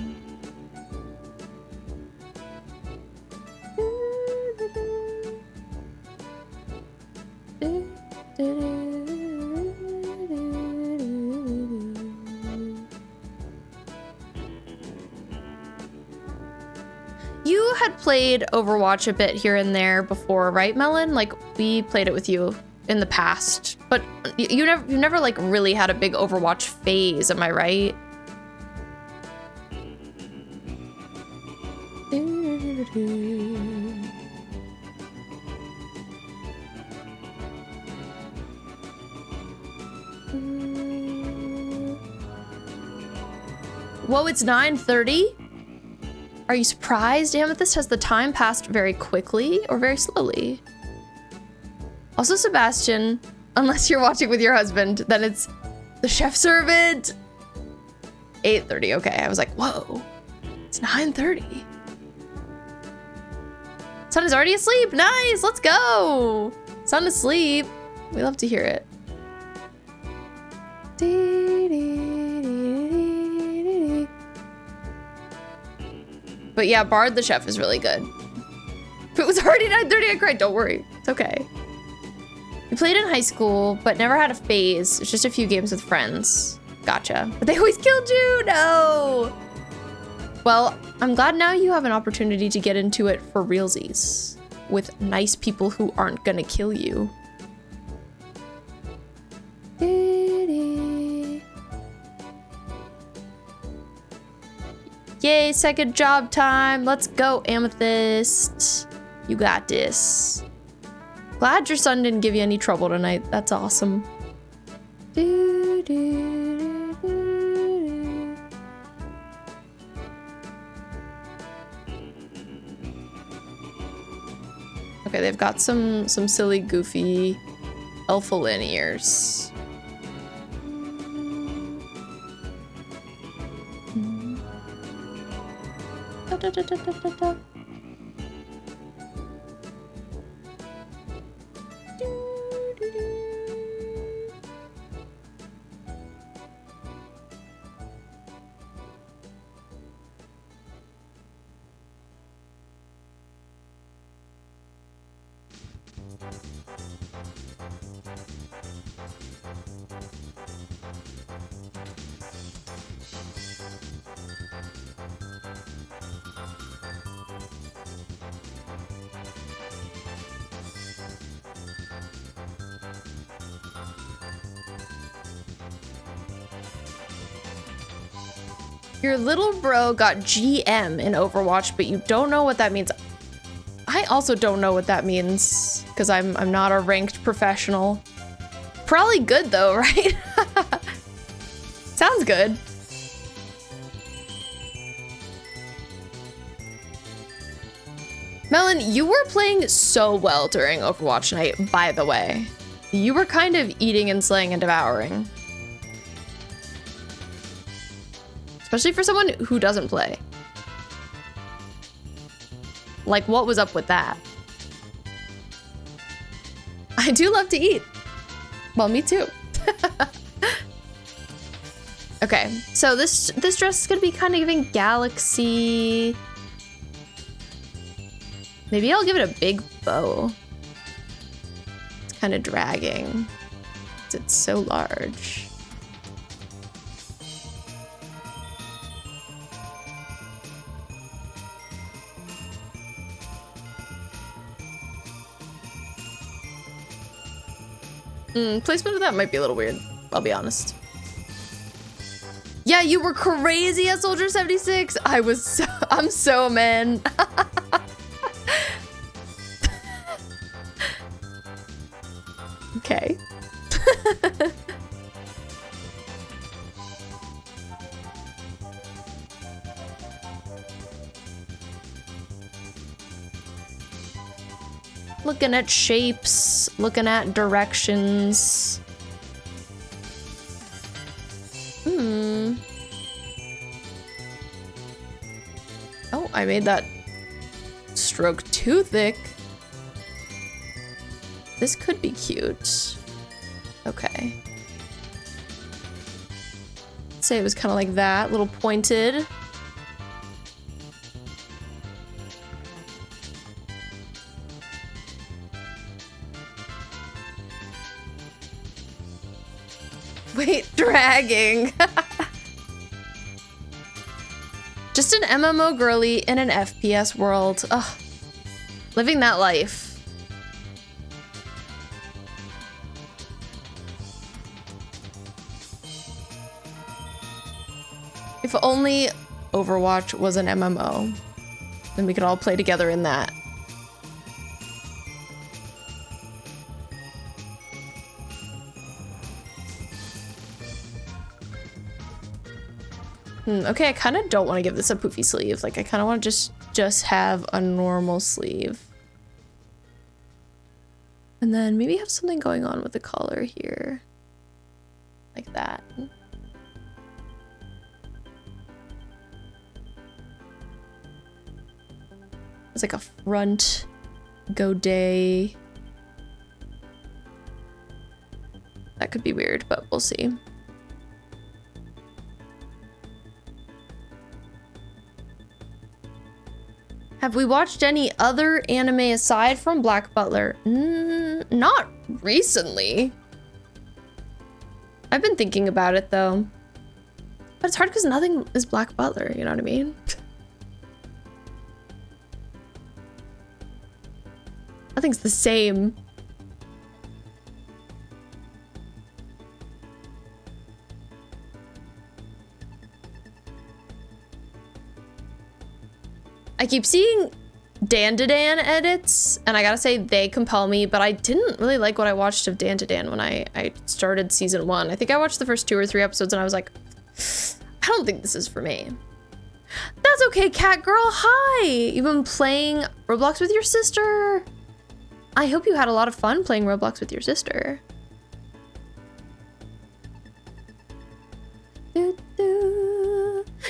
A: You had played Overwatch a bit here and there before, right, Melon? Like, we played it with you in the past, but you never like really had a big Overwatch phase, am I right? Whoa, it's 9:30? Are you surprised? Amethyst, has the time passed very quickly or very slowly? Also, Sebastian, unless you're watching with your husband, then it's the chef servant. 8:30, okay. I was like, whoa, it's 9:30. Son is already asleep. Nice, let's go. Son asleep. We love to hear it. But yeah, Bard the Chef is really good. If it was already 9:30, I cried. Don't worry. It's okay. We played in high school, but never had a phase. It's just a few games with friends. Gotcha. But they always killed you. No. Well, I'm glad now you have an opportunity to get into it for realsies with nice people who aren't gonna kill you. Yay, second job time. Let's go, Amethyst. You got this. Glad your son didn't give you any trouble tonight. That's awesome. Okay, they've got some silly, goofy Alpha Lin ears. Da, da, da, da, da, da. Your little bro got GM in Overwatch, but you don't know what that means. I also don't know what that means because I'm not a ranked professional. Probably good though, right? Sounds good. Melon, you were playing so well during Overwatch night, by the way. You were kind of eating and slaying and devouring. Especially for someone who doesn't play. Like, what was up with that? I do love to eat. Well, me too. Okay, so this dress is gonna be kind of giving galaxy. Maybe I'll give it a big bow. It's kind of dragging. It's so large. Placement of that might be a little weird, I'll be honest. Yeah, you were crazy at Soldier 76. I'm so man. Okay. Looking at shapes, looking at directions. Oh, I made that stroke too thick. This could be cute. Okay. Say it was kind of like that, little pointed. Wait, dragging. Just an MMO girly in an FPS world. Ugh. Living that life. If only Overwatch was an MMO, then we could all play together in that. Okay, I kind of don't want to give this a poofy sleeve. Like, I kind of want to just have a normal sleeve. And then maybe have something going on with the collar here. Like that. It's like a front godet. That could be weird, but we'll see. Have we watched any other anime aside from Black Butler? Not recently. I've been thinking about it though. But it's hard because nothing is Black Butler, you know what I mean? Nothing's the same. I keep seeing Dan to Dan edits, and I gotta say they compel me, but I didn't really like what I watched of Dan to Dan when I started season 1. I think I watched the first 2 or 3 episodes and I was like, I don't think this is for me. That's okay, cat girl, hi! You've been playing Roblox with your sister. I hope you had a lot of fun playing Roblox with your sister.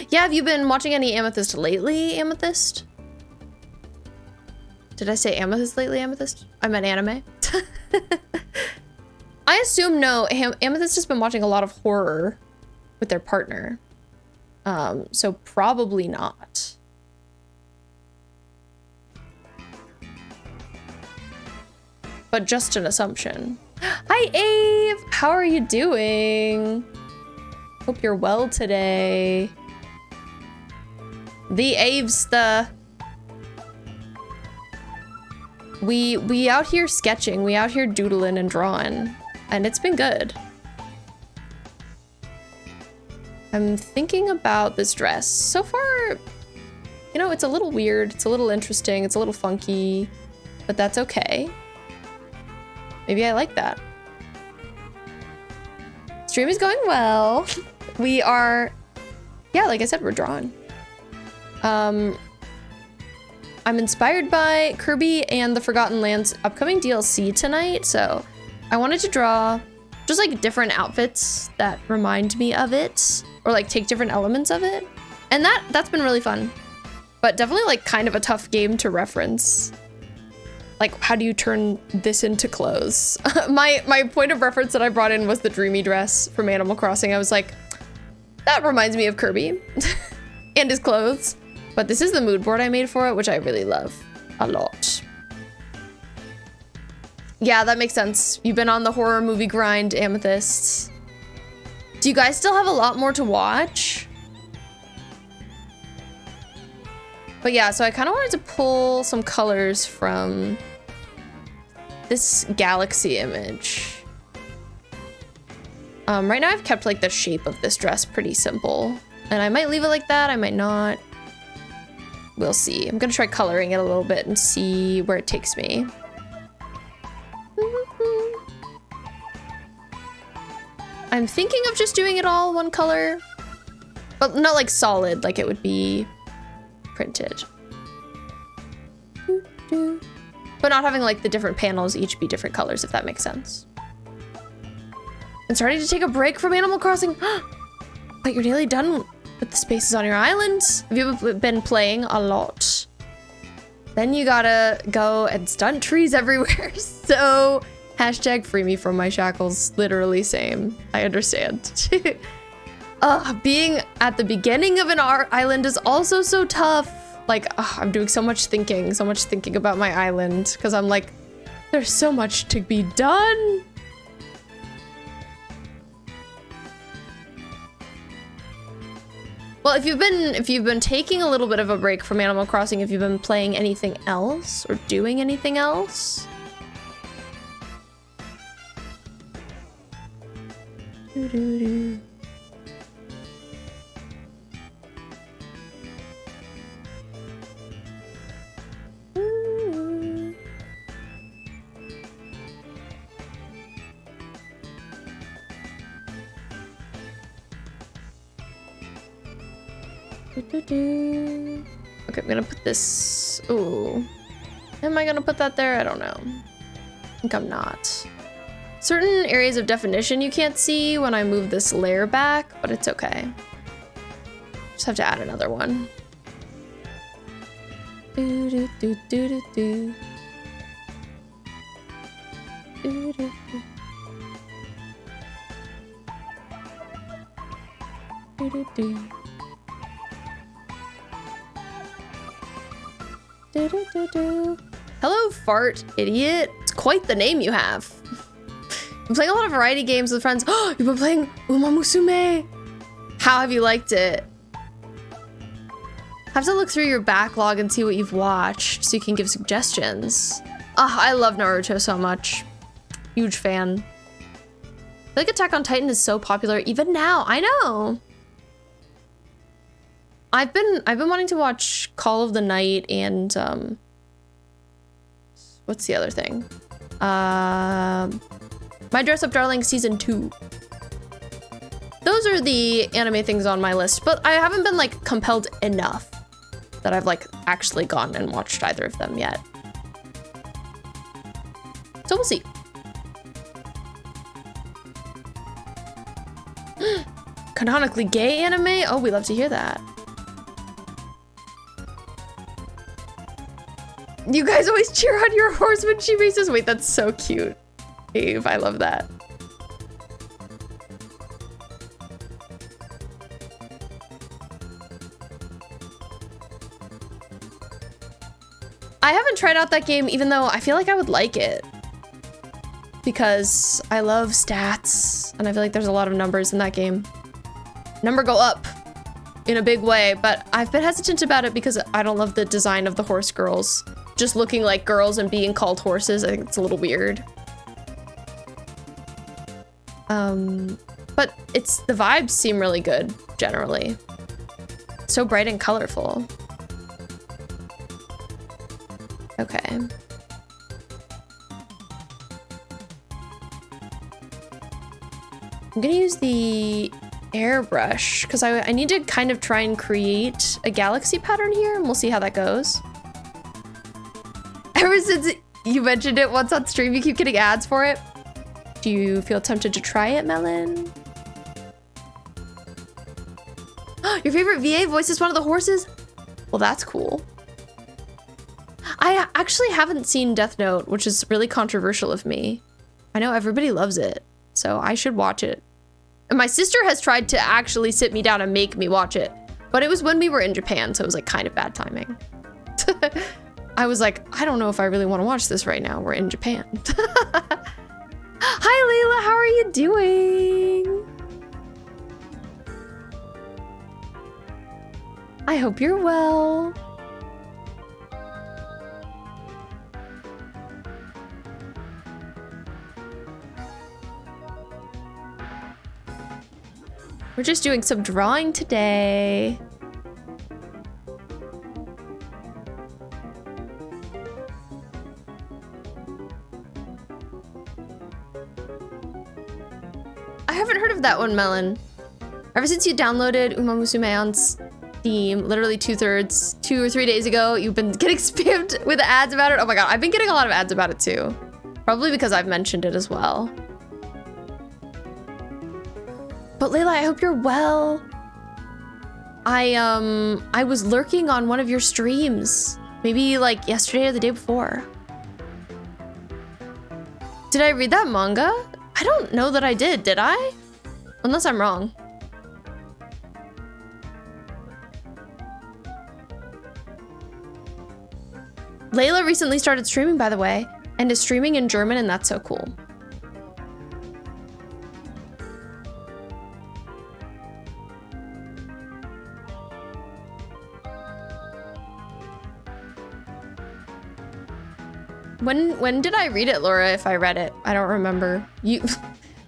A: Yeah, have you been watching any Amethyst lately, Amethyst? Did I say Amethyst lately, Amethyst? I meant anime. I assume no. Amethyst has been watching a lot of horror with their partner. So probably not. But just an assumption. Hi, Ave! How are you doing? Hope you're well today. The Avesta. We out here sketching. We out here doodling and drawing. And it's been good. I'm thinking about this dress. So far, you know, it's a little weird. It's a little interesting. It's a little funky, but that's okay. Maybe I like that. Stream is going well. We are, yeah, like I said, we're drawing. I'm inspired by Kirby and the Forgotten Lands upcoming DLC tonight, so I wanted to draw just like different outfits that remind me of it, or like take different elements of it. And that's been really fun, but definitely like kind of a tough game to reference. Like, how do you turn this into clothes? My point of reference that I brought in was the Dreamy dress from Animal Crossing. I was like, that reminds me of Kirby and his clothes. But this is the mood board I made for it, which I really love a lot. Yeah, that makes sense. You've been on the horror movie grind, Amethyst. Do you guys still have a lot more to watch? But yeah, so I kind of wanted to pull some colors from this galaxy image. Right now I've kept like the shape of this dress pretty simple. And I might leave it like that, I might not. We'll see. I'm gonna try coloring it a little bit and see where it takes me. I'm thinking of just doing it all one color, but not like solid, like it would be printed. But not having like the different panels each be different colors, if that makes sense. I'm starting to take a break from Animal Crossing. But you're nearly done with the spaces on your island. Have you been playing a lot? Then you gotta go and stunt trees everywhere. So hashtag free me from my shackles. Literally same. I understand. Being at the beginning of an island is also so tough. Like, I'm doing so much thinking about my island, because I'm like, there's so much to be done. Well, if you've been taking a little bit of a break from Animal Crossing, have you been playing anything else or doing anything else? Doo-doo-doo. Okay, I'm gonna put this. Ooh, am I gonna put that there? I don't know. I think I'm not. Certain areas of definition you can't see when I move this layer back, but it's okay. Just have to add another one. Do do do do do do. Do do do. Do do do. Do, do, do, do. Hello, fart idiot. It's quite the name you have. I'm playing a lot of variety games with friends. Oh, you've been playing Uma Musume. How have you liked it? Have to look through your backlog and see what you've watched so you can give suggestions. I love Naruto so much. Huge fan. I feel like Attack on Titan is so popular even now. I know. I've been wanting to watch Call of the Night and what's the other thing? My Dress Up Darling season 2. Those are the anime things on my list, but I haven't been like compelled enough that I've like actually gone and watched either of them yet. So we'll see. Canonically gay anime? Oh, we love to hear that. You guys always cheer on your horse when she races. Wait, that's so cute. Dave, I love that. I haven't tried out that game, even though I feel like I would like it. Because I love stats, and I feel like there's a lot of numbers in that game. Number go up in a big way, but I've been hesitant about it because I don't love the design of the horse girls. Just looking like girls and being called horses, I think it's a little weird. But the vibes seem really good. generally. So bright and colorful. Okay. I'm gonna use the airbrush because I need to kind of try and create a galaxy pattern here, and we'll see how that goes. Ever since you mentioned it once on stream, you keep getting ads for it. Do you feel tempted to try it, Melon? Your favorite VA voice is one of the horses? Well, that's cool. I actually haven't seen Death Note, which is really controversial of me. I know everybody loves it, so I should watch it. And my sister has tried to actually sit me down and make me watch it, but it was when we were in Japan, so it was like kind of bad timing. I was like, I don't know if I really want to watch this right now. We're in Japan. Hi, Layla, how are you doing? I hope you're well. We're just doing some drawing today. I haven't heard of that one, Melon. Ever since you downloaded Uma Musume on Steam, literally 2 or 3 days ago, you've been getting spammed with ads about it. Oh my god, I've been getting a lot of ads about it too. Probably because I've mentioned it as well. But Layla, I hope you're well. I was lurking on one of your streams. Maybe like yesterday or the day before. Did I read that manga? I don't know that I did I? Unless I'm wrong. Layla recently started streaming, by the way, and is streaming in German, and that's so cool. When did I read it, Laura, if I read it? I don't remember. I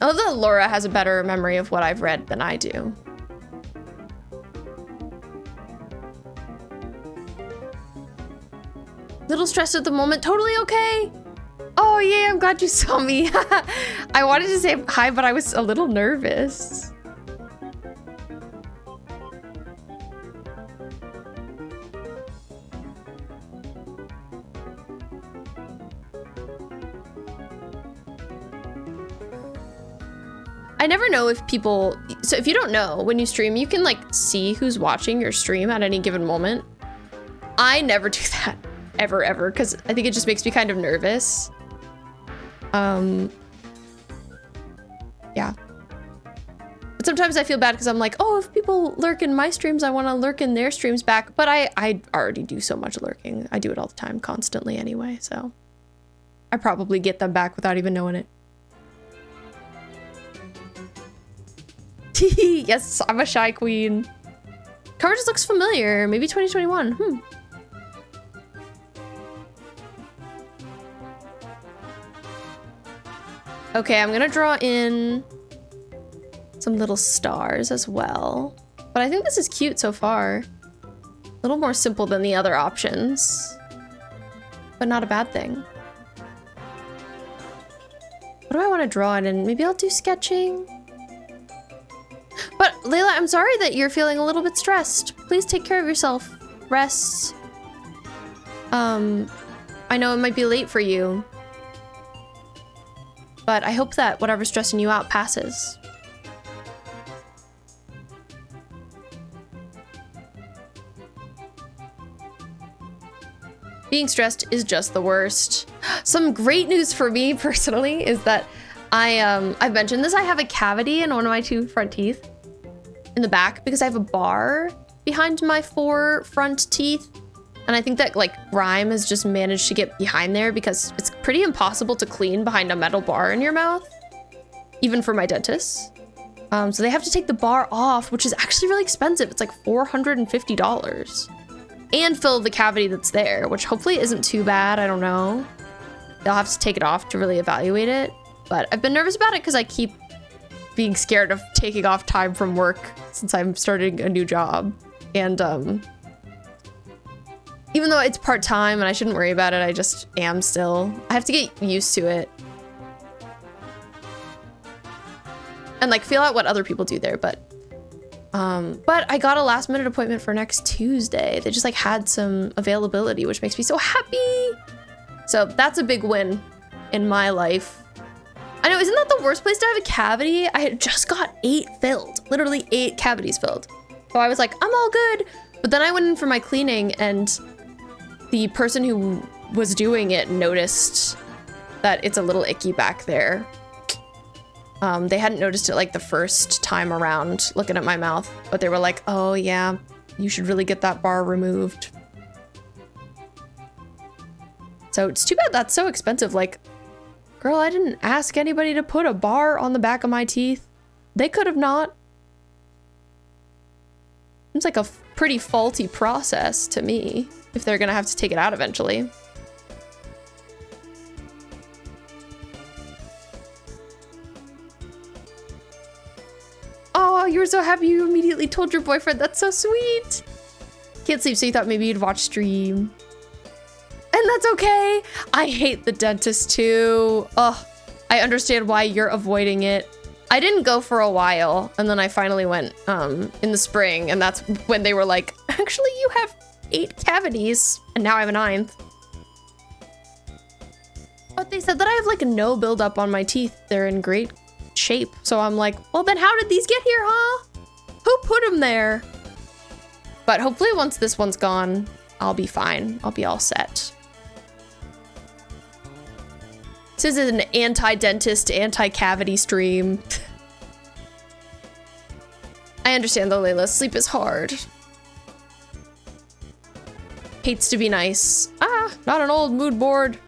A: love that Laura has a better memory of what I've read than I do. Little stressed at the moment, totally okay. Oh yeah, I'm glad you saw me. I wanted to say hi, but I was a little nervous. I never know if people, so if you don't know, when you stream, you can like see who's watching your stream at any given moment. I never do that, ever, because I think it just makes me kind of nervous. Yeah. But sometimes I feel bad because I'm like, oh, if people lurk in my streams, I want to lurk in their streams back. But I already do so much lurking. I do it all the time, constantly anyway, so I probably get them back without even knowing it. Yes, I'm a shy queen. Cover just looks familiar. Maybe 2021. Okay, I'm gonna draw in some little stars as well. But I think this is cute so far. A little more simple than the other options, but not a bad thing. What do I want to draw it in? Maybe I'll do sketching. But Layla, I'm sorry that you're feeling a little bit stressed. Please take care of yourself. Rest. I know it might be late for you, but I hope that whatever's stressing you out passes. Being stressed is just the worst. Some great news for me personally is that I've mentioned this, I have a cavity in one of my 2 front teeth in the back because I have a bar behind my 4 front teeth. And I think that like grime has just managed to get behind there because it's pretty impossible to clean behind a metal bar in your mouth, even for my dentist. So they have to take the bar off, which is actually really expensive. It's like $450 and fill the cavity that's there, which hopefully isn't too bad. I don't know. They'll have to take it off to really evaluate it. But I've been nervous about it because I keep being scared of taking off time from work since I'm starting a new job. And even though it's part-time and I shouldn't worry about it, I just am still. I have to get used to it. And like feel out what other people do there, but I got a last minute appointment for next Tuesday. They just like had some availability, which makes me so happy. So that's a big win in my life. I know, isn't that the worst place to have a cavity? I had just got 8 filled, literally 8 cavities filled. So I was like, I'm all good. But then I went in for my cleaning and the person who was doing it noticed that it's a little icky back there. They hadn't noticed it like the first time around looking at my mouth, but they were like, oh yeah, you should really get that bar removed. So it's too bad that's so expensive. Like, girl, I didn't ask anybody to put a bar on the back of my teeth. They could have not. Seems like a pretty faulty process to me if they're gonna have to take it out eventually. Oh, you were so happy you immediately told your boyfriend. That's so sweet. Can't sleep, so you thought maybe you'd watch stream. And that's okay. I hate the dentist too. Ugh, I understand why you're avoiding it. I didn't go for a while, and then I finally went in the spring, and that's when they were like, actually, you have 8 cavities, and now I have a 9th. But they said that I have like no buildup on my teeth. They're in great shape. So I'm like, well then how did these get here, huh? Who put them there? But hopefully once this one's gone, I'll be fine. I'll be all set. This is an anti-dentist, anti-cavity stream. I understand though, Layla. Sleep is hard. Hates to be nice. Ah, not an old mood board.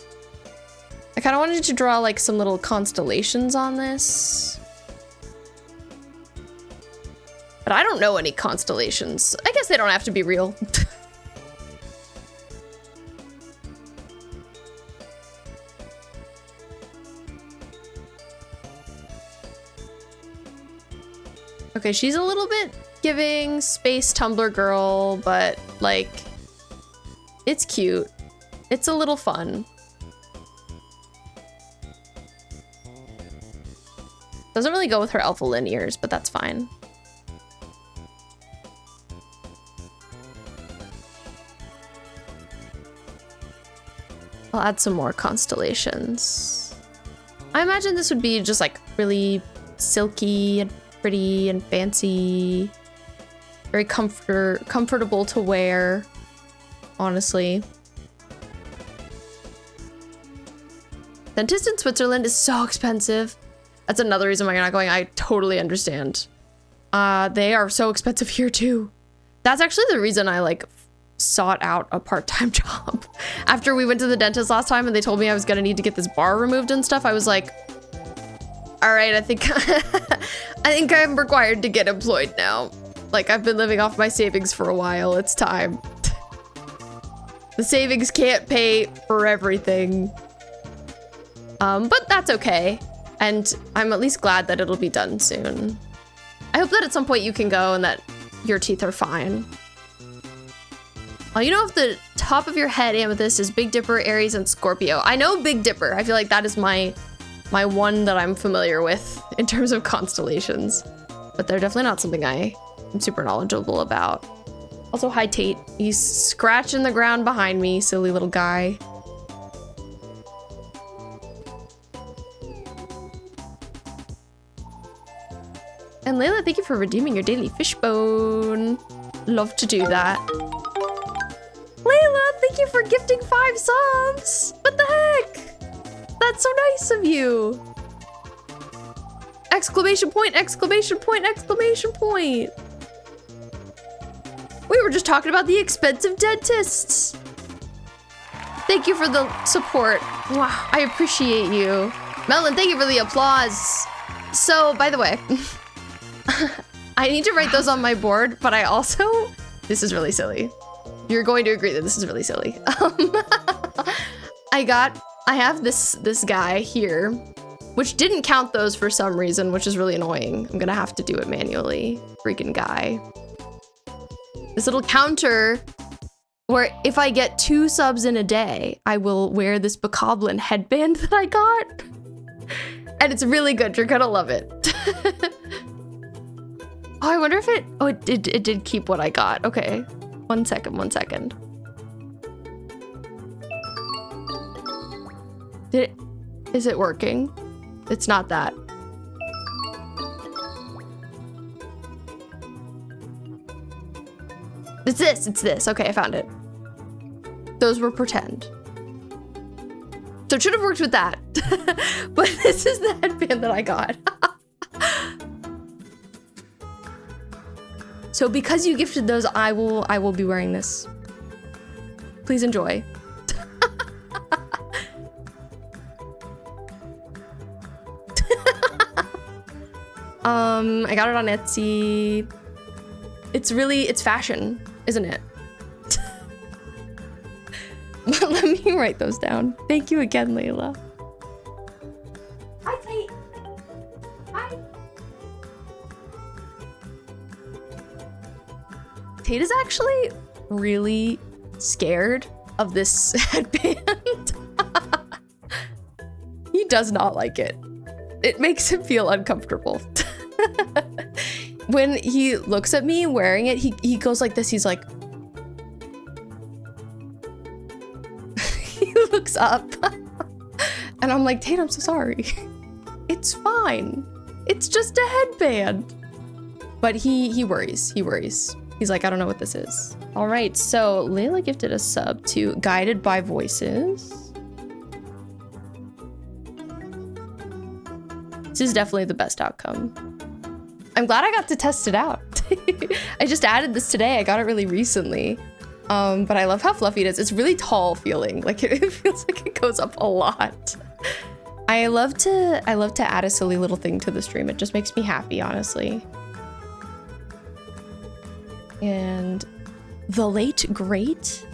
A: I kind of wanted to draw like some little constellations on this. But I don't know any constellations. I guess they don't have to be real. Okay, she's a little bit giving space Tumblr girl, but like, it's cute. It's a little fun. Doesn't really go with her alpha linears, but that's fine. I'll add some more constellations. I imagine this would be just like really silky and pretty and fancy. Very comfortable to wear, honestly. Dentist in Switzerland is so expensive. That's another reason why you're not going. I totally understand. They are so expensive here too. That's actually the reason I like sought out a part-time job. After we went to the dentist last time and they told me I was gonna need to get this bar removed and stuff, I was like, all right, I think I think I'm required to get employed now. Like, I've been living off my savings for a while. It's time. The savings can't pay for everything. But that's okay. And I'm at least glad that it'll be done soon. I hope that at some point you can go and that your teeth are fine. You know, if the top of your head, Amethyst, is Big Dipper, Aries, and Scorpio. I know Big Dipper. I feel like that is my one that I'm familiar with in terms of constellations. But they're definitely not something I'm super knowledgeable about. Also, hi Tate. He's scratching the ground behind me, silly little guy. And Layla, thank you for redeeming your daily fishbone. Love to do that. Layla, thank you for gifting 5 subs. What the heck? That's so nice of you. Exclamation point, exclamation point, exclamation point. We were just talking about the expensive dentists. Thank you for the support. Wow, I appreciate you. Melon, thank you for the applause. So, by the way, I need to write those on my board, but I also, this is really silly. You're going to agree that this is really silly. I have this guy here which didn't count those for some reason, which is really annoying. I'm gonna have to do it manually. Freaking guy. This little counter where if I get 2 subs in a day, I will wear this bokoblin headband that I got. And it's really good. You're gonna love it. Oh, I wonder if it... Oh, it did keep what I got. Okay. One second. Is it working? It's not that. It's this. Okay, I found it. Those were pretend. So it should have worked with that. But this is the headband that I got. So because you gifted those, I will be wearing this. Please enjoy. I got it on Etsy. It's fashion, isn't it? Let me write those down. Thank you again, Layla. Hi, Tate. Hi. Tate is actually really scared of this headband. He does not like it. It makes him feel uncomfortable. When he looks at me wearing it, he goes like this. He's like, he looks up and I'm like, Tate, I'm so sorry. It's fine. It's just a headband. But he worries. He's like, I don't know what this is. All right, so Layla gifted a sub to Guided by Voices. This is definitely the best outcome. I'm glad I got to test it out. I just added this today. I got it really recently. But I love how fluffy it is. It's really tall feeling. Like it feels like it goes up a lot. I love to add a silly little thing to the stream. It just makes me happy, honestly. And the late great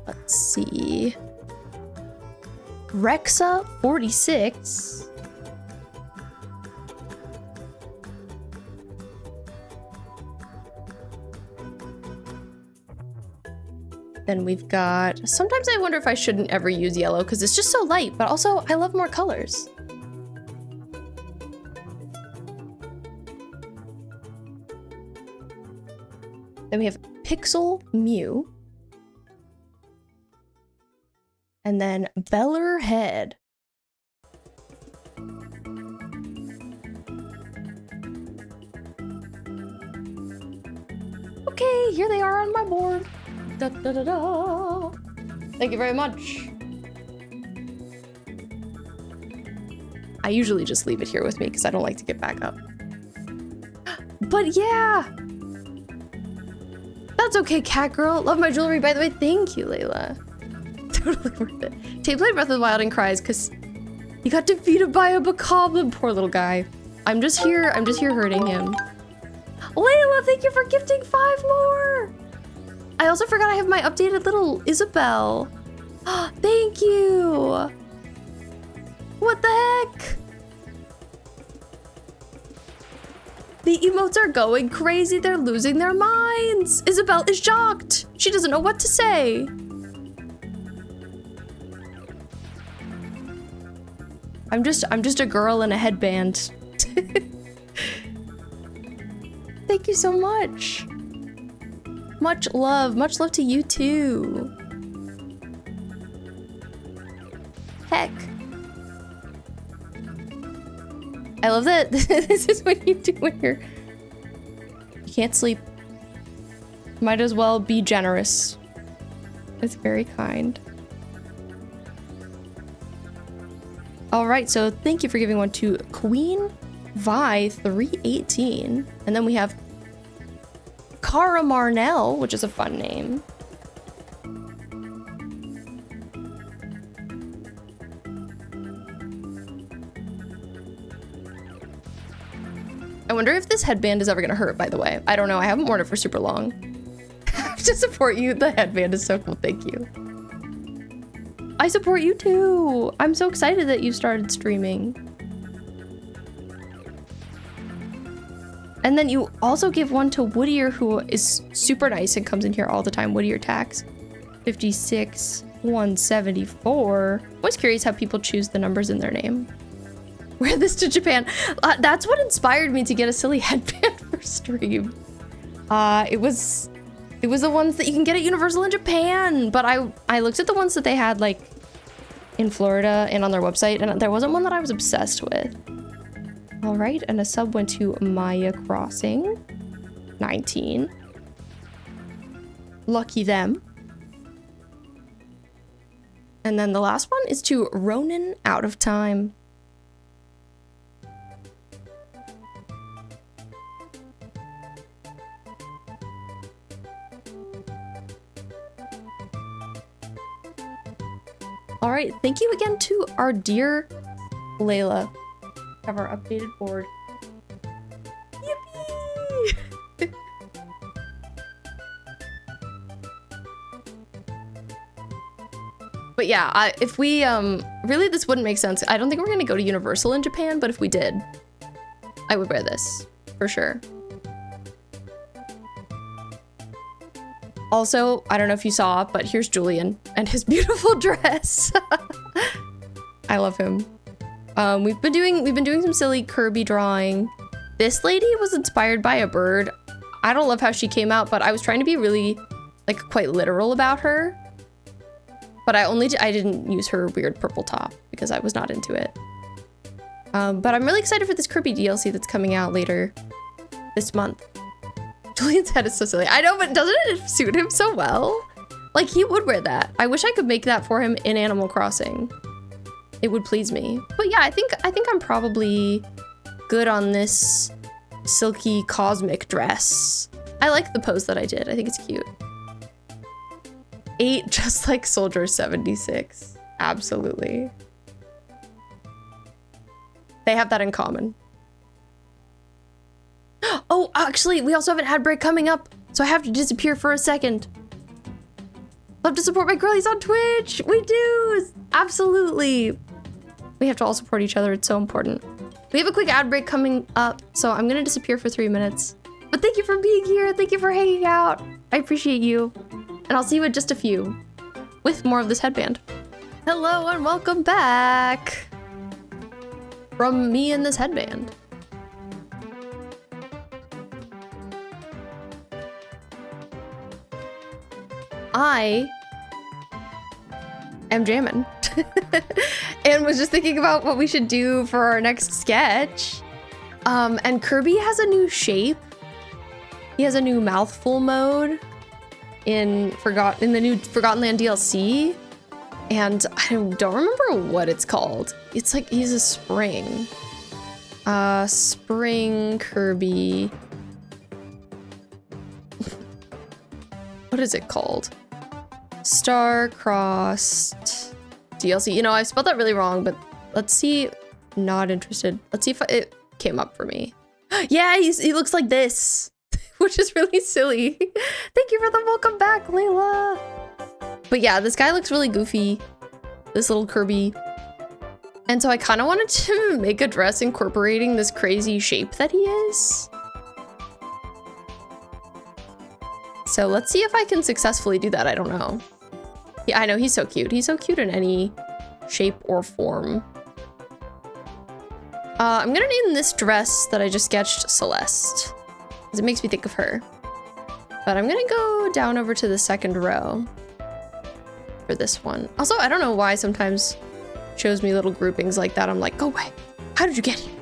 A: let's see. Rexa 46. Then we've got, sometimes I wonder if I shouldn't ever use yellow because it's just so light, but also I love more colors. Then we have Pixel Mew. And then Beller Head. Okay, here they are on my board. Da, da, da, da. Thank you very much. I usually just leave it here with me because I don't like to get back up. But yeah. That's okay, cat girl. Love my jewelry, by the way. Thank you, Layla. Totally worth it. Tate played Breath of the Wild and cries because he got defeated by a bokoblin. Poor little guy. I'm just here hurting him. Layla, thank you for gifting 5 more. I also forgot I have my updated little Isabelle. Thank you. What the heck? The emotes are going crazy. They're losing their minds. Isabelle is shocked. She doesn't know what to say. I'm just a girl in a headband. Thank you so much. Much love to you too. Heck. I love that this is what you do when you can't sleep. Might as well be generous. It's very kind. All right, so thank you for giving one to Queen Vi 318. And then we have Cara Marnell, which is a fun name. I wonder if this headband is ever gonna hurt, by the way. I don't know, I haven't worn it for super long. To support you, the headband is so cool, thank you. I support you too. I'm so excited that you started streaming. And then you also give one to Woodier, who is super nice and comes in here all the time. Woodier tax 56 174. I was curious how people choose the numbers in their name. Wear this to Japan. That's what inspired me to get a silly headband for stream. It was the ones that you can get at Universal in Japan, but I looked at the ones that they had like in Florida and on their website, and there wasn't one that I was obsessed with. All right, and a sub went to Maya Crossing, 19. Lucky them. And then the last one is to Ronin Out of Time. All right, thank you again to our dear Layla. Have our updated board. Yippee! But yeah, if we, really this wouldn't make sense. I don't think we're gonna go to Universal in Japan, but if we did, I would wear this, for sure. Also, I don't know if you saw, but here's Julian and his beautiful dress. I love him. We've been doing some silly Kirby drawing. This lady was inspired by a bird. I don't love how she came out, but I was trying to be really like quite literal about her. But I didn't use her weird purple top because I was not into it. But I'm really excited for this Kirby DLC that's coming out later this month. Julian's head is so silly. I know, but doesn't it suit him so well? Like, he would wear that. I wish I could make that for him in Animal Crossing. It would please me. But yeah, I think I'm probably good on this silky cosmic dress. I like the pose that I did. I think it's cute. 8, just like Soldier 76. Absolutely. They have that in common. Oh, actually, we also have an ad break coming up, so I have to disappear for a second. Love to support my girlies on Twitch. We do. Absolutely. We have to all support each other. It's so important. We have a quick ad break coming up, so I'm gonna disappear for 3 minutes. But thank you for being here. Thank you for hanging out. I appreciate you. And I'll see you in just a few with more of this headband. Hello and welcome back from me and this headband. I am jamming and was just thinking about what we should do for our next sketch. And Kirby has a new shape. He has a new mouthful mode in the new Forgotten Land DLC. And I don't remember what it's called. It's like he's a spring. Spring Kirby. What is it called? Star-crossed DLC. You know, I spelled that really wrong, but let's see. Not interested. Let's see if it came up for me. Yeah, he looks like this, which is really silly. Thank you for the welcome back, Layla. But yeah, this guy looks really goofy. This little Kirby. And so I kind of wanted to make a dress incorporating this crazy shape that he is. So let's see if I can successfully do that. I don't know. Yeah, I know, he's so cute. He's so cute in any shape or form. I'm gonna name this dress that I just sketched Celeste, because it makes me think of her. But I'm gonna go down over to the second row for this one. Also, I don't know why sometimes it shows me little groupings like that. I'm like, go away. How did you get here?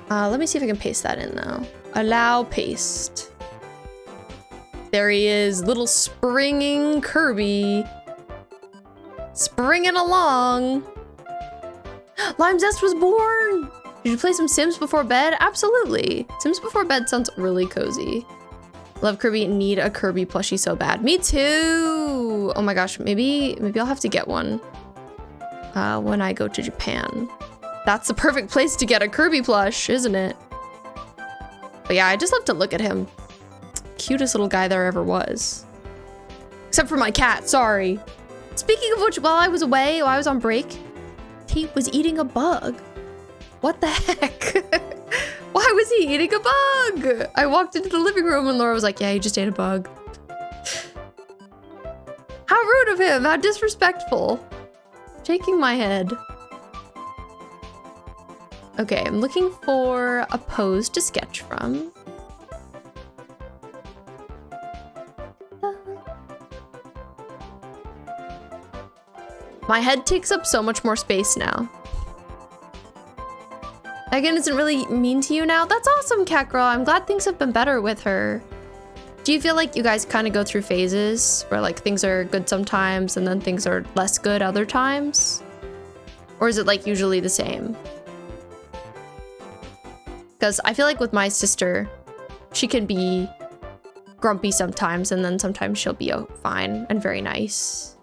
A: Let me see if I can paste that in though. Allow paste. There he is, little springing Kirby. Springing along. Lime Zest was born. Did you play some Sims before bed? Absolutely. Sims before bed sounds really cozy. Love Kirby, need a Kirby plushie so bad. Me too. Oh my gosh, maybe I'll have to get one when I go to Japan. That's the perfect place to get a Kirby plush, isn't it? But yeah, I just love to look at him. Cutest little guy there ever was. Except for my cat, sorry. Speaking of which, while I was away, while I was on break, Tate was eating a bug. What the heck? Why was he eating a bug? I walked into the living room and Laura was like, yeah, he just ate a bug. How rude of him, how disrespectful. Shaking my head. Okay, I'm looking for a pose to sketch from. My head takes up so much more space now. Megan isn't really mean to you now? That's awesome, cat girl. I'm glad things have been better with her. Do you feel like you guys kind of go through phases where like things are good sometimes and then things are less good other times? Or is it like usually the same? Because I feel like with my sister, she can be grumpy sometimes and then sometimes she'll be fine and very nice.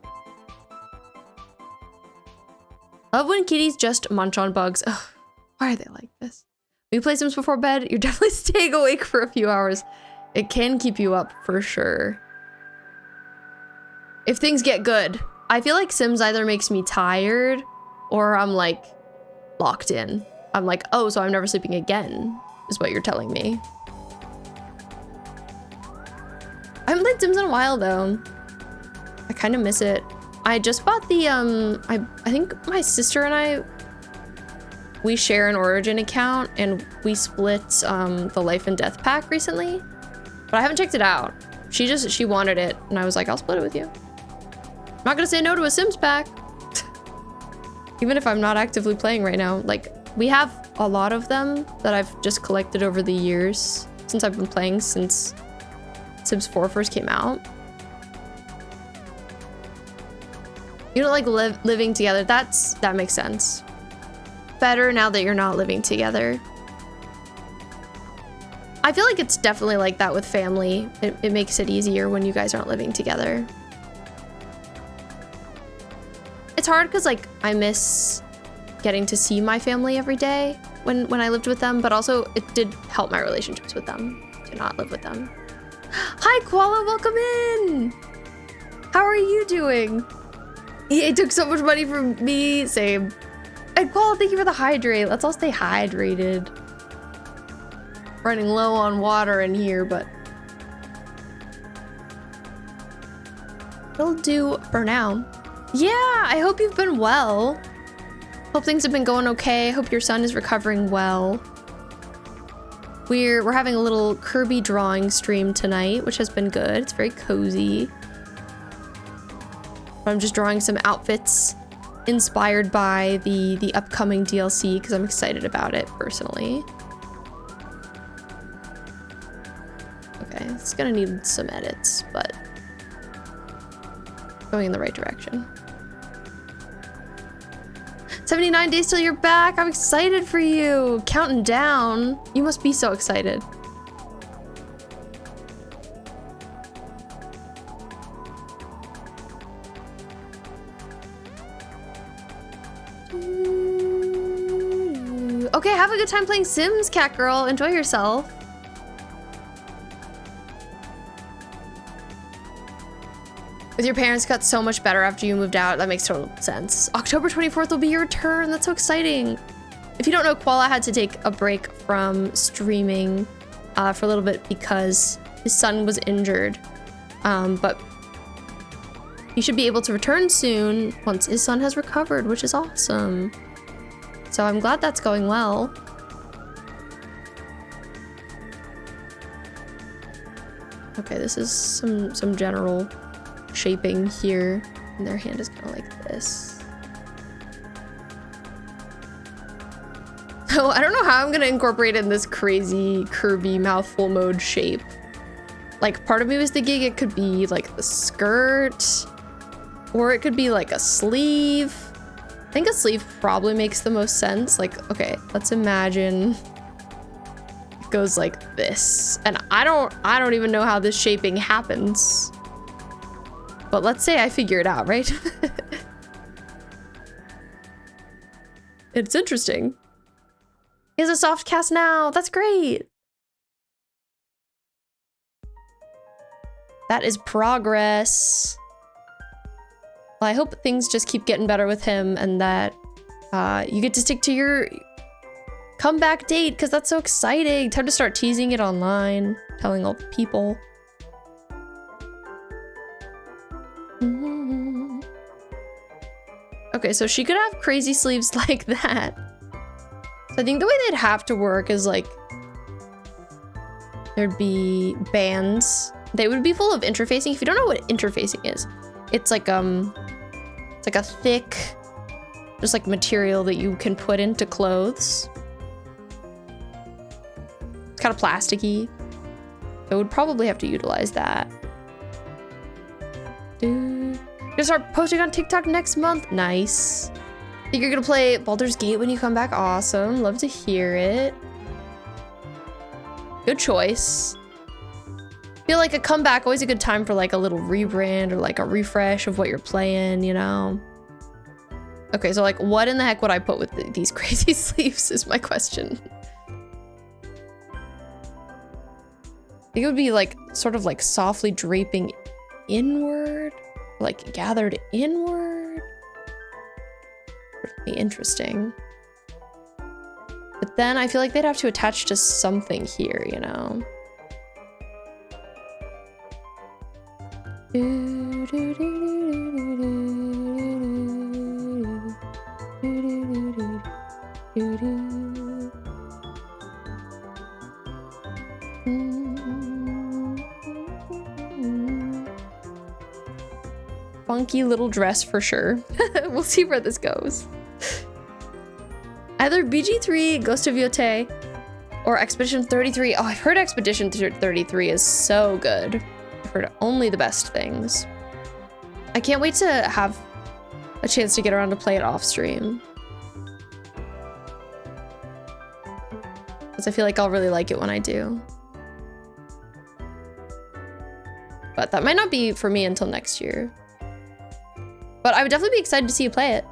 A: Love when kitties just munch on bugs. Ugh. Why are they like this? When you play Sims before bed, you're definitely staying awake for a few hours. It can keep you up for sure. If things get good. I feel like Sims either makes me tired or I'm like locked in. I'm like, oh, so I'm never sleeping again, is what you're telling me. I haven't played Sims in a while though. I kind of miss it. I just bought the, I think my sister and we share an Origin account and we split the Life and Death pack recently, but I haven't checked it out. She wanted it and I was like, I'll split it with you. I'm not gonna say no to a Sims pack. Even if I'm not actively playing right now. Like, we have a lot of them that I've just collected over the years since I've been playing since Sims 4 first came out. You don't like living together. That makes sense. Better now that you're not living together. I feel like it's definitely like that with family. It makes it easier when you guys aren't living together. It's hard because like I miss getting to see my family every day when I lived with them, but also it did help my relationships with them to not live with them. Hi Koala, welcome in. How are you doing? It took so much money from me. Same. And Koala, thank you for the hydrate. Let's all stay hydrated. Running low on water in here, but it'll do for now. Yeah, I hope you've been well. Hope things have been going okay. Hope your son is recovering well. We're having a little Kirby drawing stream tonight, which has been good. It's very cozy. I'm just drawing some outfits inspired by the upcoming DLC because I'm excited about it personally. Okay, it's gonna need some edits, but going in the right direction. 79 days till you're back. I'm excited for you. Counting down. You must be so excited. Okay, have a good time playing Sims, cat girl. Enjoy yourself. With your parents got so much better after you moved out. That makes total sense. October 24th will be your return. That's so exciting. If you don't know, Koala had to take a break from streaming for a little bit because his son was injured. But he should be able to return soon once his son has recovered, which is awesome. So I'm glad that's going well. Okay, this is some general shaping here, and their hand is kind of like this. Oh, I don't know how I'm gonna incorporate in this crazy Kirby mouthful mode shape. Like, part of me was thinking it could be like the skirt, or it could be like a sleeve. I think a sleeve probably makes the most sense. Like, okay, let's imagine it goes like this. And I don't even know how this shaping happens. But let's say I figure it out, right? It's interesting. He has a soft cast now. That's great. That is progress. Well, I hope things just keep getting better with him and that you get to stick to your comeback date because that's so exciting. Time to start teasing it online, telling all the people. Okay, so she could have crazy sleeves like that. So I think the way they'd have to work is like there'd be bands. They would be full of interfacing. If you don't know what interfacing is, it's like a thick, just like material that you can put into clothes. It's kind of plasticky. So would probably have to utilize that. Gonna start posting on TikTok next month. Nice. Think you're gonna play Baldur's Gate when you come back? Awesome. Love to hear it. Good choice. Feel like a comeback, always a good time for like a little rebrand or like a refresh of what you're playing, you know? Okay, so like what in the heck would I put with these crazy sleeves is my question. I think it would be like sort of like softly draping inward, like gathered inward. Pretty interesting. But then I feel like they'd have to attach to something here, you know? Funky little dress for sure. We'll see where this goes. Either BG3, Ghost of Yote, or Expedition 33. Oh, I've heard Expedition 33 is so good. I've heard only the best things. I can't wait to have a chance to get around to play it off stream. Because I feel like I'll really like it when I do. But that might not be for me until next year. But I would definitely be excited to see you play it.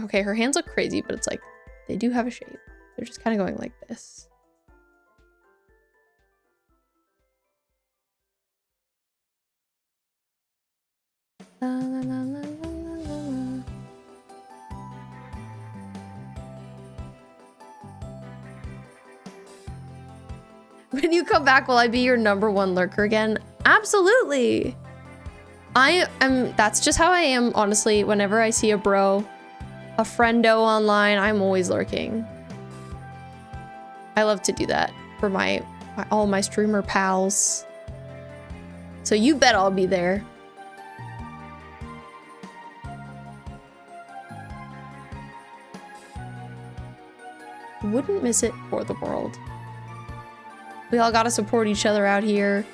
A: Okay, her hands look crazy, but it's like, they do have a shape. They're just kind of going like this. La, la, la, la, la, la. When you come back, will I be your #1 lurker again? Absolutely. That's just how I am, honestly. Whenever I see a bro, a friendo online, I'm always lurking. I love to do that for all my streamer pals. So you bet I'll be there. Wouldn't miss it for the world. We all gotta support each other out here.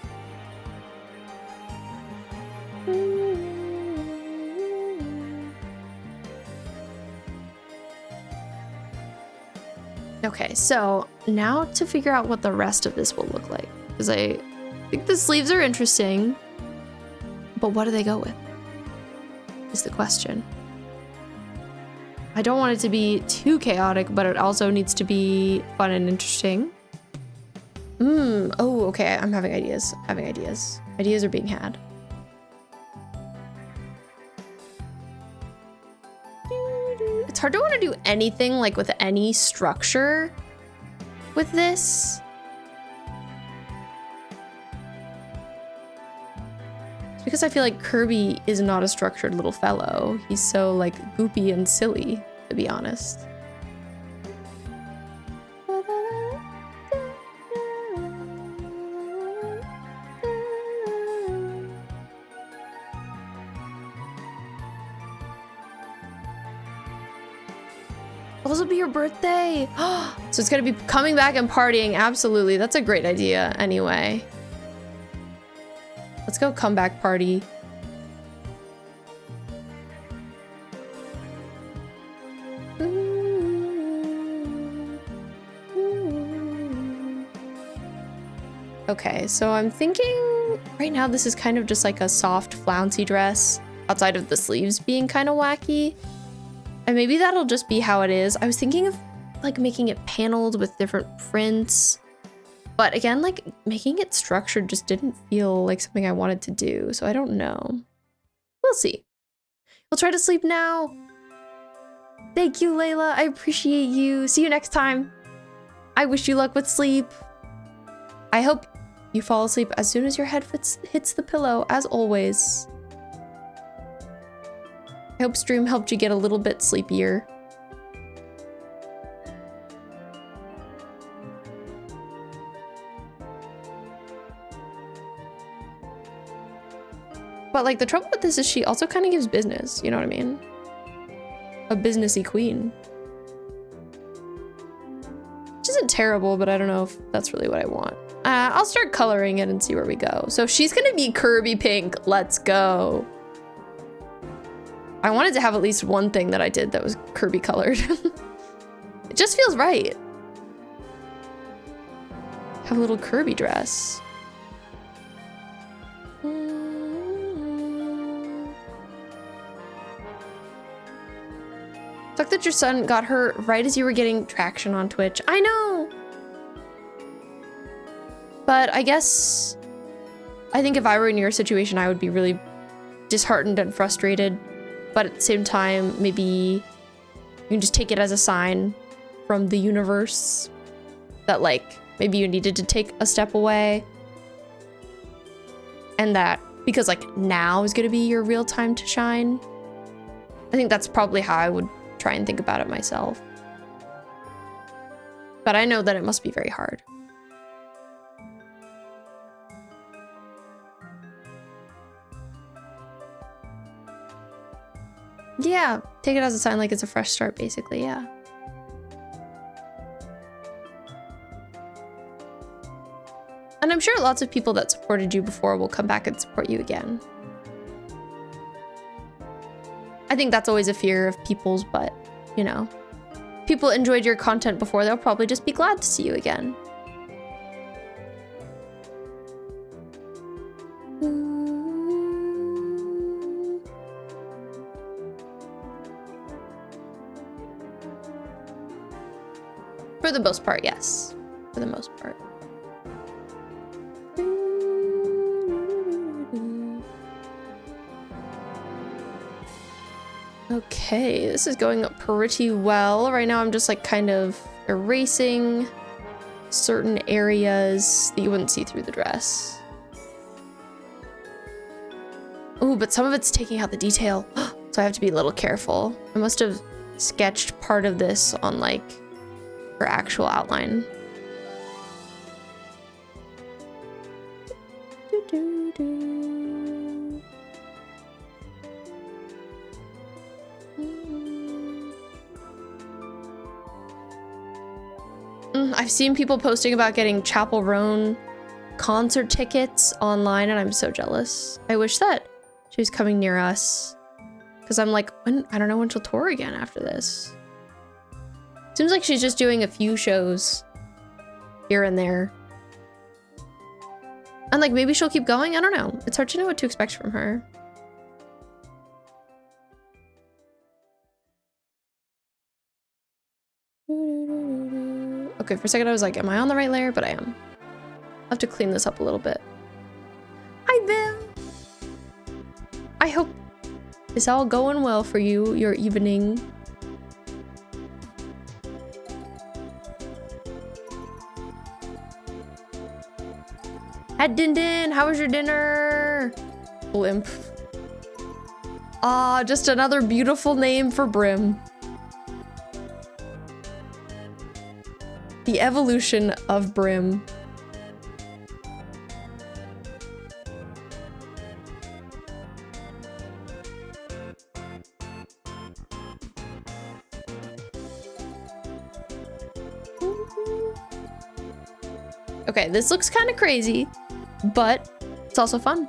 A: Okay, so now to figure out what the rest of this will look like. Because I think the sleeves are interesting, but what do they go with? Is the question. I don't want it to be too chaotic, but it also needs to be fun and interesting. Oh, okay, I'm having ideas. Ideas are being had. It's hard to want to do anything like with any structure with this. It's because I feel like Kirby is not a structured little fellow. He's so like goopy and silly, to be honest. This will be your birthday. So it's gonna be coming back and partying. Absolutely, that's a great idea anyway. Let's go comeback party. Okay, so I'm thinking right now this is kind of just like a soft flouncy dress outside of the sleeves being kind of wacky. And maybe that'll just be how it is. I was thinking of like making it paneled with different prints. But again, like making it structured just didn't feel like something I wanted to do. So I don't know. We'll see. We'll try to sleep now. Thank you, Layla. I appreciate you. See you next time. I wish you luck with sleep. I hope you fall asleep as soon as your head hits the pillow, as always. I hope stream helped you get a little bit sleepier. But like the trouble with this is she also kind of gives business, you know what I mean? A businessy queen. Which isn't terrible, but I don't know if that's really what I want. I'll start coloring it and see where we go. So she's gonna be Kirby pink. Let's go. I wanted to have at least one thing that I did that was Kirby colored. It just feels right. Have a little Kirby dress. Suck that your son got hurt right as you were getting traction on Twitch. I know! But I guess, I think if I were in your situation, I would be really disheartened and frustrated. But at the same time, maybe you can just take it as a sign from the universe that like, maybe you needed to take a step away. And that, because like now is gonna be your real time to shine. I think that's probably how I would try and think about it myself. But I know that it must be very hard. Yeah, take it as a sign like it's a fresh start, basically, yeah. And I'm sure lots of people that supported you before will come back and support you again. I think that's always a fear of people's, but, you know, people enjoyed your content before, they'll probably just be glad to see you again. For the most part, yes. For the most part. Okay, this is going pretty well. Right now I'm just like kind of erasing certain areas that you wouldn't see through the dress. Ooh, but some of it's taking out the detail. So I have to be a little careful. I must have sketched part of this on like her actual outline. I've seen people posting about getting Chapel Roan concert tickets online, and I'm so jealous. I wish that she was coming near us, because I'm like, I don't know when she'll tour again after this. Seems like she's just doing a few shows here and there. And like, maybe she'll keep going? I don't know. It's hard to know what to expect from her. Okay, for a second I was like, am I on the right layer? But I am. I'll have to clean this up a little bit. Hi, Bill! I hope it's all going well for you, your evening. Hi, Din Din! How was your dinner? Blimp. Ah, just another beautiful name for Brim. The evolution of Brim. Okay, this looks kind of crazy, but it's also fun.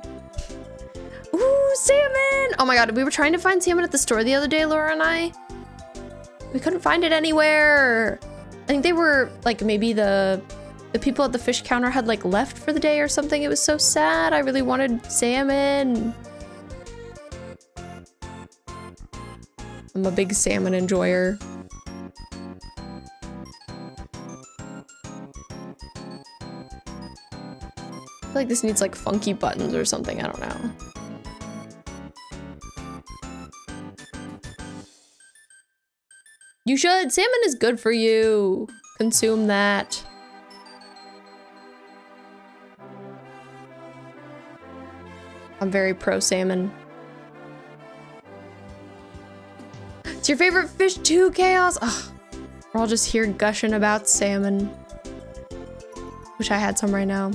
A: Ooh, salmon! Oh my god, we were trying to find salmon at the store the other day, Laura and I. We couldn't find it anywhere. I think they were like, maybe the people at the fish counter had like left for the day or something. It was so sad. I really wanted salmon. I'm a big salmon enjoyer. feel like this needs like funky buttons or something, I don't know. You should, salmon is good for you. Consume that. I'm very pro salmon. It's your favorite fish too, Chaos? Ugh. We're all just here gushing about salmon. Wish I had some right now.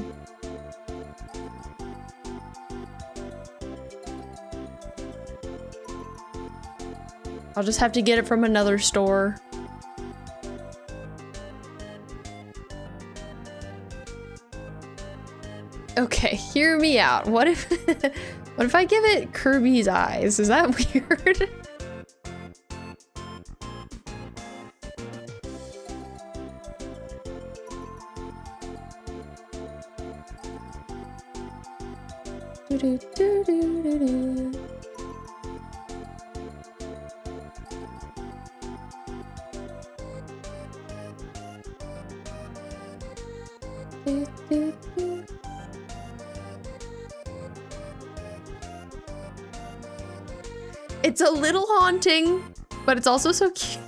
A: I'll just have to get it from another store. Okay, hear me out. What if what if I give it Kirby's eyes? Is that weird? It's a little haunting, but it's also so cute.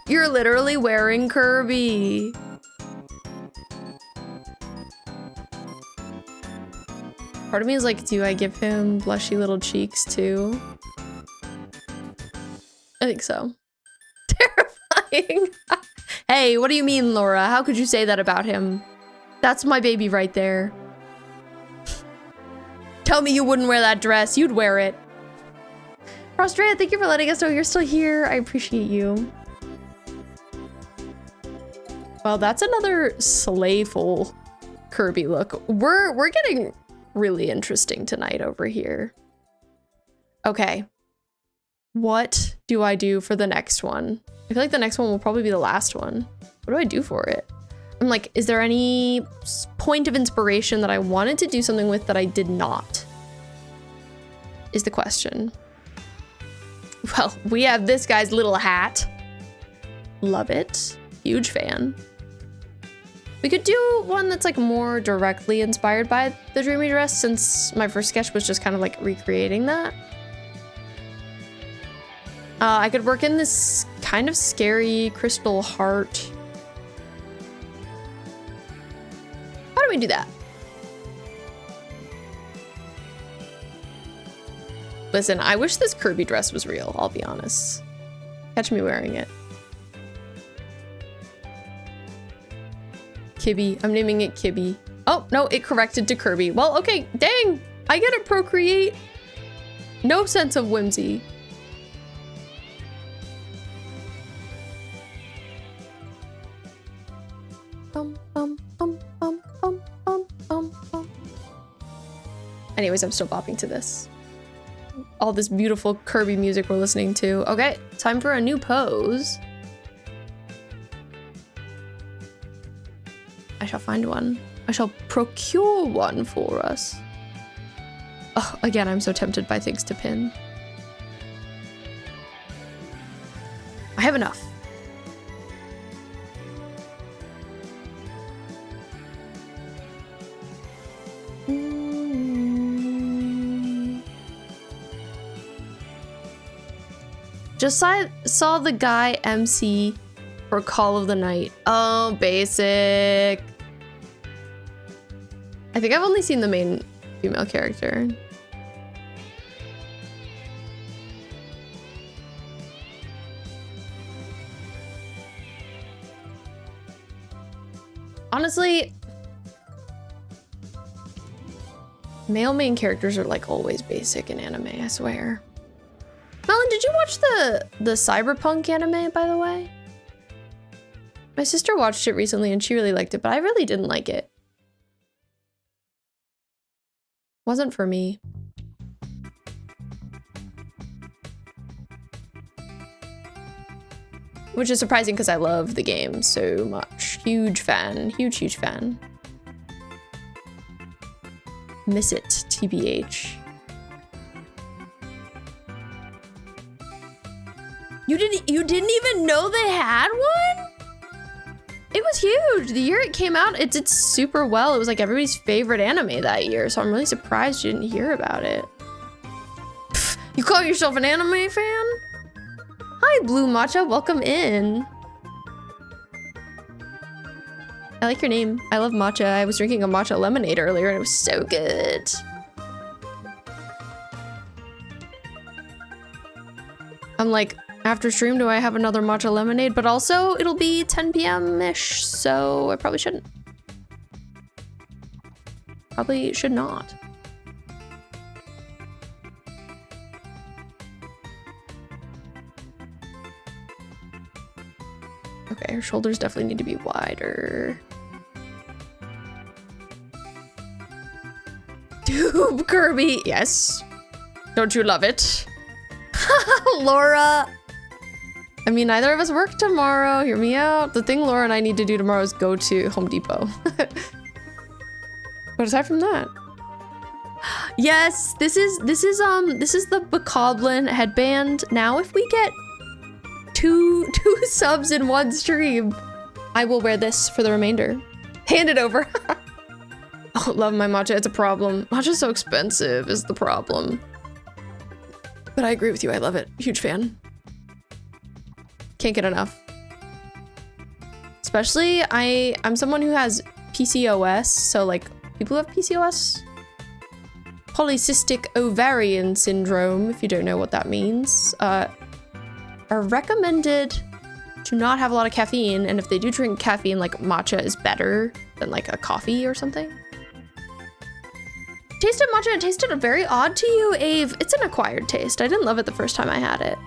A: You're literally wearing Kirby. Part of me is like, do I give him blushy little cheeks too? I think so. Terrifying. Hey, what do you mean, Laura? How could you say that about him? That's my baby right there. Tell me you wouldn't wear that dress. You'd wear it. Frostrea, thank you for letting us know you're still here. I appreciate you. Well, that's another slayful Kirby look. We're getting really interesting tonight over here. Okay. What do I do for the next one? I feel like the next one will probably be the last one. What do I do for it? I'm like, is there any point of inspiration that I wanted to do something with that I did not? Is the question. Well, we have this guy's little hat. Love it. Huge fan. We could do one that's like more directly inspired by the Dreamy Dress, since my first sketch was just kind of like recreating that. I could work in this kind of scary crystal heart. How do we do that? Listen, I wish this Kirby dress was real, I'll be honest. Catch me wearing it. Kibby. I'm naming it Kibby. Oh, no, it corrected to Kirby. Well, okay, dang. I get to procreate. No sense of whimsy. Anyways, I'm still bopping to this. All this beautiful Kirby music we're listening to. Okay, time for a new pose. I shall find one. I shall procure one for us. Oh, again, I'm so tempted by things to pin. I have enough. Just saw the guy MC for Call of the Night. Oh, basic. I think I've only seen the main female character. Honestly, male main characters are like always basic in anime, I swear. Melon, did you watch the Cyberpunk anime, by the way? My sister watched it recently and she really liked it, but I really didn't like it. Wasn't for me. Which is surprising because I love the game so much. Huge fan, huge fan. Miss it, TBH. You didn't even know they had one? It was huge. The year it came out, it did super well. It was like everybody's favorite anime that year, so I'm really surprised you didn't hear about it. Pff, you call yourself an anime fan? Hi, Blue Matcha, welcome in. I like your name. I love matcha. I was drinking a matcha lemonade earlier and it was so good. I'm like, after stream, do I have another matcha lemonade? But also, it'll be 10 p.m.-ish, so I probably shouldn't. Probably should not. Okay, her shoulders definitely need to be wider. Dude, Kirby, yes. Don't you love it? Laura. I mean, neither of us work tomorrow. Hear me out. The thing Laura and I need to do tomorrow is go to Home Depot. But aside from that, yes, this is the Bokoblin headband. Now, if we get two subs in one stream, I will wear this for the remainder. Hand it over. Oh, love my matcha. It's a problem. Matcha's so expensive is the problem. But I agree with you. I love it. Huge fan. Can't get enough. Especially, I'm someone who has PCOS. So like people who have PCOS, polycystic ovarian syndrome, if you don't know what that means, are recommended to not have a lot of caffeine. And if they do drink caffeine, like matcha is better than like a coffee or something. Tasted matcha and it tasted very odd to you, Ave. It's an acquired taste. I didn't love it the first time I had it.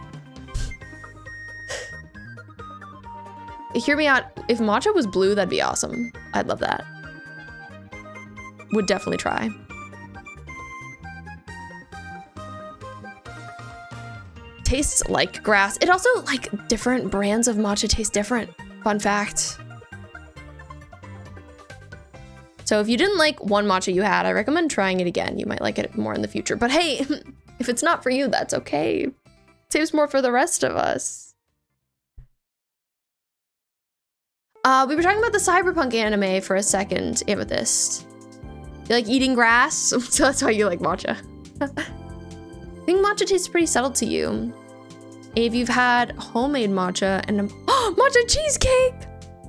A: Hear me out. If matcha was blue, that'd be awesome. I'd love that. Would definitely try. Tastes like grass. It also, like, different brands of matcha taste different. Fun fact. So if you didn't like one matcha you had, I recommend trying it again. You might like it more in the future. But hey, if it's not for you, that's okay. Saves more for the rest of us. We were talking about the cyberpunk anime for a second, Amethyst. You like eating grass? So that's why you like matcha. I think matcha tastes pretty subtle to you. Ave, you've had homemade matcha and matcha cheesecake!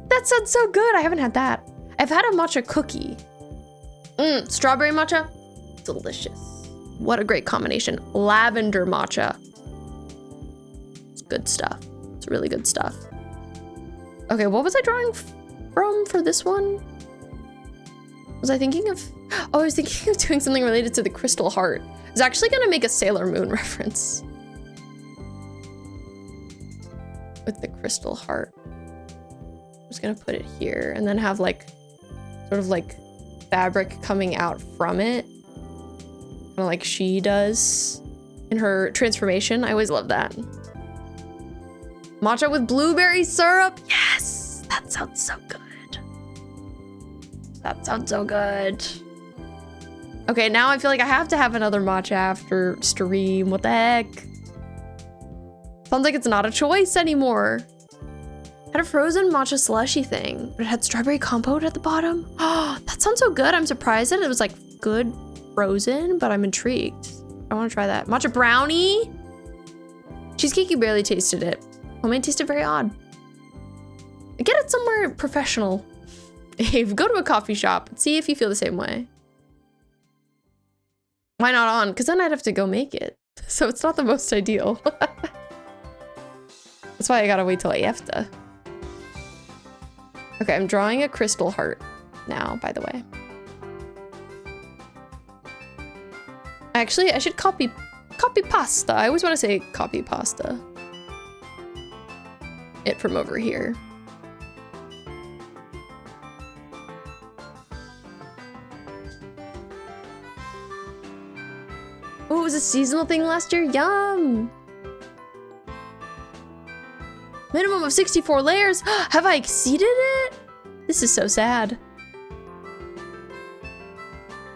A: That sounds so good. I haven't had that. I've had a matcha cookie. Strawberry matcha, delicious. What a great combination. Lavender matcha. It's good stuff. It's really good stuff. Okay, what was I drawing from for this one? Was I thinking of, oh, I was thinking of doing something related to the crystal heart. I was actually gonna make a Sailor Moon reference. With the crystal heart. I'm just gonna put it here and then have like, sort of like fabric coming out from it. Kind of like she does in her transformation. I always love that. Matcha with blueberry syrup. Yes, that sounds so good. That sounds so good. Okay, now I feel like I have to have another matcha after stream. What the heck? Sounds like it's not a choice anymore. Had a frozen matcha slushy thing, but it had strawberry compote at the bottom. Oh, that sounds so good. I'm surprised that it was like good frozen, but I'm intrigued. I want to try that. Matcha brownie. Cheesecake, you barely tasted it. Homemade tasted very odd. Get it somewhere professional. Ave, go to a coffee shop and see if you feel the same way. Why not on? Because then I'd have to go make it. So it's not the most ideal. That's why I gotta wait till after. Okay, I'm drawing a crystal heart now, by the way. Actually, I should copy pasta. I always want to say copy pasta. It from over here. Oh, it was a seasonal thing last year? Yum! Minimum of 64 layers? Have I exceeded it? This is so sad.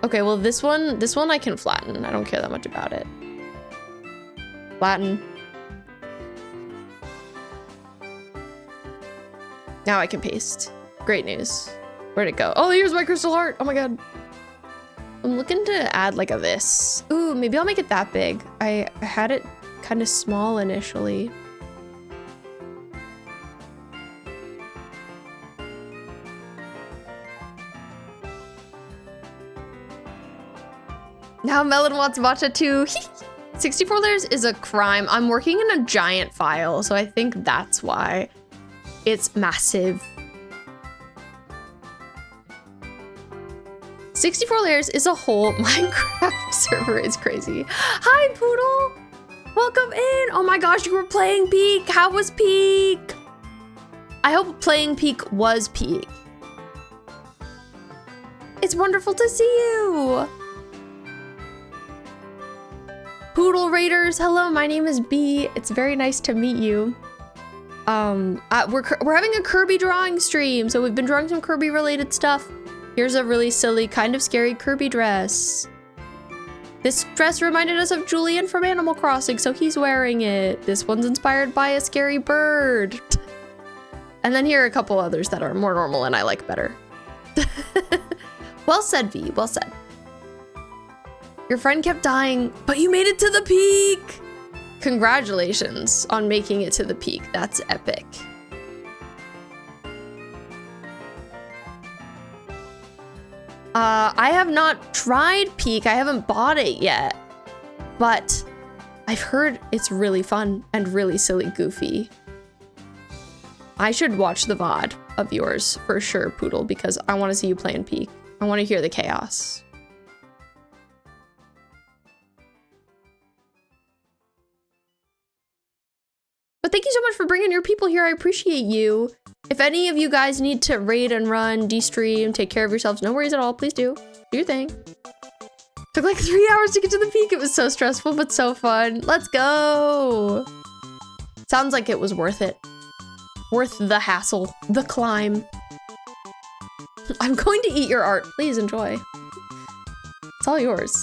A: Okay, well this one I can flatten. I don't care that much about it. Flatten. Now I can paste. Great news. Where'd it go? Oh, here's my crystal heart. Oh my god. I'm looking to add like a this. Ooh, maybe I'll make it that big. I had it kind of small initially. Now Melon wants matcha too. 64 layers is a crime. I'm working in a giant file, so I think that's why. It's massive. 64 layers is a whole Minecraft server. It's crazy. Hi, Poodle. Welcome in. Oh my gosh, you were playing Peak. How was Peak? I hope playing Peak was Peak. It's wonderful to see you. Poodle Raiders, hello, my name is B. It's very nice to meet you. We're having a Kirby drawing stream, so we've been drawing some Kirby related stuff. Here's a really silly, kind of scary Kirby dress. This dress reminded us of Julian from Animal Crossing, so he's wearing it. This one's inspired by a scary bird. And then here are a couple others that are more normal and I like better. Well said, V, well said. Your friend kept dying, but you made it to the peak! Congratulations on making it to the peak. That's epic. I have not tried Peak. I haven't bought it yet, but I've heard it's really fun and really silly goofy. I should watch the VOD of yours for sure, Poodle, because I want to see you playing Peak. I want to hear the chaos. But thank you so much for bringing your people here. I appreciate you. If any of you guys need to raid and run, de-stream, take care of yourselves, no worries at all. Please do. Do your thing. Took like 3 hours to get to the peak. It was so stressful, but so fun. Let's go. Sounds like it was worth it. Worth the hassle, the climb. I'm going to eat your art. Please enjoy. It's all yours.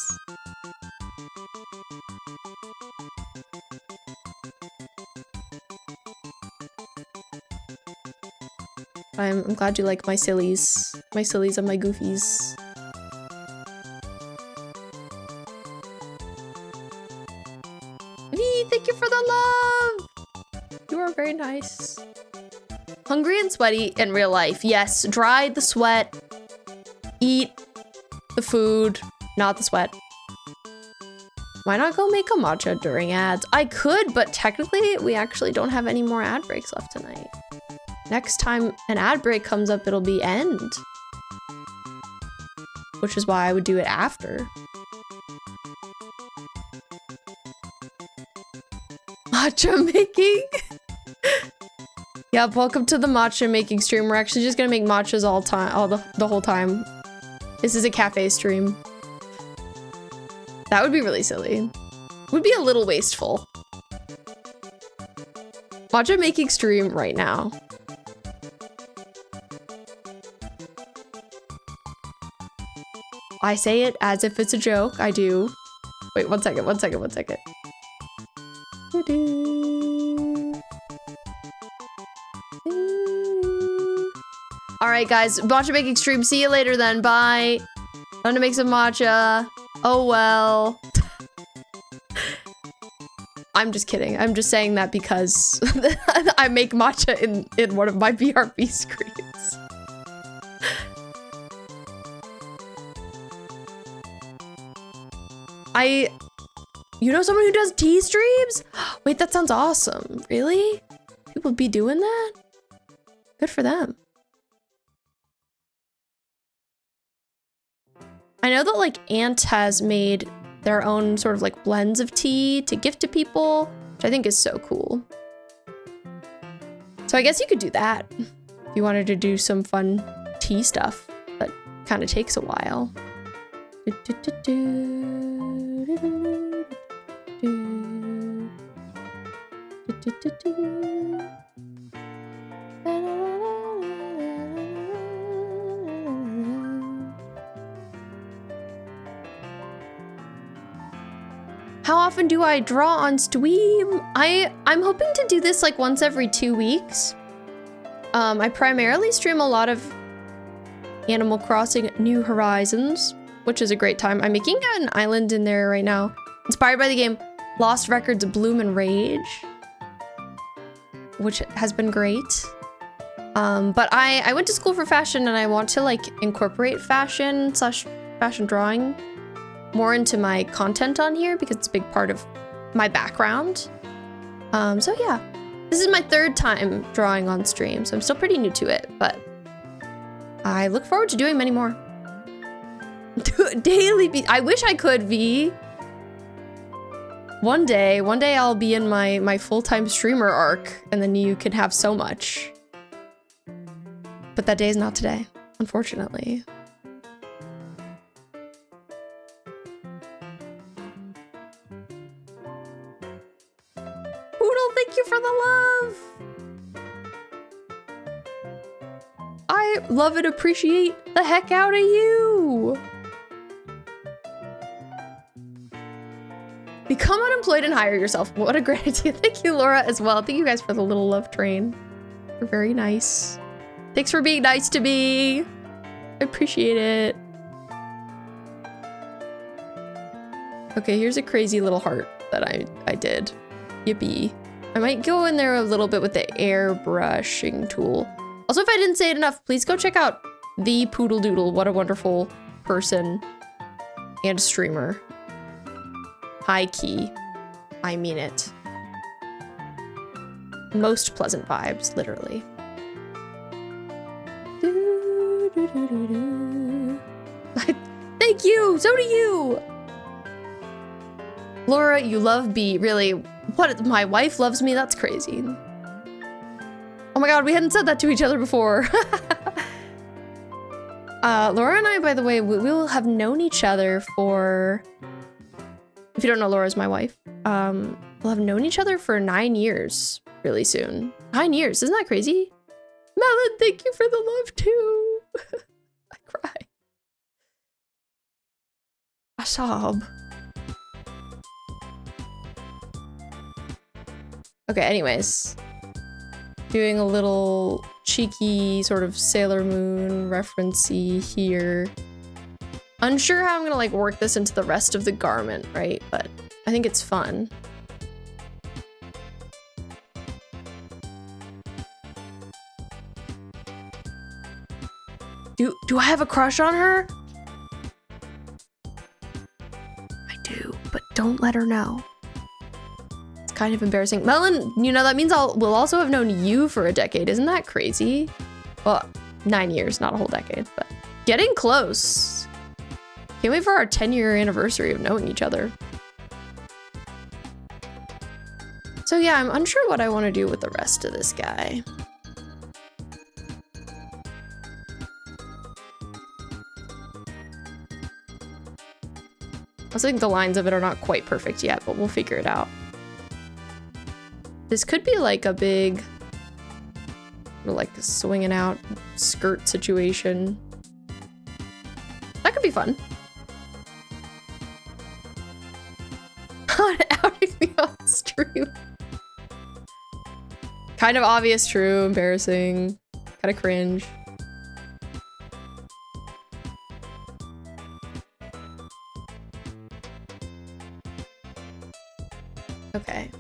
A: I'm glad you like my sillies and my goofies. V, thank you for the love! You are very nice. Hungry and sweaty in real life. Yes, dry the sweat. Eat the food, not the sweat. Why not go make a matcha during ads? I could, but technically we actually don't have any more ad breaks left tonight. Next time an ad break comes up, it'll be end. Which is why I would do it after. Matcha making? Yep, welcome to the matcha making stream. We're actually just gonna make matchas the whole time. This is a cafe stream. That would be really silly. Would be a little wasteful. Matcha making stream right now. I say it as if it's a joke. I do. Wait, one second. All right, guys, matcha making stream. See you later then. Bye. Time to make some matcha. Oh, well. I'm just kidding. I'm just saying that because I make matcha in one of my BRB screens. You know someone who does tea streams? Wait, that sounds awesome. Really? People be doing that? Good for them. I know that like Ant has made their own sort of like blends of tea to gift to people, which I think is so cool. So I guess you could do that if you wanted to do some fun tea stuff, but kind of takes a while. How often do I draw on Stream? I'm hoping to do this like once every 2 weeks. I primarily stream a lot of Animal Crossing New Horizons, which is a great time. I'm making an island in there right now, inspired by the game Lost Records Bloom and Rage, which has been great. But I went to school for fashion, and I want to like incorporate fashion drawing more into my content on here because it's a big part of my background. So yeah, this is my 3rd time drawing on stream, so I'm still pretty new to it, but I look forward to doing many more. Daily I wish I could, V. One day I'll be in my full-time streamer arc, and then you can have so much. But that day is not today, unfortunately. Poodle, thank you for the love! I love and appreciate the heck out of you! Become unemployed and hire yourself. What a great idea. Thank you, Laura, as well. Thank you guys for the little love train. You're very nice. Thanks for being nice to me. I appreciate it. Okay, here's a crazy little heart that I did. Yippee. I might go in there a little bit with the airbrushing tool. Also, if I didn't say it enough, please go check out the Poodle Doodle. What a wonderful person and streamer. High key. I mean it. Most pleasant vibes, literally. Thank you! So do you! Laura, you love B. Really? What? My wife loves me? That's crazy. Oh my god, we hadn't said that to each other before. Laura and I, by the way, we will have known each other for... If you don't know, Laura's my wife. We'll have known each other for 9 years really soon. 9 years, isn't that crazy? Melon, thank you for the love too. I cry. I sob. Okay, anyways. Doing a little cheeky sort of Sailor Moon reference-y here. Unsure how I'm gonna like work this into the rest of the garment, right? But I think it's fun. Do I have a crush on her? I do, but don't let her know. It's kind of embarrassing. Melon, you know, that means we'll also have known you for a decade. Isn't that crazy? Well, 9 years, not a whole decade, but getting close. Can't wait for our 10-year anniversary of knowing each other. So yeah, I'm unsure what I want to do with the rest of this guy. I think the lines of it are not quite perfect yet, but we'll figure it out. This could be like a big, like swinging out skirt situation. That could be fun. Outing me on stream. Kind of obvious, true, embarrassing, kind of cringe. Okay.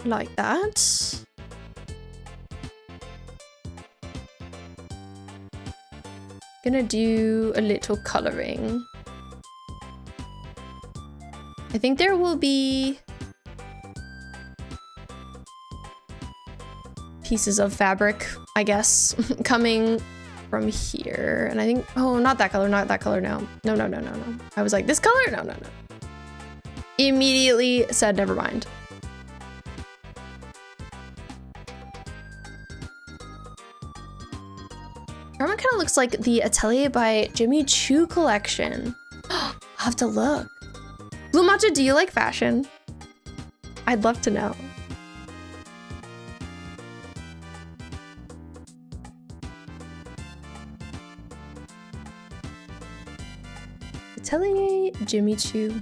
A: Like that. Gonna do a little coloring. I think there will be pieces of fabric, I guess, coming from here. And I think, oh, not that color, not that color, no. No, no, no, no, no. I was like, this color? No, no, no. Immediately said, never mind. Garment kind of looks like the Atelier by Jimmy Choo collection. I'll have to look. Blue Matcha, do you like fashion? I'd love to know. Atelier Jimmy Choo.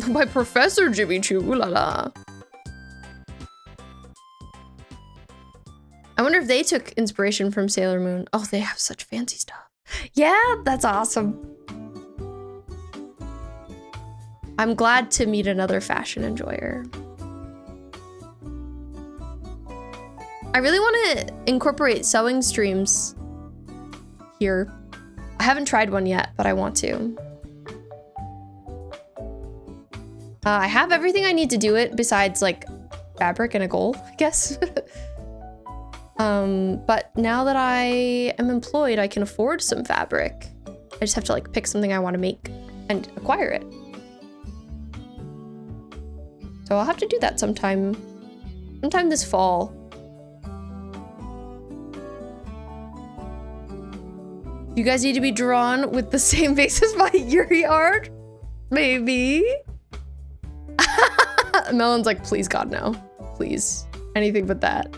A: By Professor Jimmy Choo, ooh la la. I wonder if they took inspiration from Sailor Moon. Oh, they have such fancy stuff. Yeah, that's awesome. I'm glad to meet another fashion enjoyer. I really want to incorporate sewing streams here. I haven't tried one yet, but I want to. I have everything I need to do it besides like fabric and a goal, I guess. But now that I am employed, I can afford some fabric. I just have to like pick something I want to make and acquire it. So I'll have to do that sometime this fall. You guys need to be drawn with the same face as my Yuri art? Maybe? Melon's like, please God, no. Please. Anything but that.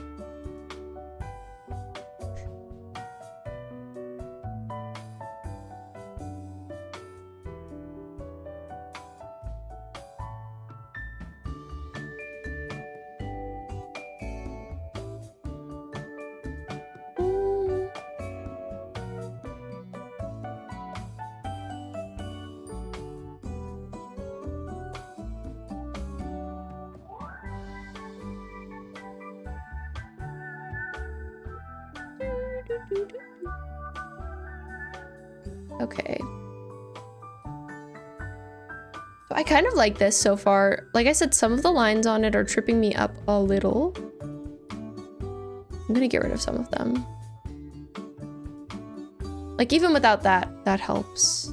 A: Okay. So I kind of like this so far. Like I said, some of the lines on it are tripping me up a little. I'm gonna get rid of some of them. Like even without that, that helps.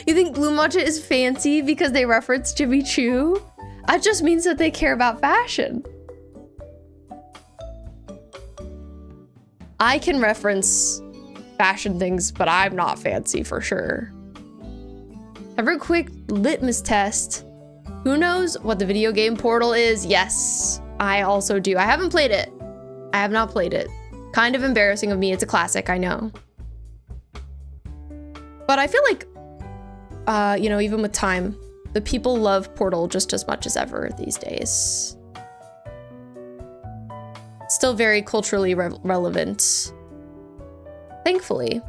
A: You think blue matcha is fancy because they reference Jimmy Choo? That just means that they care about fashion. I can reference fashion things, but I'm not fancy for sure. Have a quick litmus test. Who knows what the video game Portal is? Yes, I also do. I haven't played it. I have not played it. Kind of embarrassing of me. It's a classic, I know. But I feel like, you know, even with time, the people love Portal just as much as ever these days. It's still very culturally relevant. Thankfully. It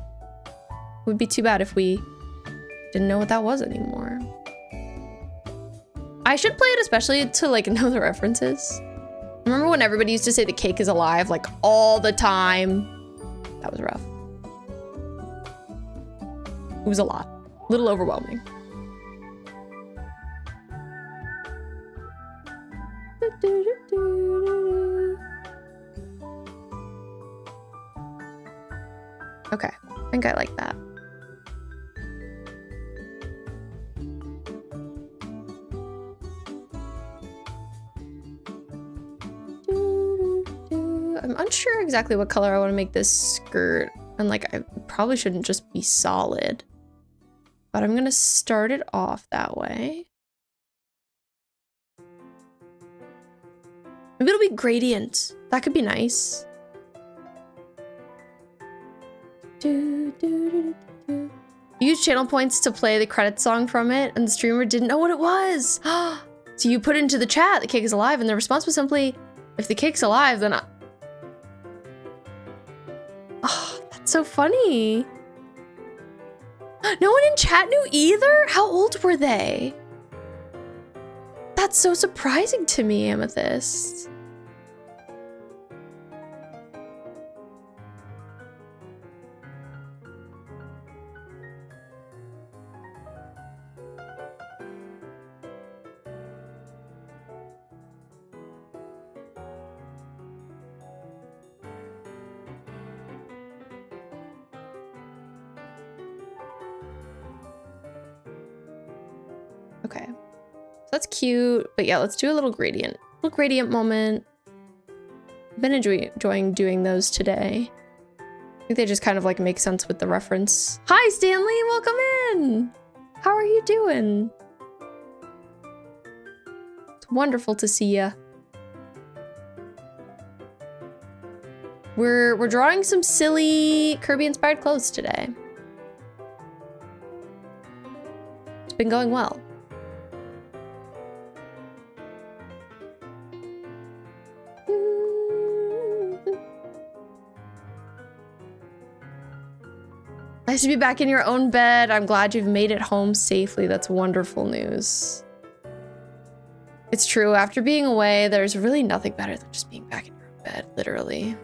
A: would be too bad if we didn't know what that was anymore. I should play it especially to like know the references. Remember when everybody used to say the cake is alive like all the time? That was rough. It was a lot. A little overwhelming. Okay, I think I like that. I'm unsure exactly what color I want to make this skirt. And like, I probably shouldn't just be solid. But I'm gonna start it off that way. Maybe it'll be gradient. That could be nice. You use channel points to play the credits song from it, and the streamer didn't know what it was. So you put it into the chat, the cake is alive, and the response was simply, if the cake's alive, then Oh, that's so funny. No one in chat knew either? How old were they? That's so surprising to me, Amethyst. Okay, so that's cute, but yeah, let's do a little gradient. Little gradient moment. I've been enjoying doing those today. I think they just kind of like make sense with the reference. Hi, Stanley, welcome in. How are you doing? It's wonderful to see ya. We're drawing some silly Kirby inspired clothes today. It's been going well. Nice to be back in your own bed. I'm glad you've made it home safely. That's wonderful news. It's true, after being away, there's really nothing better than just being back in your own bed, literally.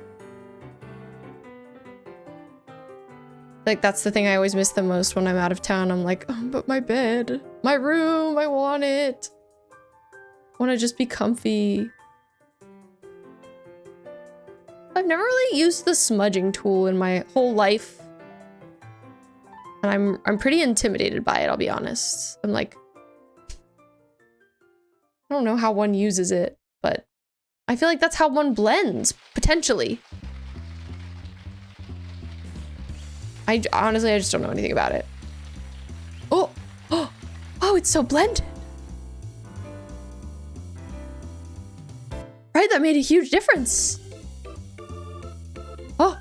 A: Like, that's the thing I always miss the most when I'm out of town. I'm like, oh, but my bed, my room, I want it. I want to just be comfy. I've never really used the smudging tool in my whole life. And I'm pretty intimidated by it, I'll be honest. I'm like, I don't know how one uses it, but I feel like that's how one blends, potentially. Honestly, I just don't know anything about it. Oh, oh, it's so blended. Right, that made a huge difference. Oh.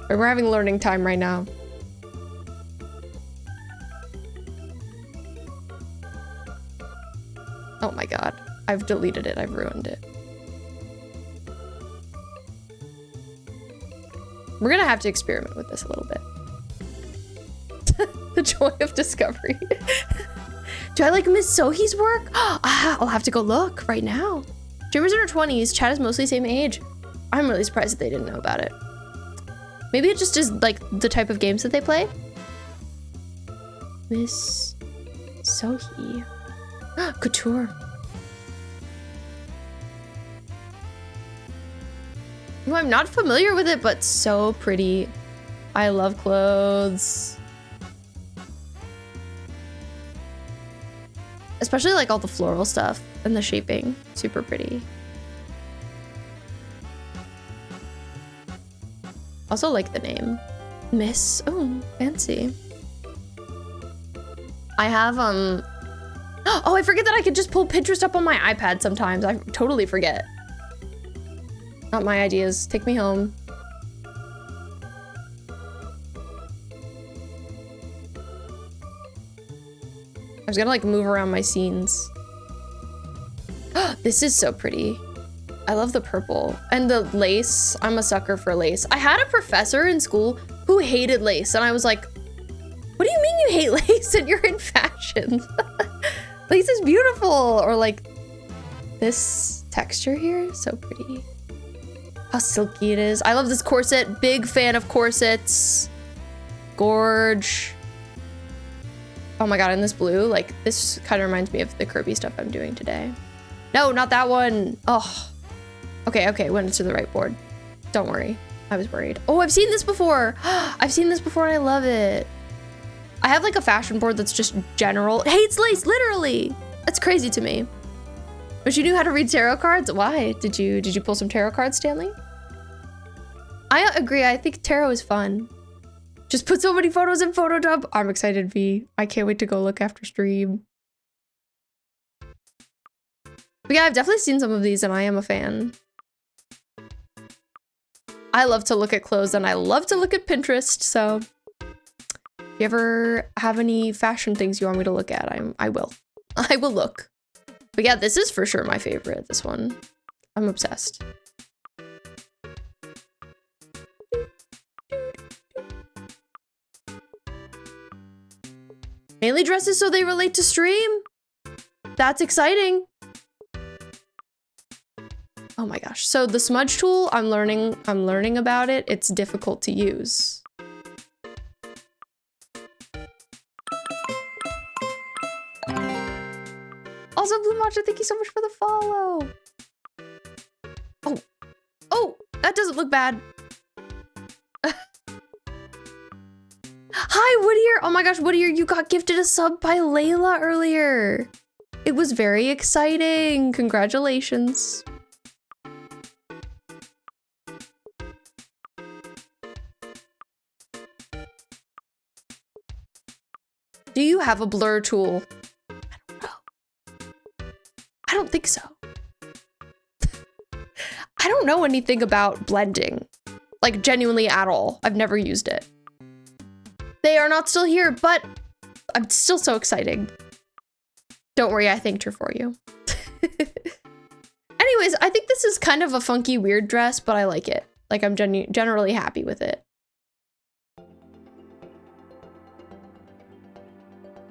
A: We're having learning time right now. Oh my god. I've deleted it. I've ruined it. We're gonna have to experiment with this a little bit. The joy of discovery. Do I like Miss Sohi's work? I'll have to go look right now. Dreamers in her 20s. Chat is mostly same age. I'm really surprised that they didn't know about it. Maybe it just is like the type of games that they play. Miss Sohi. Couture. Oh, I'm not familiar with it, but so pretty. I love clothes. Especially like all the floral stuff and the shaping. Super pretty. Also like the name. Miss. Oh, fancy. I have, oh, I forget that I could just pull Pinterest up on my iPad sometimes. I totally forget. Not my ideas. Take me home. I was gonna like move around my scenes. This is so pretty. I love the purple and the lace. I'm a sucker for lace. I had a professor in school who hated lace and I was like, what do you mean you hate lace and you're in fashion? Lace is beautiful. Or like this texture here, so pretty. How silky it is. I love this corset. Big fan of corsets. Gorge. Oh my god, and this blue, like this kind of reminds me of the Kirby stuff I'm doing today. No, not that one. Oh. Okay, went to the right board. Don't worry. I was worried. Oh, I've seen this before. I've seen this before and I love it. I have like a fashion board that's just general. Hates lace, literally. That's crazy to me. But you knew how to read tarot cards? Why? Did you pull some tarot cards, Stanley? I agree. I think tarot is fun. Just put so many photos in Photodub. I'm excited, V. I can't wait to go look after stream. But yeah, I've definitely seen some of these and I am a fan. I love to look at clothes and I love to look at Pinterest, so if you ever have any fashion things you want me to look at, I will. I will look. But yeah, this is for sure my favorite, this one. I'm obsessed. Mainly dresses so they relate to stream. That's exciting. Oh my gosh. So the smudge tool, I'm learning about it. It's difficult to use. Also, Blue Matcha, thank you so much for the follow. Oh, that doesn't look bad. Hi, Whittier. Oh my gosh, Whittier, you got gifted a sub by Layla earlier. It was very exciting. Congratulations. Do you have a blur tool? I don't know. I don't think so. I don't know anything about blending. Like genuinely at all. I've never used it. They are not still here, but I'm still so excited. Don't worry, I thanked her for you. Anyways, I think this is kind of a funky, weird dress, but I like it. Like I'm generally happy with it.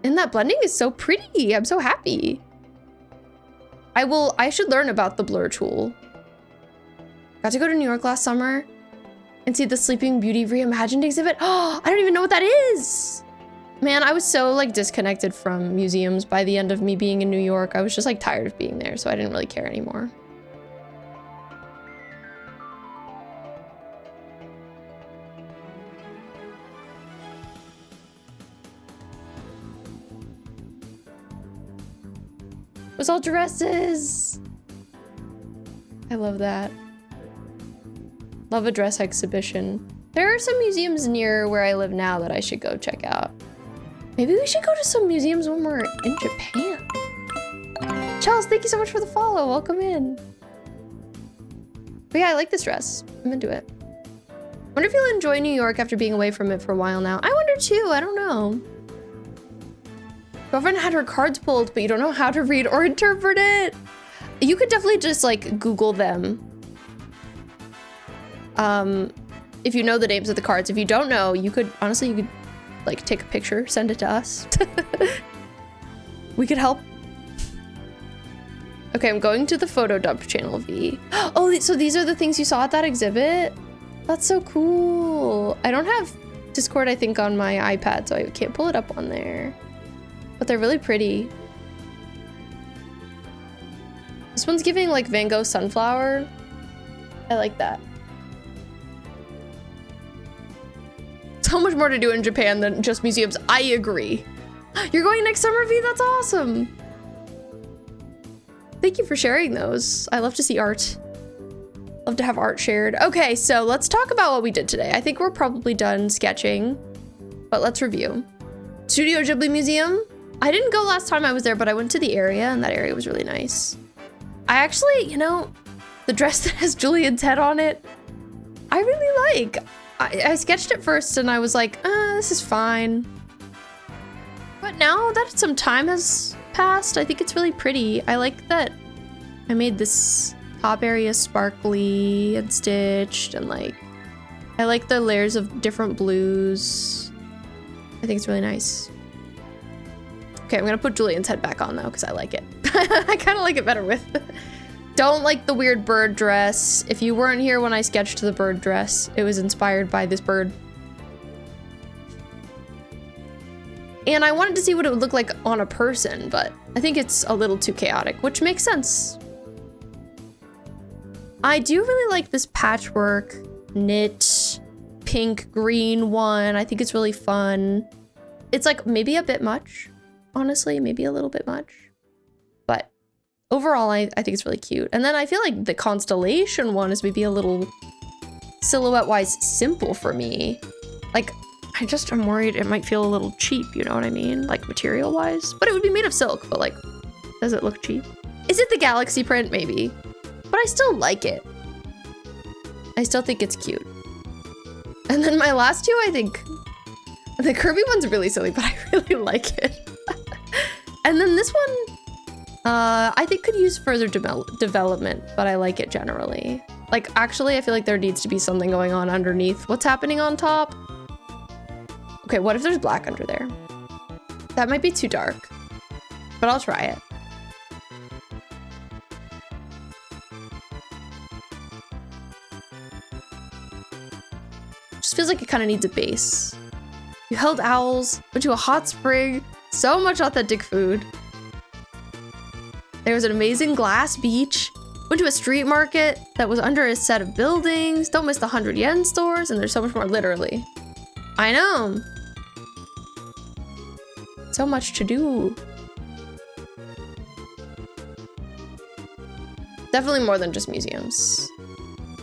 A: And that blending is so pretty. I'm so happy. I should learn about the blur tool. Got to go to New York last summer and see the Sleeping Beauty reimagined exhibit. Oh, I don't even know what that is. Man, I was so like disconnected from museums by the end of me being in New York. I was just like tired of being there, so I didn't really care anymore. It was all dresses. I love that. Love a dress exhibition. There are some museums near where I live now that I should go check out. Maybe we should go to some museums when we're in Japan. Charles, thank you so much for the follow. Welcome in. But yeah, I like this dress. I'm into it. Wonder if you'll enjoy New York after being away from it for a while now. I wonder too, I don't know. Girlfriend had her cards pulled, but you don't know how to read or interpret it. You could definitely just like Google them. If you know the names of the cards. If you don't know, you could, honestly, you could like take a picture, send it to us. We could help. Okay, I'm going to the photo dump channel V. Oh, so these are the things you saw at that exhibit? That's so cool. I don't have Discord, I think, on my iPad, so I can't pull it up on there. But they're really pretty. This one's giving like Van Gogh sunflower. I like that. So much more to do in Japan than just museums. I agree. You're going next summer, V? That's awesome. Thank you for sharing those. I love to see art. Love to have art shared. Okay, so let's talk about what we did today. I think we're probably done sketching, but let's review. Studio Ghibli Museum. I didn't go last time I was there, but I went to the area and that area was really nice. I actually, you know, the dress that has Julian's head on it, I really like. I sketched it first and I was like, this is fine. But now that some time has passed, I think it's really pretty. I like that I made this top area sparkly and stitched and like, I like the layers of different blues. I think it's really nice. Okay, I'm gonna put Julian's head back on though, because I like it. I kind of like it better with. Don't like the weird bird dress. If you weren't here when I sketched the bird dress, it was inspired by this bird. And I wanted to see what it would look like on a person, but I think it's a little too chaotic, which makes sense. I do really like this patchwork knit pink green one. I think it's really fun. It's like maybe a bit much. Honestly, maybe a little bit much, but overall, I think it's really cute. And then I feel like the constellation one is maybe a little silhouette-wise simple for me. Like, I'm worried it might feel a little cheap, you know what I mean? Like material-wise, but it would be made of silk, but like, does it look cheap? Is it the galaxy print? Maybe, but I still like it. I still think it's cute. And then my last two, I think, the Kirby one's really silly, but I really like it. And then this one, I think could use further development, but I like it generally. Like, actually, I feel like there needs to be something going on underneath what's happening on top. Okay, what if there's black under there? That might be too dark, but I'll try it. Just feels like it kind of needs a base. You held owls, went to a hot spring, so much authentic food. There was an amazing glass beach, went to a street market that was under a set of buildings, don't miss the 100 yen stores, and there's so much more, literally. I know. So much to do. Definitely more than just museums.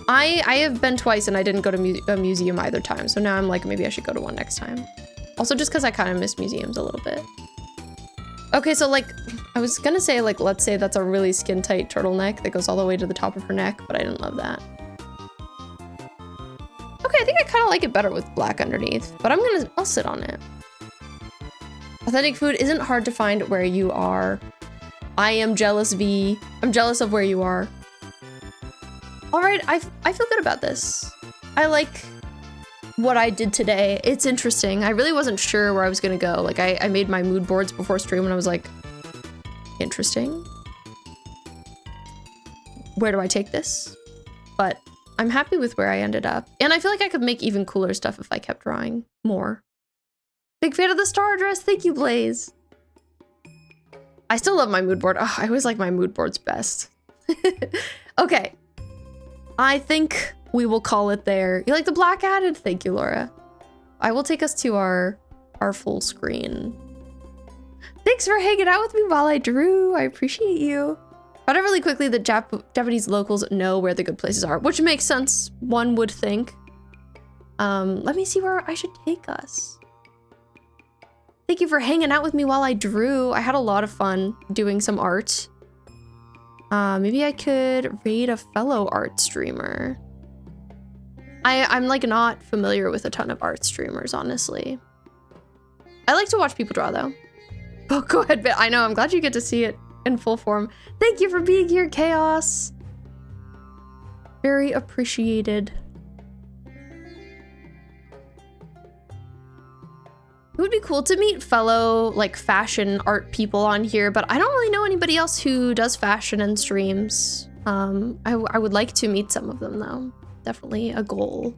A: I have been twice and I didn't go to a museum either time, so now I'm like, maybe I should go to one next time. Also just because I kind of miss museums a little bit. Okay, so like, I was gonna say like, let's say that's a really skin tight turtleneck that goes all the way to the top of her neck, but I didn't love that. Okay, I think I kind of like it better with black underneath, but I'll sit on it. Authentic food isn't hard to find where you are. I am jealous, V. I'm jealous of where you are. All right, I feel good about this. I like what I did today. It's interesting. I really wasn't sure where I was gonna go. Like I made my mood boards before stream and I was like, interesting. Where do I take this? But I'm happy with where I ended up. And I feel like I could make even cooler stuff if I kept drawing more. Big fan of the star dress. Thank you, Blaze. I still love my mood board. Oh, I always like my mood boards best. Okay. I think we will call it there. You like the black added? Thank you, Laura. I will take us to our full screen. Thanks for hanging out with me while I drew. I appreciate you. Found out really quickly that Japanese locals know where the good places are, which makes sense, one would think. Let me see where I should take us. Thank you for hanging out with me while I drew. I had a lot of fun doing some art. Maybe I could raid a fellow art streamer. I'm like not familiar with a ton of art streamers, honestly. I like to watch people draw though. Oh, go ahead, but I know, I'm glad you get to see it in full form. Thank you for being here, Chaos. Very appreciated. It would be cool to meet fellow like fashion art people on here, but I don't really know anybody else who does fashion and streams. I would like to meet some of them though. Definitely a goal.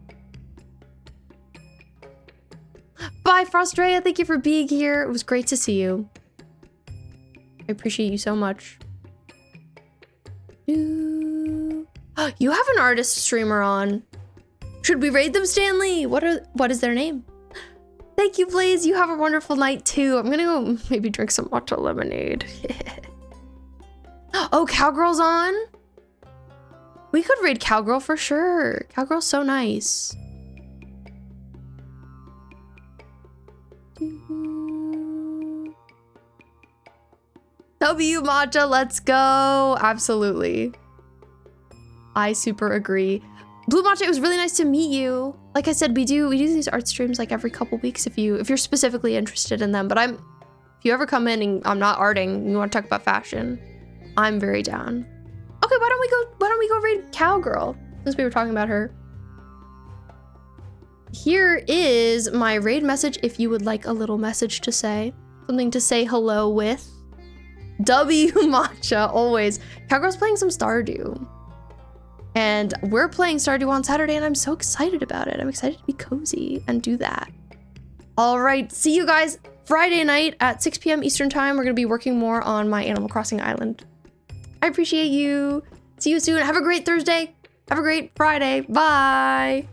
A: Bye, Frostrea. Thank you for being here. It was great to see you. I appreciate you so much. You have an artist streamer on. Should we raid them, Stanley? What is their name? Thank you, Blaze. You have a wonderful night too. I'm gonna go maybe drink some matcha lemonade. Oh, Cowgirl's on? We could raid Cowgirl for sure. Cowgirl's so nice. W matcha, let's go. Absolutely. I super agree. Blue Matcha, it was really nice to meet you. Like I said, we do these art streams like every couple weeks if you're specifically interested in them. But if you ever come in and I'm not arting and you want to talk about fashion, I'm very down. Okay, why don't we go raid Cowgirl since we were talking about her. Here is my raid message if you would like a little message to say. Something to say hello with. W Matcha, always. Cowgirl's playing some Stardew. And we're playing Stardew on Saturday and I'm so excited about it. I'm excited to be cozy and do that. All right, see you guys Friday night at 6 p.m. Eastern time. We're gonna be working more on my Animal Crossing island. I appreciate you. See you soon. Have a great Thursday. Have a great Friday. Bye.